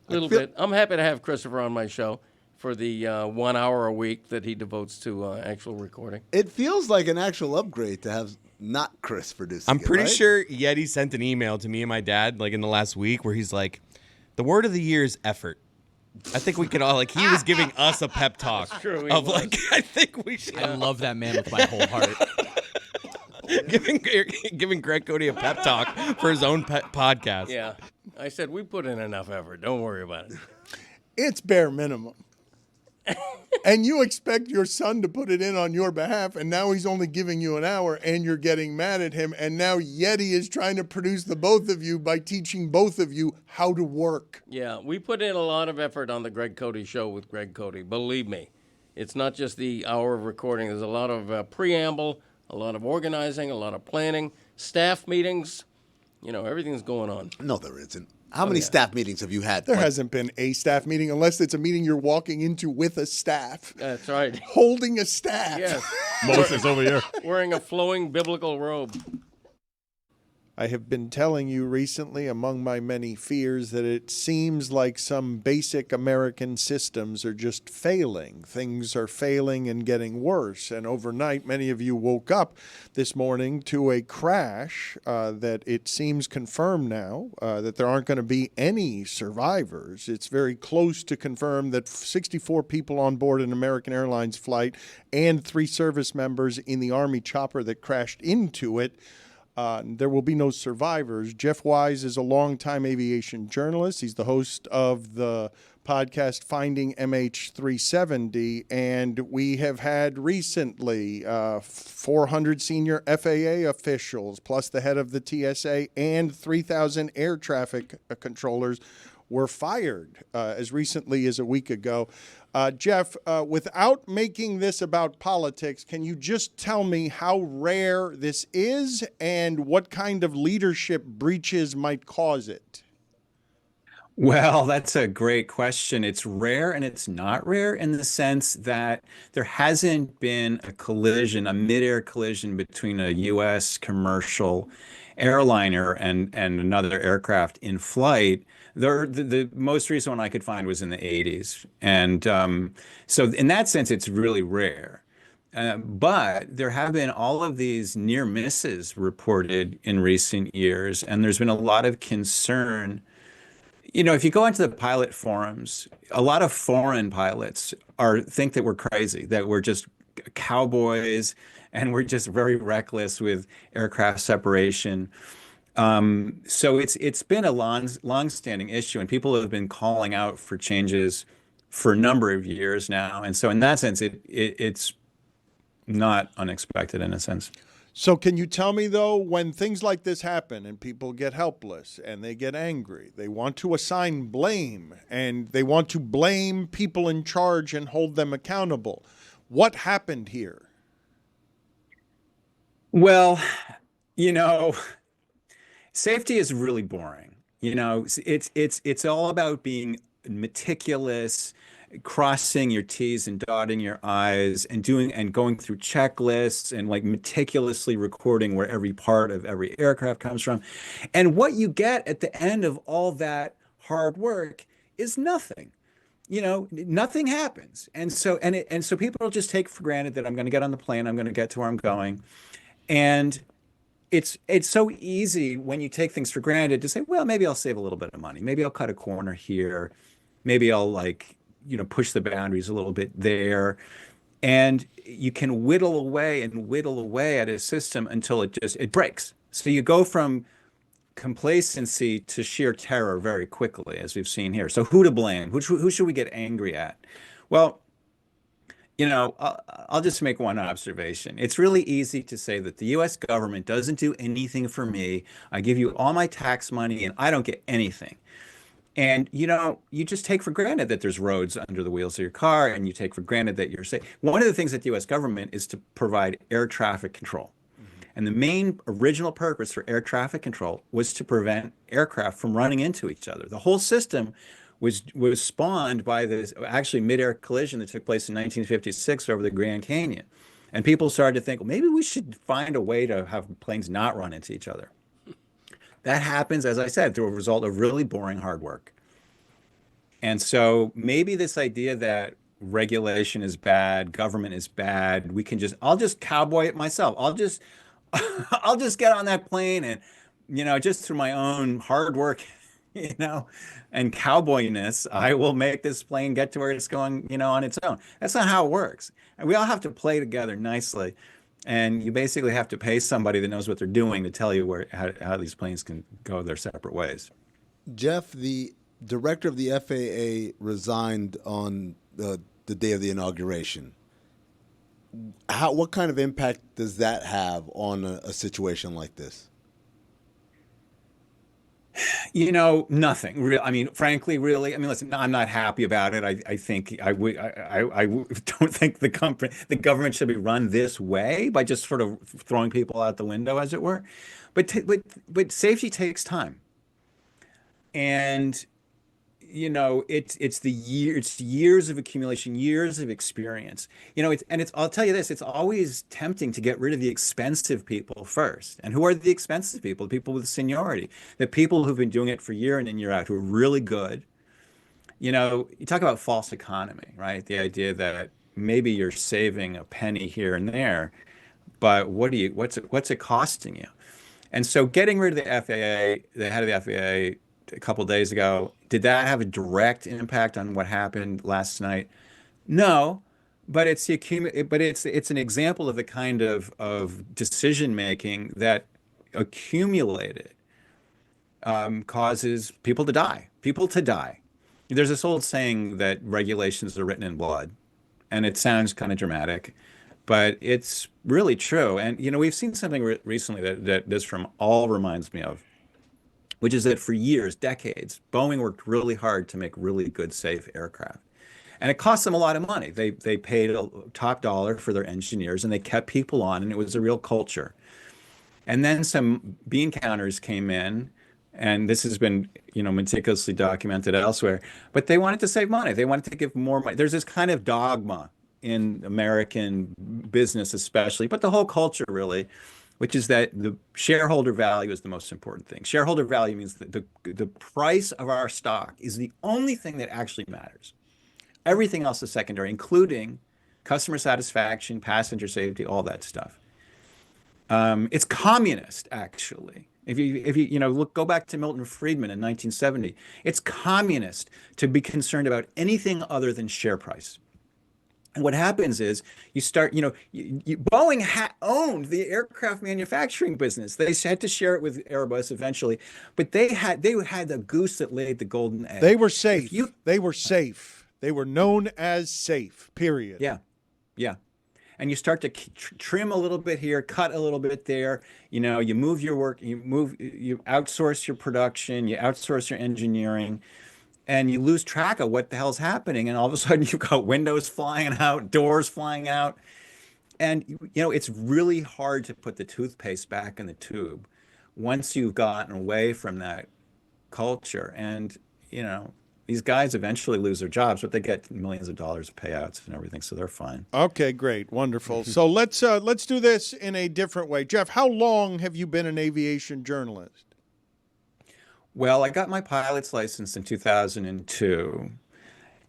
little bit. I'm happy to have Christopher on my show for the 1 hour a week that he devotes to actual recording. It feels like an actual upgrade to have not Chris producing. I'm pretty right? sure Yeti sent an email to me and my dad like in the last week where he's like, the word of the year is effort. I think we could all, like, he was giving us a pep talk. That's true, of like, I think we should. I love that man with my whole heart. giving Greg Cody a pep talk for his own podcast. Yeah. I said, we put in enough effort. Don't worry about it. It's bare minimum. And you expect your son to put it in on your behalf, and now he's only giving you an hour, and you're getting mad at him, and now Yeti is trying to produce the both of you by teaching both of you how to work. Yeah, we put in a lot of effort on the Greg Cody Show with Greg Cody. Believe me. It's not just the hour of recording. There's a lot of preamble, a lot of organizing, a lot of planning, staff meetings. Everything's going on. No, there isn't. How many staff meetings have you had? There hasn't been a staff meeting unless it's a meeting you're walking into with a staff. That's right. Holding a staff. Yes. Moses over here. Wearing a flowing biblical robe. I have been telling you recently, among my many fears, that it seems like some basic American systems are just failing. Things are failing and getting worse. And overnight, many of you woke up this morning to a crash that it seems confirmed now that there aren't going to be any survivors. It's very close to confirmed that 64 people on board an American Airlines flight and 3 service members in the Army chopper that crashed into it. There will be no survivors. Jeff Wise is a longtime aviation journalist. He's the host of the podcast Finding MH370, and we have had recently 400 senior FAA officials, plus the head of the TSA, and 3,000 air traffic controllers were fired as recently as a week ago. Jeff, without making this about politics, can you just tell me how rare this is and what kind of leadership breaches might cause it? Well, that's a great question. It's rare and it's not rare in the sense that there hasn't been a collision, a mid-air collision between a U.S. commercial airliner and another aircraft in flight. The most recent one I could find was in the 80s. And so in that sense, it's really rare. But there have been all of these near misses reported in recent years, and there's been a lot of concern. If you go into the pilot forums, a lot of foreign pilots think that we're crazy, that we're just cowboys, and we're just very reckless with aircraft separation. So it's been a long-standing issue, and people have been calling out for changes for a number of years now. And so in that sense, it's not unexpected in a sense. So can you tell me, though, when things like this happen and people get helpless and they get angry, they want to assign blame and they want to blame people in charge and hold them accountable. What happened here? Well, safety is really boring. It's all about being meticulous, crossing your T's and dotting your I's, and going through checklists and like meticulously recording where every part of every aircraft comes from. And what you get at the end of all that hard work is nothing. Nothing happens. And so people just take for granted that I'm going to get on the plane, I'm going to get to where I'm going. And it's so easy when you take things for granted to say, well, maybe I'll save a little bit of money. Maybe I'll cut a corner here. Maybe I'll push the boundaries a little bit there. And you can whittle away at a system until it breaks. So you go from complacency to sheer terror very quickly, as we've seen here. So who to blame? Who should we get angry at? Well, I'll just make one observation. It's really easy to say that the U.S. government doesn't do anything for me. I give you all my tax money and I don't get anything. And you just take for granted that there's roads under the wheels of your car, and you take for granted that you're safe. One of the things that the U.S. government is to provide air traffic control. And the main original purpose for air traffic control was to prevent aircraft from running into each other. The whole system was spawned by this actually mid-air collision that took place in 1956 over the Grand Canyon. And people started to think, well, maybe we should find a way to have planes not run into each other. That happens, as I said, through a result of really boring hard work. And so maybe this idea that regulation is bad, government is bad, I'll just cowboy it myself. I'll just get on that plane and, just through my own hard work, and cowboyness, I will make this plane get to where it's going, on its own. That's not how it works. And we all have to play together nicely. And you basically have to pay somebody that knows what they're doing to tell you how these planes can go their separate ways. Jeff, the director of the FAA resigned on the day of the inauguration. What kind of impact does that have on a situation like this? Nothing. I mean, frankly, really. I mean, listen, I'm not happy about it. I think I don't think the government should be run this way by just sort of throwing people out the window, as it were. But safety takes time, and it's years of accumulation, years of experience. I'll tell you this, it's always tempting to get rid of the expensive people first. And who are the expensive people? The people with seniority, the people who've been doing it for year in and year out, who are really good. You talk about false economy, right? The idea that maybe you're saving a penny here and there, but what's it costing you? And so getting rid of the FAA, the head of the FAA, a couple of days ago, did that have a direct impact on what happened last night? No, but it's an example of the kind of decision making that accumulated causes people to die. There's this old saying that regulations are written in blood, and it sounds kind of dramatic, but it's really true. And we've seen something recently that this from all reminds me of, which is that for years, decades, Boeing worked really hard to make really good, safe aircraft. And it cost them a lot of money. They paid a top dollar for their engineers, and they kept people on, and it was a real culture. And then some bean counters came in, and this has been, meticulously documented elsewhere, but they wanted to save money. They wanted to give more money. There's this kind of dogma in American business especially, but the whole culture really, which is that the shareholder value is the most important thing. Shareholder value means that the price of our stock is the only thing that actually matters. Everything else is secondary, including customer satisfaction, passenger safety, all that stuff. It's communist, actually. If you go back to Milton Friedman in 1970, it's communist to be concerned about anything other than share price. And what happens is you start, Boeing owned the aircraft manufacturing business. They had to share it with Airbus eventually, but they had the goose that laid the golden egg. They were safe. They were safe. They were known as safe, period. Yeah. And you start to trim a little bit here, cut a little bit there. You move your work, you outsource your production, you outsource your engineering. And you lose track of what the hell's happening. And all of a sudden you've got windows flying out, doors flying out. And, it's really hard to put the toothpaste back in the tube once you've gotten away from that culture. And, these guys eventually lose their jobs, but they get millions of dollars of payouts and everything. So they're fine. Okay, great. Wonderful. So let's do this in a different way. Jeff, how long have you been an aviation journalist? Well, I got my pilot's license in 2002,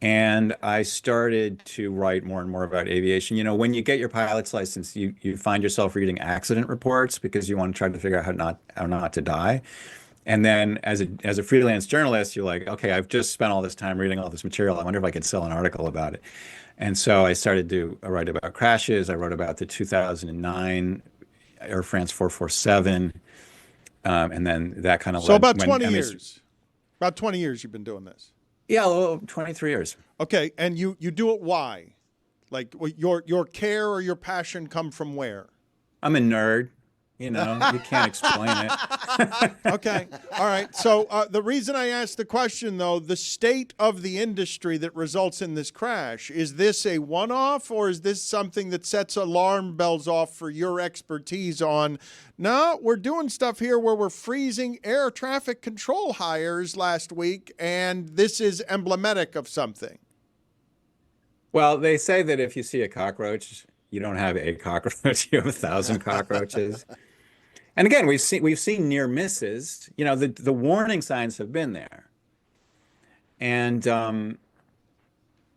and I started to write more and more about aviation. When you get your pilot's license, you find yourself reading accident reports because you want to try to figure out how not to die. And then as a freelance journalist, you're like, okay, I've just spent all this time reading all this material. I wonder if I could sell an article about it. And so I started to write about crashes. I wrote about the 2009 Air France 447. And then that kind of so about 20 years. About 20 years you've been doing this. Yeah, 23 years. Okay, and you do it why? Like your care or your passion come from where? I'm a nerd. You know, you can't explain it. Okay. All right. So the reason I asked the question, though, the state of the industry that results in this crash, is this a one-off, or is this something that sets alarm bells off for your expertise on, no, we're doing stuff here where we're freezing air traffic control hires last week, and this is emblematic of something? Well, they say that if you see a cockroach, you don't have a cockroach, you have 1,000 cockroaches. And again, we've seen near misses. You know, the warning signs have been there. And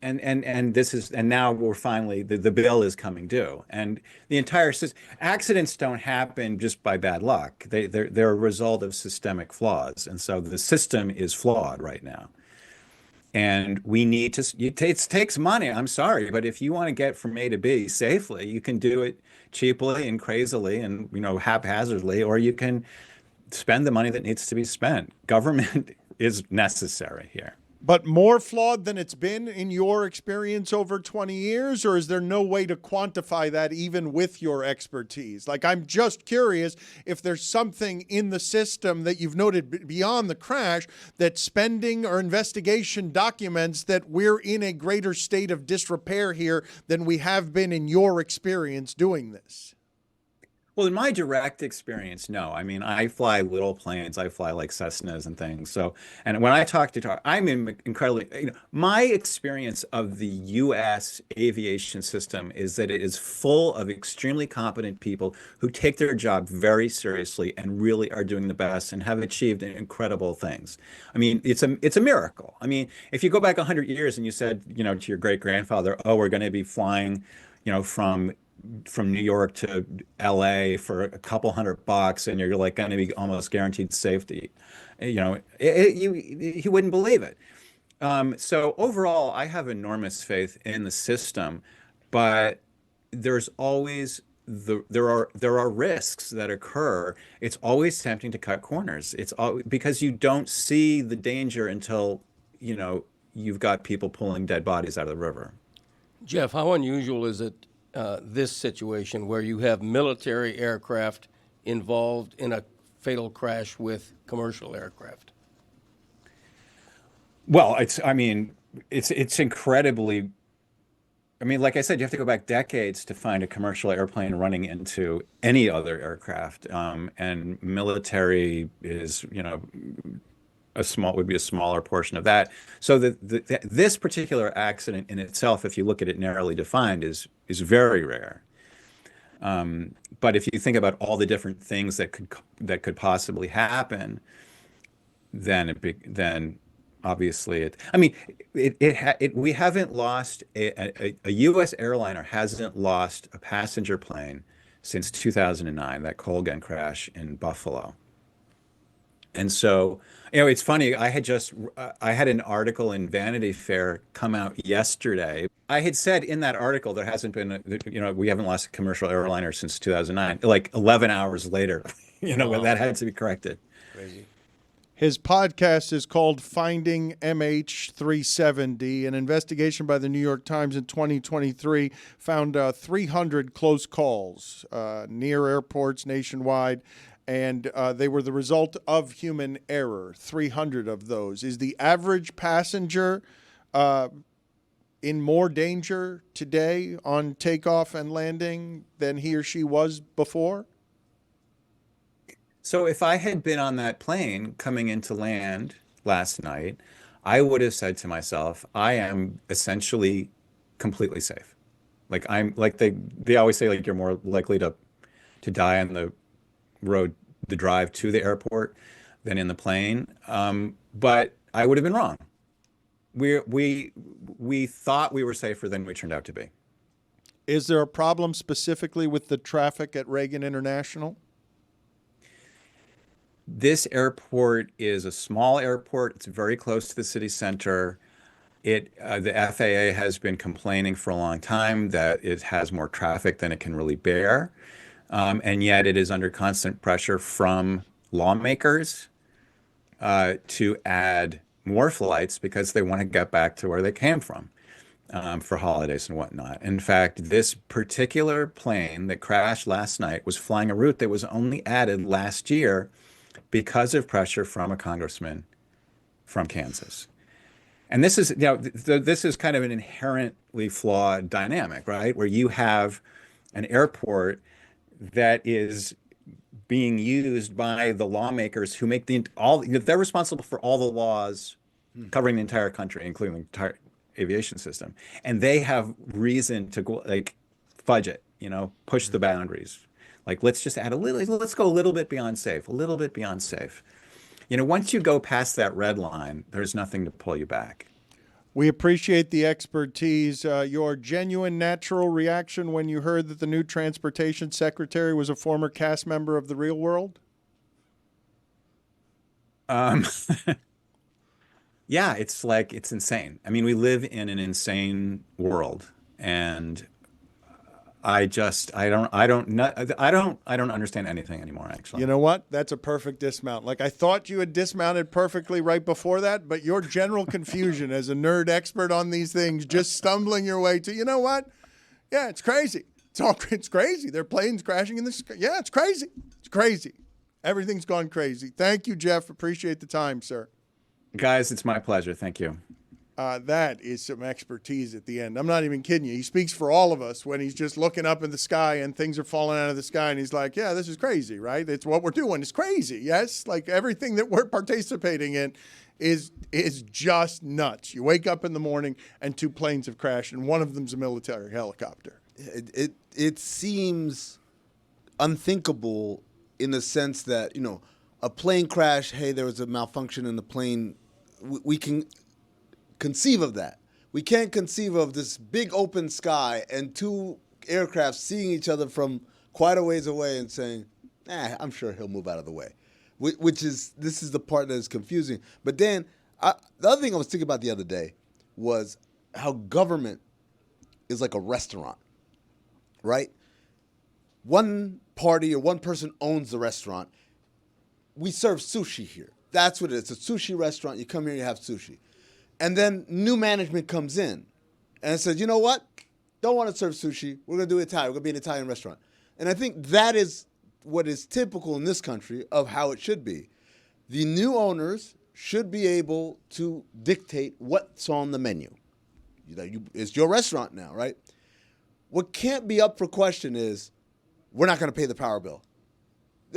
this is, and now we're finally, the bill is coming due. And the entire system, accidents don't happen just by bad luck. They're a result of systemic flaws. And so the system is flawed right now. And we need to, it takes money. I'm sorry, but if you want to get from A to B safely, you can do it cheaply and crazily and, you know, haphazardly, or you can spend the money that needs to be spent. Government is necessary here. But more flawed than it's been in your experience over 20 years, or is there no way to quantify that even with your expertise? Like, I'm just curious if there's something in the system that you've noted beyond the crash that spending or investigation documents that we're in a greater state of disrepair here than we have been in your experience doing this. Well, in my direct experience, no. I mean, I fly little planes. I fly like Cessnas and things. So, and when I talk, I'm incredibly, you know, my experience of the U.S. aviation system is that it is full of extremely competent people who take their job very seriously and really are doing the best and have achieved incredible things. I mean, it's a miracle. I mean, if you go back 100 years and you said, you know, to your great grandfather, oh, we're going to be flying, you know, from New York to LA for a couple $100, and you're like going to be almost guaranteed safety, you know, he wouldn't believe it. So overall, I have enormous faith in the system, but there's always there are risks that occur. It's always tempting to cut corners. It's all because you don't see the danger until, you know, you've got people pulling dead bodies out of the river. Jeff, how unusual is it, this situation where you have military aircraft involved in a fatal crash with commercial aircraft? Well, it's incredibly, I mean, like I said, you have to go back decades to find a commercial airplane running into any other aircraft. And military is, you know, would be a smaller portion of that. So this particular accident in itself, if you look at it narrowly defined, is very rare. But if you think about all the different things that could possibly happen, then obviously we haven't lost a U.S. airliner hasn't lost a passenger plane since 2009, that Colgan crash in Buffalo. And so, you know, it's funny. I had an article in Vanity Fair come out yesterday. I had said in that article there hasn't been, you know, we haven't lost a commercial airliner since 2009. Like 11 hours later, you know, when that had to be corrected. Crazy. His podcast is called Finding MH370. An investigation by the New York Times in 2023 found 300 close calls near airports nationwide. And they were the result of human error, 300 of those. Is the average passenger in more danger today on takeoff and landing than he or she was before? So if I had been on that plane coming into land last night, I would have said to myself, I am essentially completely safe. Like they always say, like, you're more likely to die on the road, the drive to the airport, than in the plane. But I would have been wrong. We thought we were safer than we turned out to be. Is there a problem specifically with the traffic at Reagan International? This airport is a small airport. It's very close to the city center. The FAA has been complaining for a long time that it has more traffic than it can really bear. And yet it is under constant pressure from lawmakers to add more flights because they want to get back to where they came from. for holidays and whatnot. In fact, this particular plane that crashed last night was flying a route that was only added last year because of pressure from a congressman from Kansas. And this is, this is kind of an inherently flawed dynamic, right? Where you have an airport that is being used by the lawmakers who make they're responsible for all the laws covering the entire country, including the entire aviation system. And they have reason to go, fudge it, push the boundaries. Let's just add let's go a little bit beyond safe, a little bit beyond safe. Once you go past that red line, there's nothing to pull you back. We appreciate the expertise. Your genuine, natural reaction when you heard that the new transportation secretary was a former cast member of The Real World? Yeah, it's insane. I mean, we live in an insane world, and I don't understand anything anymore, actually. You know what? That's a perfect dismount. I thought you had dismounted perfectly right before that, but your general confusion as a nerd expert on these things, just stumbling your way to, you know what? Yeah, it's crazy. It's crazy. There are planes crashing in the sky. Yeah, it's crazy. It's crazy. Everything's gone crazy. Thank you, Jeff. Appreciate the time, sir. Guys, it's my pleasure. Thank you. That is some expertise at the end. I'm not even kidding you. He speaks for all of us when he's just looking up in the sky and things are falling out of the sky, and he's like, yeah, this is crazy, right? It's what we're doing. It's crazy, yes? Everything that we're participating in is just nuts. You wake up in the morning and 2 planes have crashed, and one of them's a military helicopter. It seems unthinkable in the sense that, a plane crash, hey, there was a malfunction in the plane. We can conceive of that. We can't conceive of this big open sky and 2 aircraft seeing each other from quite a ways away and saying, I'm sure he'll move out of the way, this is the part that is confusing. But Dan, the other thing I was thinking about the other day was how government is like a restaurant, right? One party or one person owns the restaurant. We serve sushi here. That's what it is. It's a sushi restaurant. You come here, you have sushi. And then new management comes in and says, you know what? Don't want to serve sushi. We're going to do Italian. We're going to be an Italian restaurant. And I think that is what is typical in this country of how it should be. The new owners should be able to dictate what's on the menu. It's your restaurant now, right? What can't be up for question is we're not going to pay the power bill.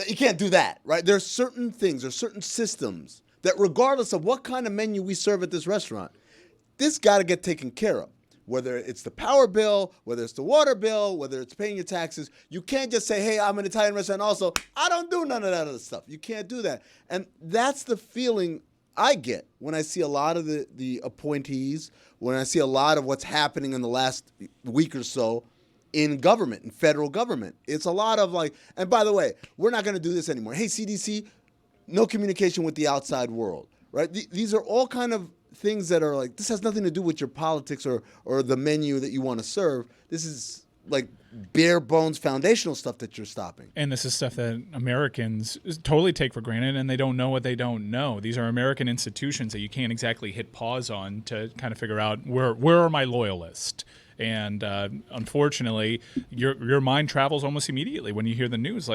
You can't do that, right? There's certain things, there's certain systems that regardless of what kind of menu we serve at this restaurant, this got to get taken care of. Whether it's the power bill, whether it's the water bill, whether it's paying your taxes, you can't just say, hey, I'm an Italian restaurant also. I don't do none of that other stuff. You can't do that. And that's the feeling I get when I see a lot of the appointees, when I see a lot of what's happening in the last week or so in government, in federal government. It's a lot of and by the way, we're not going to do this anymore. Hey, CDC, no communication with the outside world, right? These are all kind of things that are this has nothing to do with your politics or the menu that you want to serve. This is bare bones foundational stuff that you're stopping. And this is stuff that Americans totally take for granted, and they don't know what they don't know. These are American institutions that you can't exactly hit pause on to kind of figure out where are my loyalists. And unfortunately, your mind travels almost immediately when you hear the news.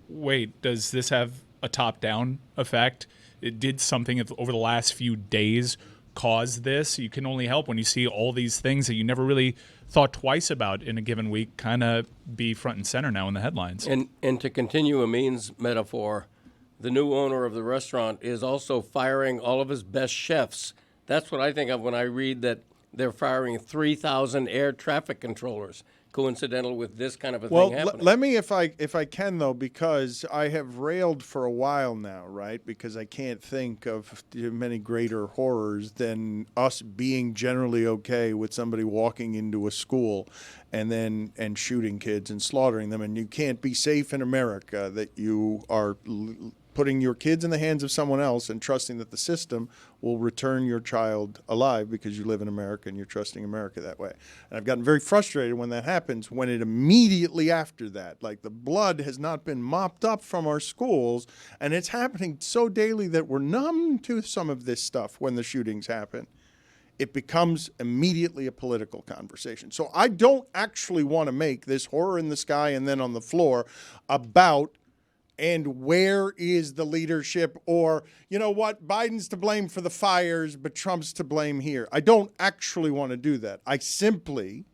Wait, does this have a top-down effect? It did something over the last few days cause this? You can only help when you see all these things that you never really thought twice about in a given week kind of be front and center now in the headlines. And to continue Amin's metaphor, the new owner of the restaurant is also firing all of his best chefs. That's what I think of when I read that they're firing 3,000 air traffic controllers, coincidental with this kind of a thing happening. Let me, if I can, though, because I have railed for a while now, right? Because I can't think of many greater horrors than us being generally okay with somebody walking into a school and shooting kids and slaughtering them. And you can't be safe in America that you are putting your kids in the hands of someone else and trusting that the system will return your child alive because you live in America and you're trusting America that way. And I've gotten very frustrated when that happens, when it immediately after that, the blood has not been mopped up from our schools, and it's happening so daily that we're numb to some of this stuff when the shootings happen. it becomes immediately a political conversation. So I don't actually want to make this horror in the sky and then on the floor about and where is the leadership, or, you know what, Biden's to blame for the fires, but Trump's to blame here. I don't actually want to do that. I simply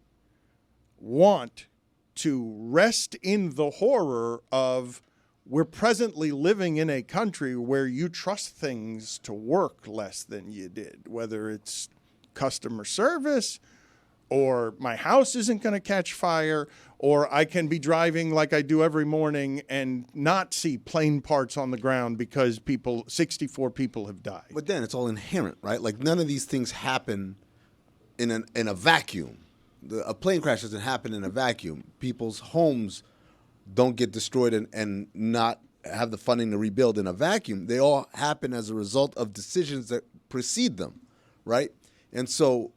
want to rest in the horror of we're presently living in a country where you trust things to work less than you did, whether it's customer service, or my house isn't going to catch fire, or I can be driving like I do every morning and not see plane parts on the ground because 64 people have died. But then it's all inherent, right? Like none of these things happen in a vacuum. A plane crash doesn't happen in a vacuum. People's homes don't get destroyed and not have the funding to rebuild in a vacuum. They all happen as a result of decisions that precede them, right? And so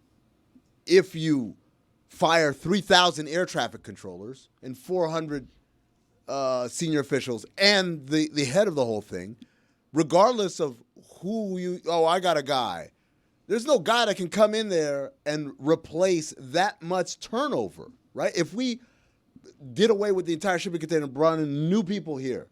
if you fire 3,000 air traffic controllers and 400 senior officials and the head of the whole thing, regardless of I got a guy. There's no guy that can come in there and replace that much turnover, right? If we did away with the entire shipping container and brought in new people here,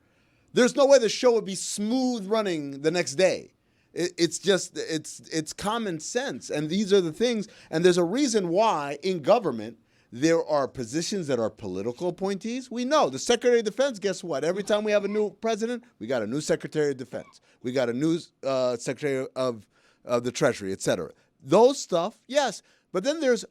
there's no way the show would be smooth running the next day. It's common sense. And these are the things, and there's a reason why in government there are positions that are political appointees. We know the Secretary of Defense, guess what? Every time we have a new president, we got a new Secretary of Defense. We got a new Secretary of the Treasury, et cetera. Those stuff, yes. But then there's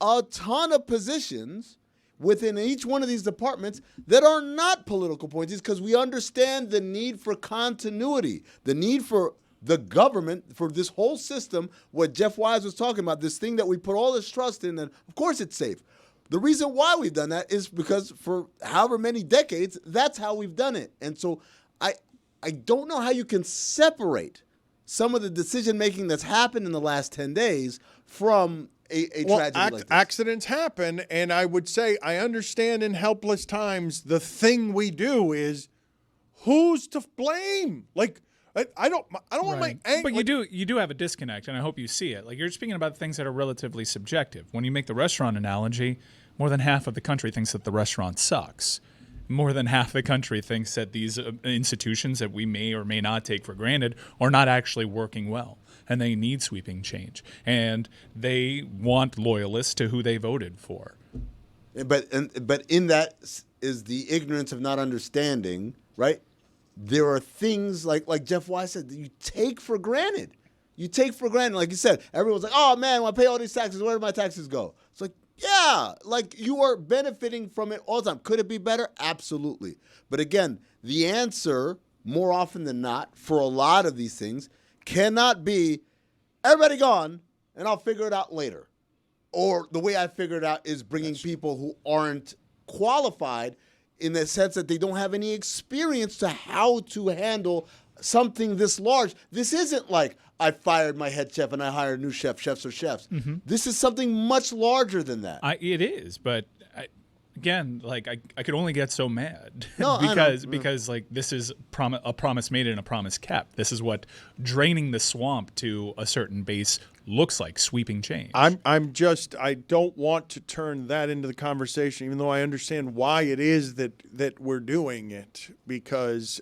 a ton of positions within each one of these departments that are not political appointees because we understand the need for continuity, the need for the government, for this whole system, what Jeff Wise was talking about, this thing that we put all this trust in, and of course it's safe. The reason why we've done that is because for however many decades, that's how we've done it. And so I don't know how you can separate some of the decision-making that's happened in the last 10 days from a tragedy like this. Accidents happen, and I would say I understand in helpless times the thing we do is who's to blame? Like, I don't want my anger. But you do have a disconnect, and I hope you see it. Like, you're speaking about things that are relatively subjective. When you make the restaurant analogy, more than half of the country thinks that the restaurant sucks. More than half the country thinks that these institutions that we may or may not take for granted are not actually working well, and they need sweeping change. And they want loyalists to who they voted for. But in that is the ignorance of not understanding, right? There are things like Jeff Wise said that you take for granted. You take for granted, like you said, everyone's like, oh man, when I pay all these taxes, where do my taxes go? It's like, yeah, like you are benefiting from it all the time. Could it be better? Absolutely. But again, the answer, more often than not, for a lot of these things, cannot be everybody gone and I'll figure it out later. Or the way I figure it out is bringing people who aren't qualified in the sense that they don't have any experience to how to handle something this large. This isn't like I fired my head chef and I hired new chefs. Chefs are chefs. Mm-hmm. This is something much larger than that. It is, but again, like I could only get so mad because like this is a promise made and a promise kept. This is what draining the swamp to a certain base looks like, sweeping change. I don't want to turn that into the conversation, even though I understand why it is that we're doing it, because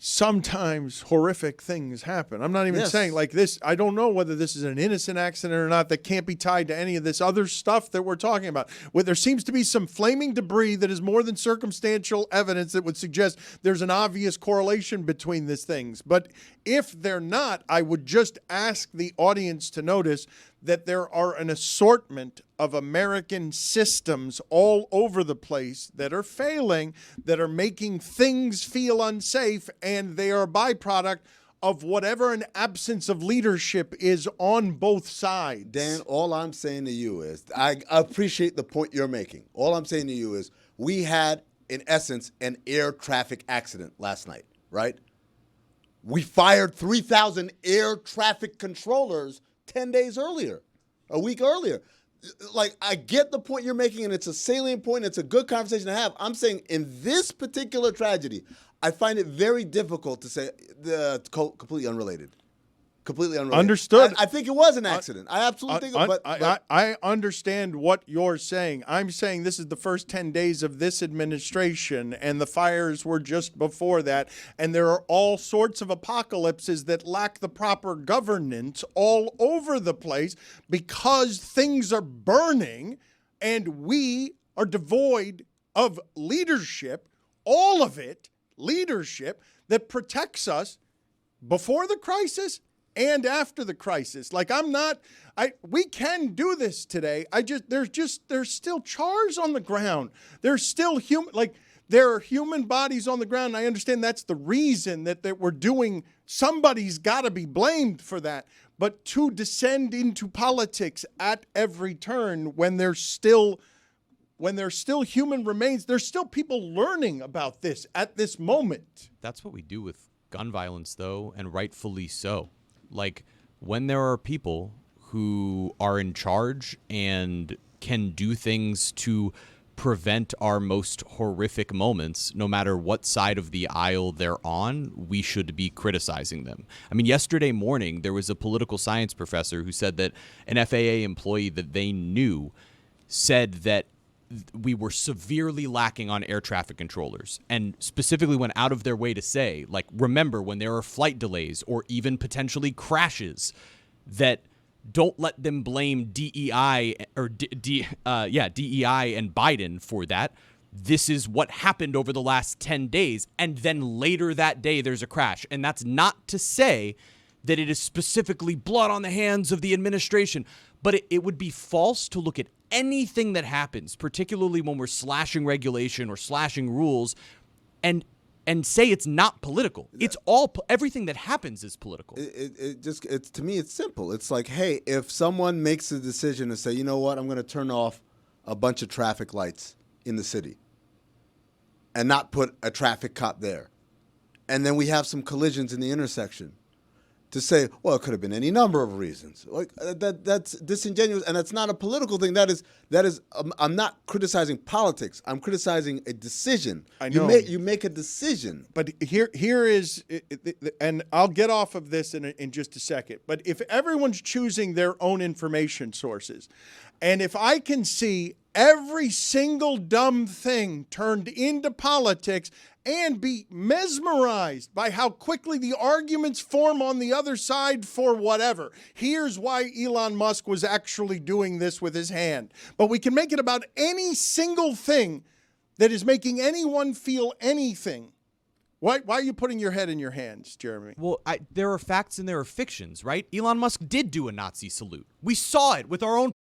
sometimes horrific things happen. I'm not even saying like this. I don't know whether this is an innocent accident or not that can't be tied to any of this other stuff that we're talking about. Where there seems to be some flaming debris that is more than circumstantial evidence that would suggest there's an obvious correlation between these things. But if they're not, I would just ask the audience to notice that there are an assortment of American systems all over the place that are failing, that are making things feel unsafe, and they are a byproduct of whatever an absence of leadership is on both sides. Dan, all I'm saying to you is, I appreciate the point you're making. All I'm saying to you is, we had, in essence, an air traffic accident last night, right? We fired 3,000 air traffic controllers 10 days earlier, a week earlier. Like, I get the point you're making, and it's a salient point. It's a good conversation to have. I'm saying in this particular tragedy, I find it very difficult to say completely unrelated. Completely unrelated. Understood. I think it was an accident. I absolutely think it was. I understand what you're saying. I'm saying this is the first 10 days of this administration, and the fires were just before that. And there are all sorts of apocalypses that lack the proper governance all over the place because things are burning and we are devoid of leadership, all of it, leadership that protects us before the crisis and after the crisis. Like we can do this today. There's still chars on the ground. There's still there are human bodies on the ground. And I understand that's the reason that we're doing, somebody's got to be blamed for that. But to descend into politics at every turn when there's still human remains, there's still people learning about this at this moment. That's what we do with gun violence, though, and rightfully so. Like, when there are people who are in charge and can do things to prevent our most horrific moments, no matter what side of the aisle they're on, we should be criticizing them. I mean, yesterday morning, there was a political science professor who said that an FAA employee that they knew said that we were severely lacking on air traffic controllers, and specifically went out of their way to say, like, remember when there are flight delays or even potentially crashes, that don't let them blame DEI or DEI and Biden for that. This is what happened over the last 10 days. And then later that day, there's a crash. And that's not to say that it is specifically blood on the hands of the administration, but it would be false to look at anything that happens, particularly when we're slashing regulation or slashing rules, and say it's not political. It's everything that happens is political. It's to me, it's simple. It's like, hey, if someone makes a decision to say, you know what, I'm going to turn off a bunch of traffic lights in the city and not put a traffic cop there, and then we have some collisions in the intersection, to say, well, it could have been any number of reasons. Like that's disingenuous, and that's not a political thing. That is. I'm not criticizing politics. I'm criticizing a decision. I know. You make a decision. But here is, and I'll get off of this in just a second. But if everyone's choosing their own information sources, and if I can see every single dumb thing turned into politics and be mesmerized by how quickly the arguments form on the other side for whatever. Here's why Elon Musk was actually doing this with his hand. But we can make it about any single thing that is making anyone feel anything. Why are you putting your head in your hands, Jeremy? Well, there are facts and there are fictions, right? Elon Musk did do a Nazi salute. We saw it with our own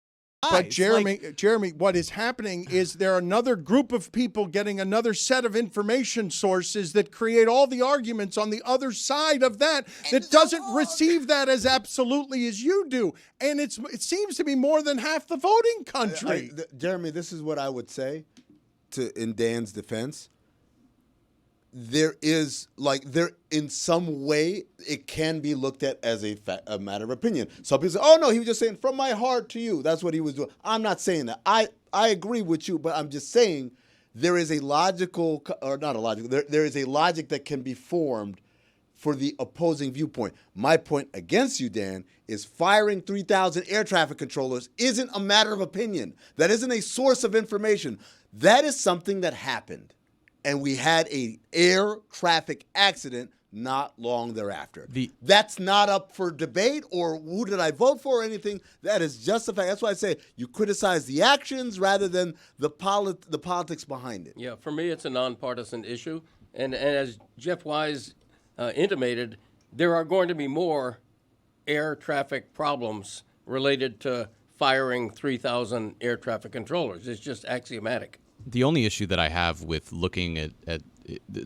But Jeremy, what is happening is there are another group of people getting another set of information sources that create all the arguments on the other side of that doesn't receive that as absolutely as you do. And it seems to be more than half the voting country. Jeremy, this is what I would say in Dan's defense. There is, in some way, it can be looked at as a matter of opinion. Some people say, oh, no, he was just saying from my heart to you. That's what he was doing. I'm not saying that. I agree with you, but I'm just saying there is a logical, or not a logical, there is a logic that can be formed for the opposing viewpoint. My point against you, Dan, is firing 3,000 air traffic controllers isn't a matter of opinion. That isn't a source of information. That is something that happened. And we had an air traffic accident not long thereafter. That's not up for debate or who did I vote for or anything. That is just a fact. That's why I say you criticize the actions rather than the politics behind it. Yeah, for me, it's a nonpartisan issue. And as Jeff Wise intimated, there are going to be more air traffic problems related to firing 3,000 air traffic controllers. It's just axiomatic. The only issue that I have with looking at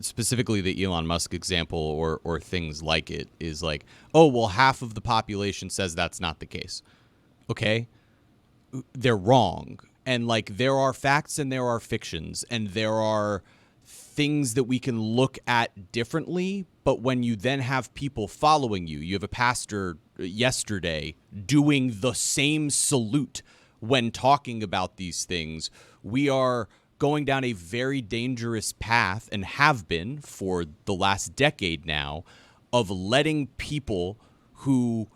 specifically the Elon Musk example or things like it is like, oh, well, half of the population says that's not the case. Okay, they're wrong. And like there are facts and there are fictions and there are things that we can look at differently. But when you then have people following you have a pastor yesterday doing the same salute when talking about these things, we are going down a very dangerous path and have been for the last decade now of letting people who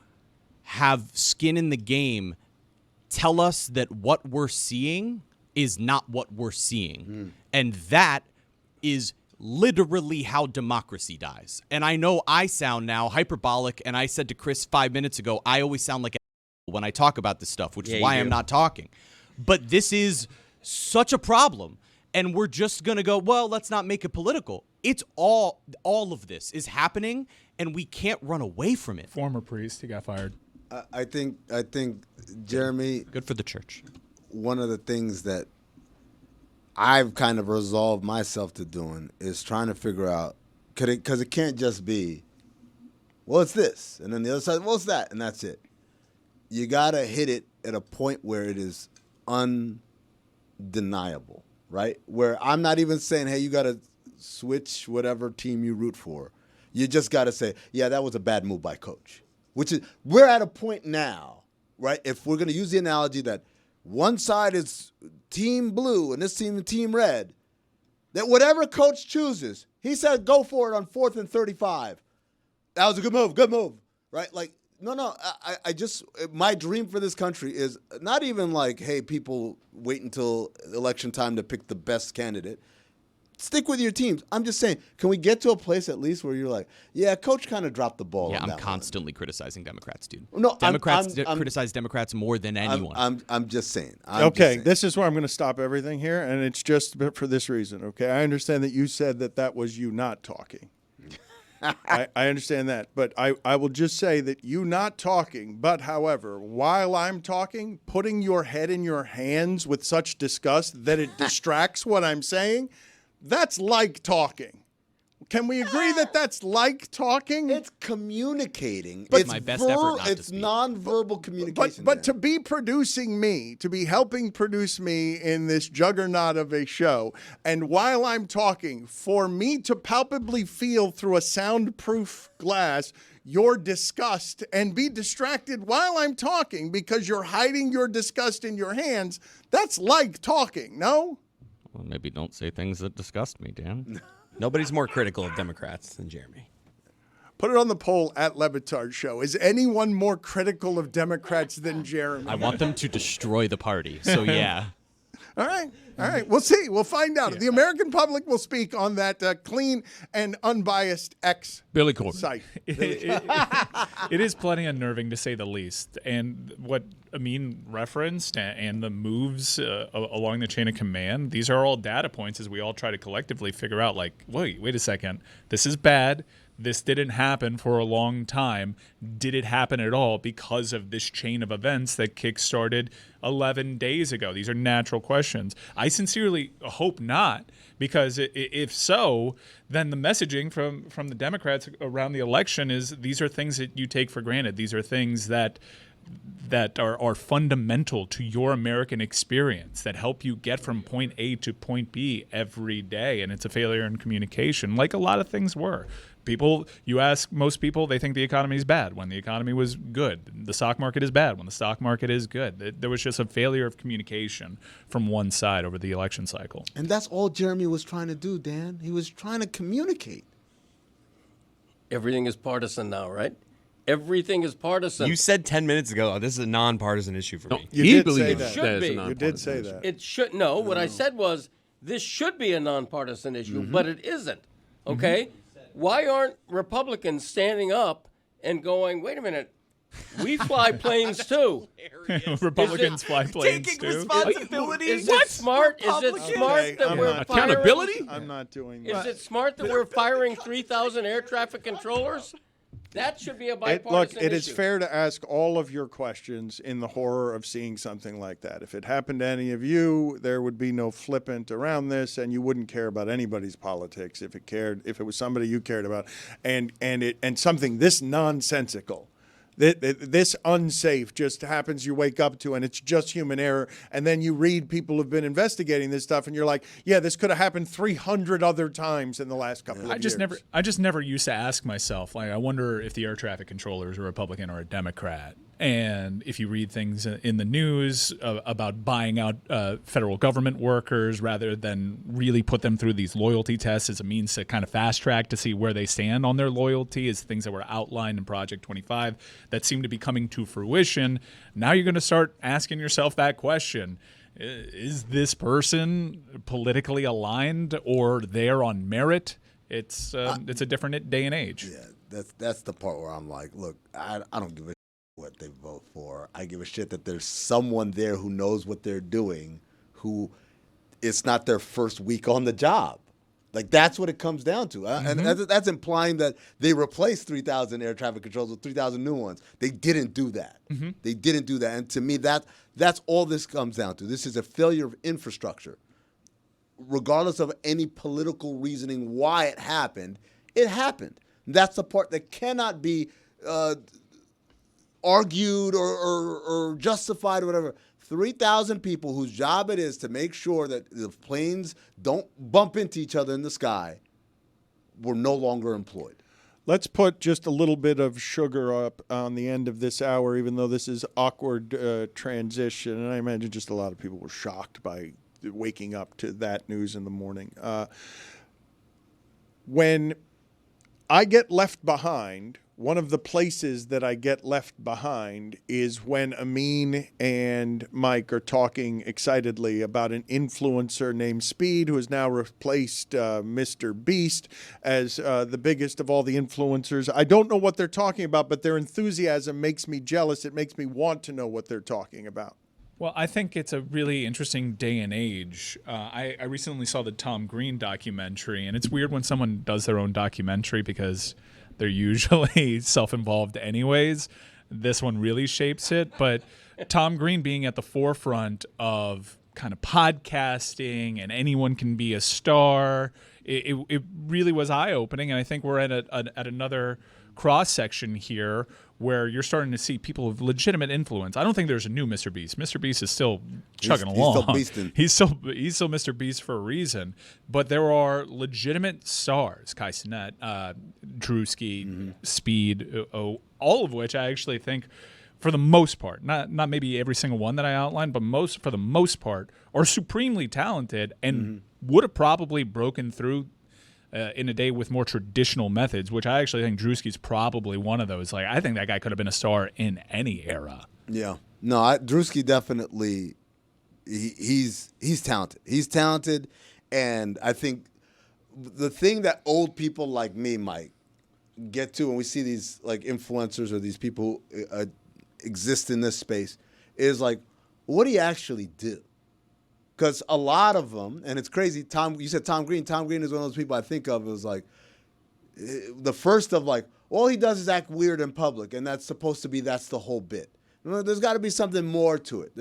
have skin in the game tell us that what we're seeing is not what we're seeing. And that is literally how democracy dies. And I know I sound now hyperbolic, and I said to Chris 5 minutes ago, I always sound like a when I talk about this stuff, which is why I'm not talking. But this is such a problem, and we're just going to go, well, let's not make it political. It's all of this is happening, and we can't run away from it. Former priest, he got fired. I think Jeremy, good for the church. One of the things that I've kind of resolved myself to doing is trying to figure out, because it can't just be, well, it's this, and then the other side, well, it's that, and that's it. You gotta hit it at a point where it is undeniable, right? Where I'm not even saying, hey, you gotta switch whatever team you root for. You just gotta say, yeah, that was a bad move by coach. Which is, we're at a point now, right? If we're gonna use the analogy that one side is team blue and this team is team red, that whatever coach chooses, he said go for it on 4th and 35. That was a good move, right? Like, no, I just, my dream for this country is not even like, hey, people wait until election time to pick the best candidate. Stick with your teams. I'm just saying, can we get to a place at least where you're like, yeah, coach kind of dropped the ball. Yeah, on I'm that constantly criticizing Democrats, dude. No, Democrats criticize Democrats more than anyone. I'm just saying. This is where I'm going to stop everything here, and it's just for this reason, okay? I understand that you said that was you not talking. I understand that, but I will just say that you not talking, but however, while I'm talking, putting your head in your hands with such disgust that it distracts what I'm saying, that's like talking. Can we agree that that's like talking? It's communicating. But It's my best effort not to It's speak. nonverbal communication. But to be producing me, to be helping produce me in this juggernaut of a show, and while I'm talking, for me to palpably feel through a soundproof glass your disgust and be distracted while I'm talking because you're hiding your disgust in your hands, that's like talking, no? Well, maybe don't say things that disgust me, Dan. Nobody's more critical of Democrats than Jeremy. Put it on the poll at Le Batard Show. Is anyone more critical of Democrats than Jeremy? I want them to destroy the party, so yeah. All right. We'll see. We'll find out. The American public will speak on that clean and unbiased Billy Corbin site. It is plenty unnerving, to say the least. And what Amin referenced and the moves along the chain of command, these are all data points as we all try to collectively figure out, like, wait a second. This is bad. This didn't happen for a long time. Did it happen at all because of this chain of events that kickstarted 11 days ago? These are natural questions. I sincerely hope not, because if so, then the messaging from the Democrats around the election is these are things that you take for granted. These are things that are fundamental to your American experience, that help you get from point A to point B every day. And it's a failure in communication, like a lot of things were. You ask most people, they think the economy is bad when the economy was good. The stock market is bad when the stock market is good. There was just a failure of communication from one side over the election cycle. And that's all Jeremy was trying to do, Dan. He was trying to communicate. Everything is partisan now, right? Everything is partisan. You said 10 minutes ago, this is a nonpartisan issue for me. You did say that. Should be. You did say that. It should. No, what I said was this should be a nonpartisan issue, but it isn't. Okay? Why aren't Republicans standing up and going, wait a minute, we fly planes too? Republicans fly planes taking too? responsibility? Is it smart? Is it smart that we're accountability? I'm not doing Is that. it smart that we're firing 3,000 air traffic controllers? That should be a bipartisan issue. It is fair to ask all of your questions in the horror of seeing something like that. If it happened to any of you, there would be no flippant around this, and you wouldn't care about anybody's politics if it was somebody you cared about, and something this nonsensical. This unsafe just happens, you wake up to, and it's just human error. And then you read people have been investigating this stuff, and you're like, yeah, this could have happened 300 other times in the last couple of years. I just never used to ask myself, like, I wonder if the air traffic controller is a Republican or a Democrat. And if you read things in the news about buying out federal government workers rather than really put them through these loyalty tests as a means to kind of fast track to see where they stand on their loyalty, is things that were outlined in Project 25 that seem to be coming to fruition. Now you're going to start asking yourself that question. Is this person politically aligned or there on merit? It's a different day and age. Yeah, that's the part where I'm like, look, I don't give a shit what they vote for. I give a shit that there's someone there who knows what they're doing, who it's not their first week on the job. Like, that's what it comes down to. And that's implying that they replaced 3,000 air traffic controls with 3,000 new ones. They didn't do that. They didn't do that. And to me, that's all this comes down to. This is a failure of infrastructure. Regardless of any political reasoning why it happened, it happened. That's the part that cannot be argued or justified or whatever. 3,000 people whose job it is to make sure that the planes don't bump into each other in the sky were no longer employed. Let's put just a little bit of sugar up on the end of this hour, even though this is awkward transition. And I imagine just a lot of people were shocked by waking up to that news in the morning. When I get left behind, one of the places that I get left behind is when Amin and Mike are talking excitedly about an influencer named Speed, who has now replaced Mr. Beast as the biggest of all the influencers. I don't know what they're talking about, but their enthusiasm makes me jealous. It makes me want to know what they're talking about. Well, I think it's a really interesting day and age. I recently saw the Tom Green documentary, and it's weird when someone does their own documentary because they're usually self-involved anyways. This one really shapes it. But Tom Green being at the forefront of kind of podcasting and anyone can be a star, it really was eye-opening. And I think we're at another cross-section here where you're starting to see people of legitimate influence. I don't think there's a new Mr. Beast. Mr. Beast is still chugging along. He's still beasting. He's still Mr. Beast for a reason. But there are legitimate stars, Kai Cenat, Drewski, Speed, all of which I actually think, for the most part, not maybe every single one that I outlined, but for the most part, are supremely talented and would have probably broken through in a day with more traditional methods, which I actually think Drewski's probably one of those. Like, I think that guy could have been a star in any era. Yeah. No, Drewski definitely, he's talented. He's talented, and I think the thing that old people like me might get to when we see these like influencers or these people who exist in this space is like, what do you actually do? Because a lot of them, and it's crazy, you said Tom Green. Tom Green is one of those people I think of as like the first of like, all he does is act weird in public, and that's supposed to be, that's the whole bit. There's got to be something more to it.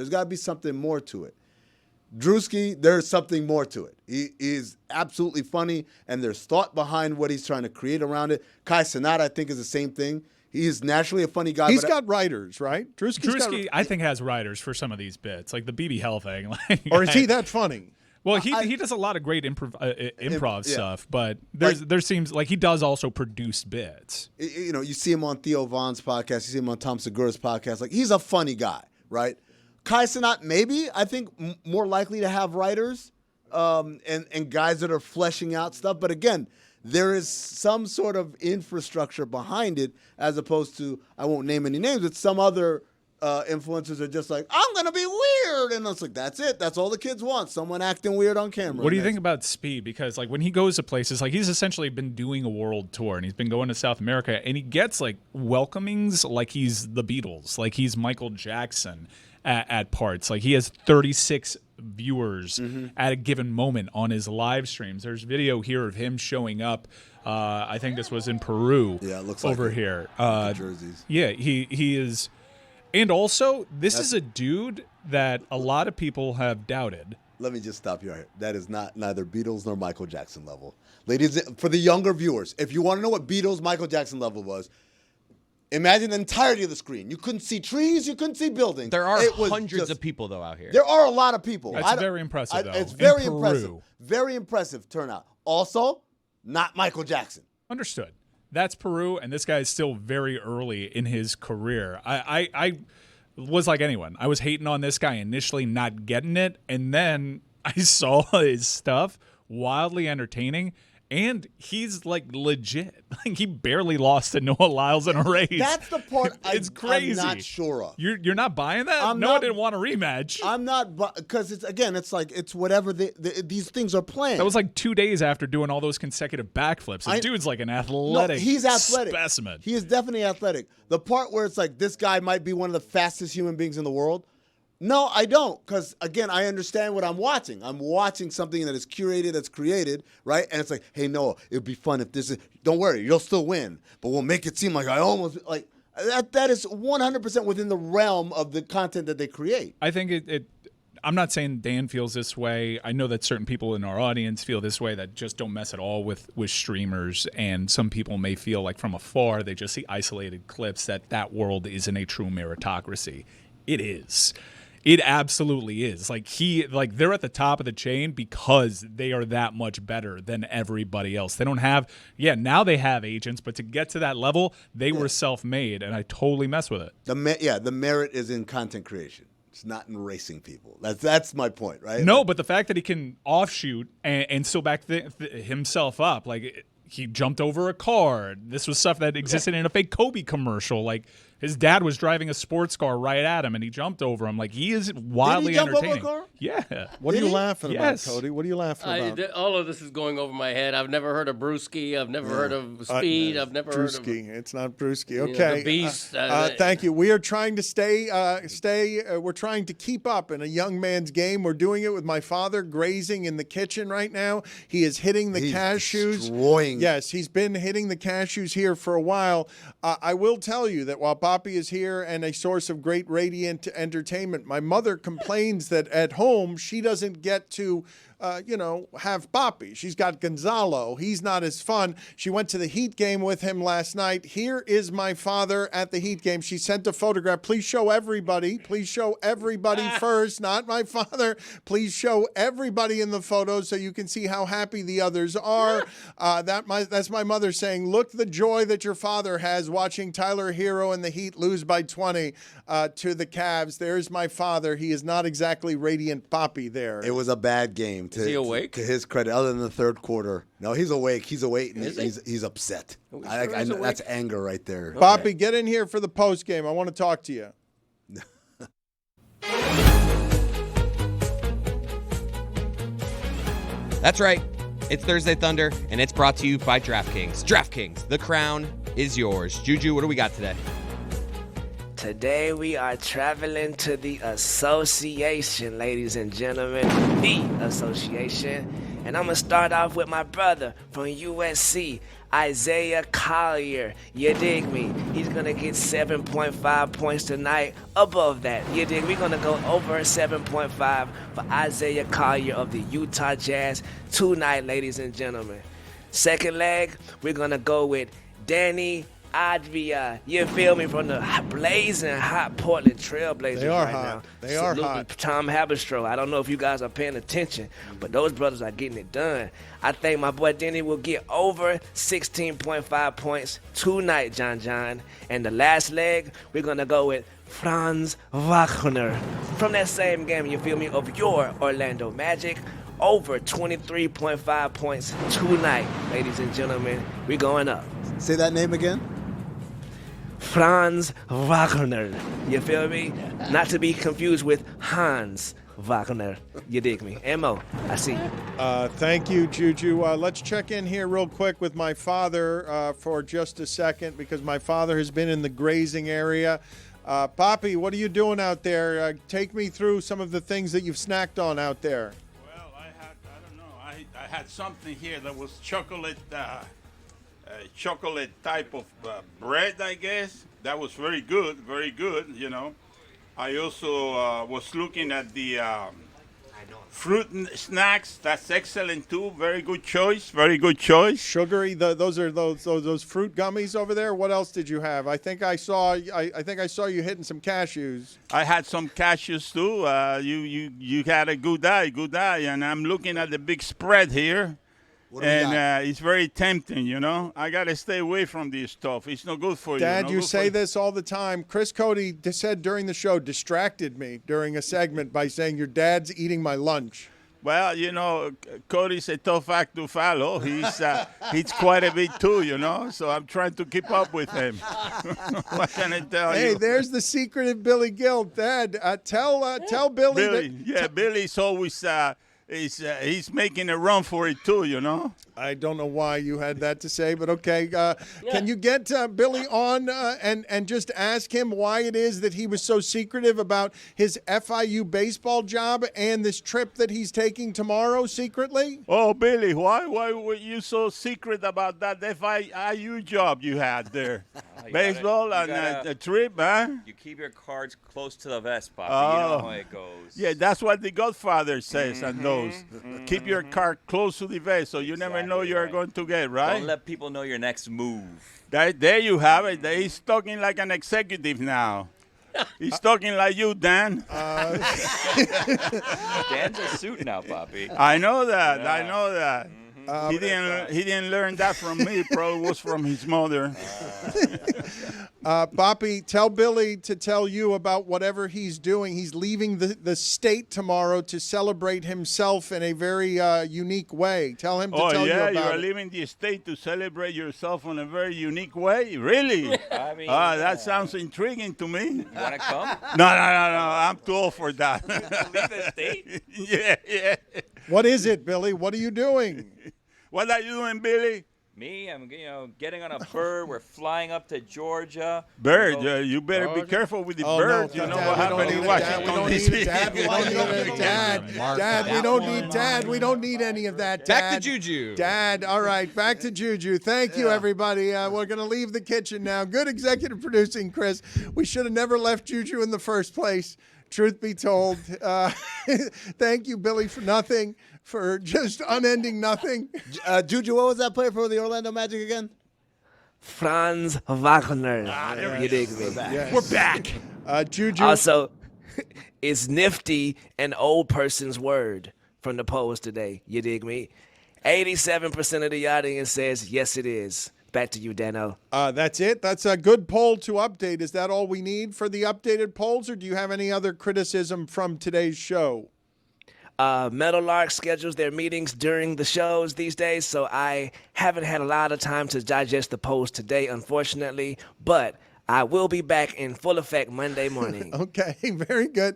Drewski, there's something more to it. He is absolutely funny, and there's thought behind what he's trying to create around it. Kai Cenat, I think, is the same thing. He is naturally a funny guy. He's got writers, right? Drewski, I think, has writers for some of these bits, like the BB Hell thing. Like, or is he that funny? Well, he does a lot of great improv stuff, but there seems like he does also produce bits. You know, you see him on Theo Vaughn's podcast, you see him on Tom Segura's podcast. Like, he's a funny guy, right? Kai Cenat, maybe, I think, more likely to have writers and guys that are fleshing out stuff. But again, there is some sort of infrastructure behind it, as opposed to, I won't name any names, but some other influencers are just like, I'm going to be weird. And it's like, that's it. That's all the kids want. Someone acting weird on camera. What do you think about Speed? Because like when he goes to places, like he's essentially been doing a world tour and he's been going to South America and he gets like welcomings like he's the Beatles, like he's Michael Jackson at parts. Like he has 36 viewers at a given moment on his live streams. There's video here of him showing up. I think this was in Peru. Yeah, it looks over like here. Jerseys. Yeah, he is. And also, this is a dude that a lot of people have doubted. Let me just stop you right here. That is neither Beatles nor Michael Jackson level. Ladies, for the younger viewers, if you want to know what Beatles, Michael Jackson level was, imagine the entirety of the screen. You couldn't see trees. You couldn't see buildings. There are hundreds of people, though, out here. There are a lot of people. That's very impressive, though. It's very impressive. Very impressive turnout. Also, not Michael Jackson. Understood. that's Peru, and this guy is still very early in his career. I was like anyone. I was hating on this guy initially, not getting it, and then I saw his stuff, wildly entertaining. And he's like legit. Like he barely lost to Noah Lyles in a race. That's the part it's crazy. I'm not sure of. You're not buying that? I'm Noah not- didn't want a rematch. I'm not, because it's like it's whatever these things are planned. That was like 2 days after doing all those consecutive backflips. The dude's like an athletic he's athletic. specimen. He is definitely athletic. The part where it's like this guy might be one of the fastest human beings in the world. No, I don't, because, again, I understand what I'm watching. I'm watching something that is curated, that's created, right? And it's like, hey, Noah, it would be fun if this is – don't worry, you'll still win. But we'll make it seem like I almost – like that is 100% within the realm of the content that they create. I think I'm not saying Dan feels this way. I know that certain people in our audience feel this way that just don't mess at all with streamers. And some people may feel like from afar they just see isolated clips that world isn't a true meritocracy. It is. It absolutely is. Like they're at the top of the chain because they are that much better than everybody else. They don't have, now they have agents, but to get to that level, they were self-made, and I totally mess with it. The merit is in content creation. It's not in racing people. That's my point, right? No, but the fact that he can offshoot and still back himself up, like he jumped over a car. This was stuff that existed in a fake Kobe commercial. Like his dad was driving a sports car right at him, and he jumped over him. Like he is wildly entertaining. Over a car? Yeah. What are you laughing Yes. about, Cody? What are you laughing about? All of this is going over my head. I've never heard of Brewski. I've never heard of Speed. I've never heard of It's not Brewski. know, Okay. the Beast. Thank you. We are trying to stay. We're trying to keep up in a young man's game. We're doing it with my father grazing in the kitchen right now. He is hitting the cashews. Destroying. Yes, he's been hitting the cashews here for a while. I will tell you that while Papi is here and a source of great radiant entertainment, my mother complains that at home she doesn't get to have Papi. She's got Gonzalo. He's not as fun. She went to the Heat game with him last night. Here is my father at the Heat game. She sent a photograph. Please show everybody. Please show everybody first, not my father. Please show everybody in the photos so you can see how happy the others are. That's my mother saying, look the joy that your father has watching Tyler Hero and the Heat lose by 20 to the Cavs. There's my father. He is not exactly radiant Papi there. It was a bad game. Is he awake? To his credit, other than the third quarter. No, he's awake. He's awake, and he's upset. I know that's anger right there. Papi, get in here for the post game. I want to talk to you. That's right. It's Thursday Thunder, and it's brought to you by DraftKings. DraftKings, the crown is yours. Juju, what do we got today? Today we are traveling to the association, ladies and gentlemen, the association. And I'm going to start off with my brother from USC, Isaiah Collier. You dig me? He's going to get 7.5 points tonight. Above that, you dig? We're going to go over 7.5 for Isaiah Collier of the Utah Jazz tonight, ladies and gentlemen. Second leg, we're going to go with Danny Advia, you feel me, from the blazing hot Portland Trailblazers They are right hot. now. They are Salute hot. to Tom Haberstroh. I don't know if you guys are paying attention, but those brothers are getting it done. I think my boy Denny will get over 16.5 points tonight, John. And the last leg, we're going to go with Franz Wagner from that same game, you feel me, of your Orlando Magic. Over 23.5 points tonight, ladies and gentlemen. We're going up. Say that name again. Franz Wagner. You feel me? Not to be confused with Hans Wagner. You dig me? M.O., I see you. Thank you, Juju. Let's check in here real quick with my father for just a second because my father has been in the grazing area. Papi, what are you doing out there? Take me through some of the things that you've snacked on out there. Well, I had something here that was chocolate type of bread, I guess. That was very good, you know. I also was looking at the fruit snacks. That's excellent too. Very good choice. Sugary. Those are those fruit gummies over there. What else did you have? I think I saw you hitting some cashews. I had some cashews too. You had a good eye, and I'm looking at the big spread here. And it's very tempting, you know. I got to stay away from this stuff. It's no good for you. Dad, no you good say for this all the time. Chris Cody said during the show, distracted me during a segment by saying, your dad's eating my lunch. Well, you know, Cody's a tough act to follow. He's quite a bit too, you know. So I'm trying to keep up with him. What can I tell you? Hey, there's the secret of Billy Gill. Dad, tell Billy. Billy's always he's making a run for it too, you know. I don't know why you had that to say, but okay. Can you get Billy on and just ask him why it is that he was so secretive about his FIU baseball job and this trip that he's taking tomorrow secretly? Oh, Billy, why were you so secret about that FIU job you had there? Baseball and a trip, huh? You keep your cards close to the vest, Papi. Oh. You know how it goes. Yeah, that's what the Godfather says on those. Keep your card close to the vest so you never know you're going to get, right? Don't let people know your next move. There you have it. He's talking like an executive now. He's talking like you, Dan. Dan's a suit now, Papi. I know that. Yeah. I know that. He didn't learn that from me. Probably was from his mother. Papi, tell Billy to tell you about whatever he's doing. He's leaving the state tomorrow to celebrate himself in a very unique way. Tell him to tell you about you are it. leaving the state to celebrate yourself in a very unique way? Really? I mean, that sounds intriguing to me. You want to come? No. I'm too old for that. Leave the state? Yeah. What is it, Billy? What are you doing? What are you doing, Billy? Me, I'm getting on a bird. We're flying up to Georgia. Bird, you better be careful with the birds. No, you know Dad, what happened in Washington, D.C. Dad, we don't need Dad, we don't need any of that, Dad. Back to Juju. Dad, all right, back to Juju. Thank you, everybody. We're going to leave the kitchen now. Good executive producing, Chris. We should have never left Juju in the first place. Truth be told. Thank you, Billy, for nothing. For just unending nothing. Juju, what was that player for the Orlando Magic again? Franz Wagner. You dig me? We're back. Juju. Also, it's nifty an old person's word from the polls today. You dig me? 87% of the audience says yes, it is. Back to you, Dano. That's it. That's a good poll to update. Is that all we need for the updated polls, or do you have any other criticism from today's show? Meadowlark schedules their meetings during the shows these days, so I haven't had a lot of time to digest the polls today, unfortunately, but I will be back in full effect Monday morning. Okay, very good.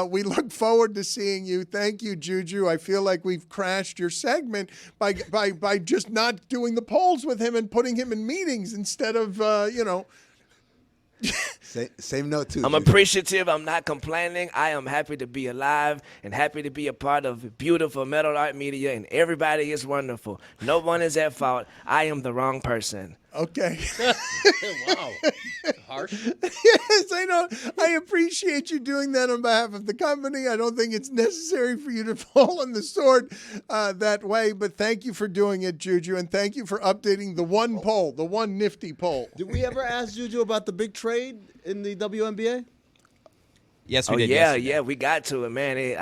We look forward to seeing you. Thank you, Juju. I feel like we've crashed your segment by just not doing the polls with him and putting him in meetings instead of, Same note, too. I'm appreciative. I'm not complaining. I am happy to be alive and happy to be a part of beautiful metal art media, and everybody is wonderful. No one is at fault. I am the wrong person. Okay. Wow. Harsh. Yes, I know. I appreciate you doing that on behalf of the company. I don't think it's necessary for you to fall on the sword that way, but thank you for doing it, Juju, and thank you for updating the one poll, the one nifty poll. Did we ever ask Juju about the big trade in the WNBA? Yes, we did. Yeah, we got to it, man.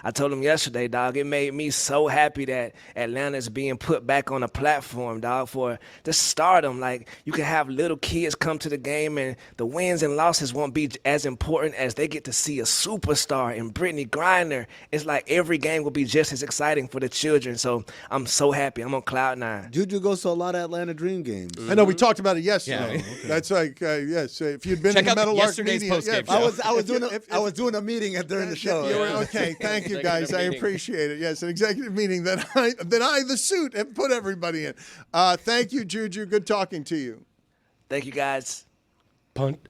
I told him yesterday, dog. It made me so happy that Atlanta's being put back on a platform, dog, for the stardom. Like, you can have little kids come to the game, and the wins and losses won't be as important as they get to see a superstar in Brittany Griner. It's like every game will be just as exciting for the children. So I'm so happy. I'm on cloud 9. Juju goes to a lot of Atlanta Dream games. I know we talked about it yesterday. Yeah. Okay. That's like yes. If you'd been Check in the out Metal Arc yesterday's media, post-game yeah, show. I was doing a meeting during the show. Okay, thank you guys. I appreciate it. Yes, an executive meeting that I, the suit, have put everybody in. Thank you, Juju. Good talking to you. Thank you, guys. Punt.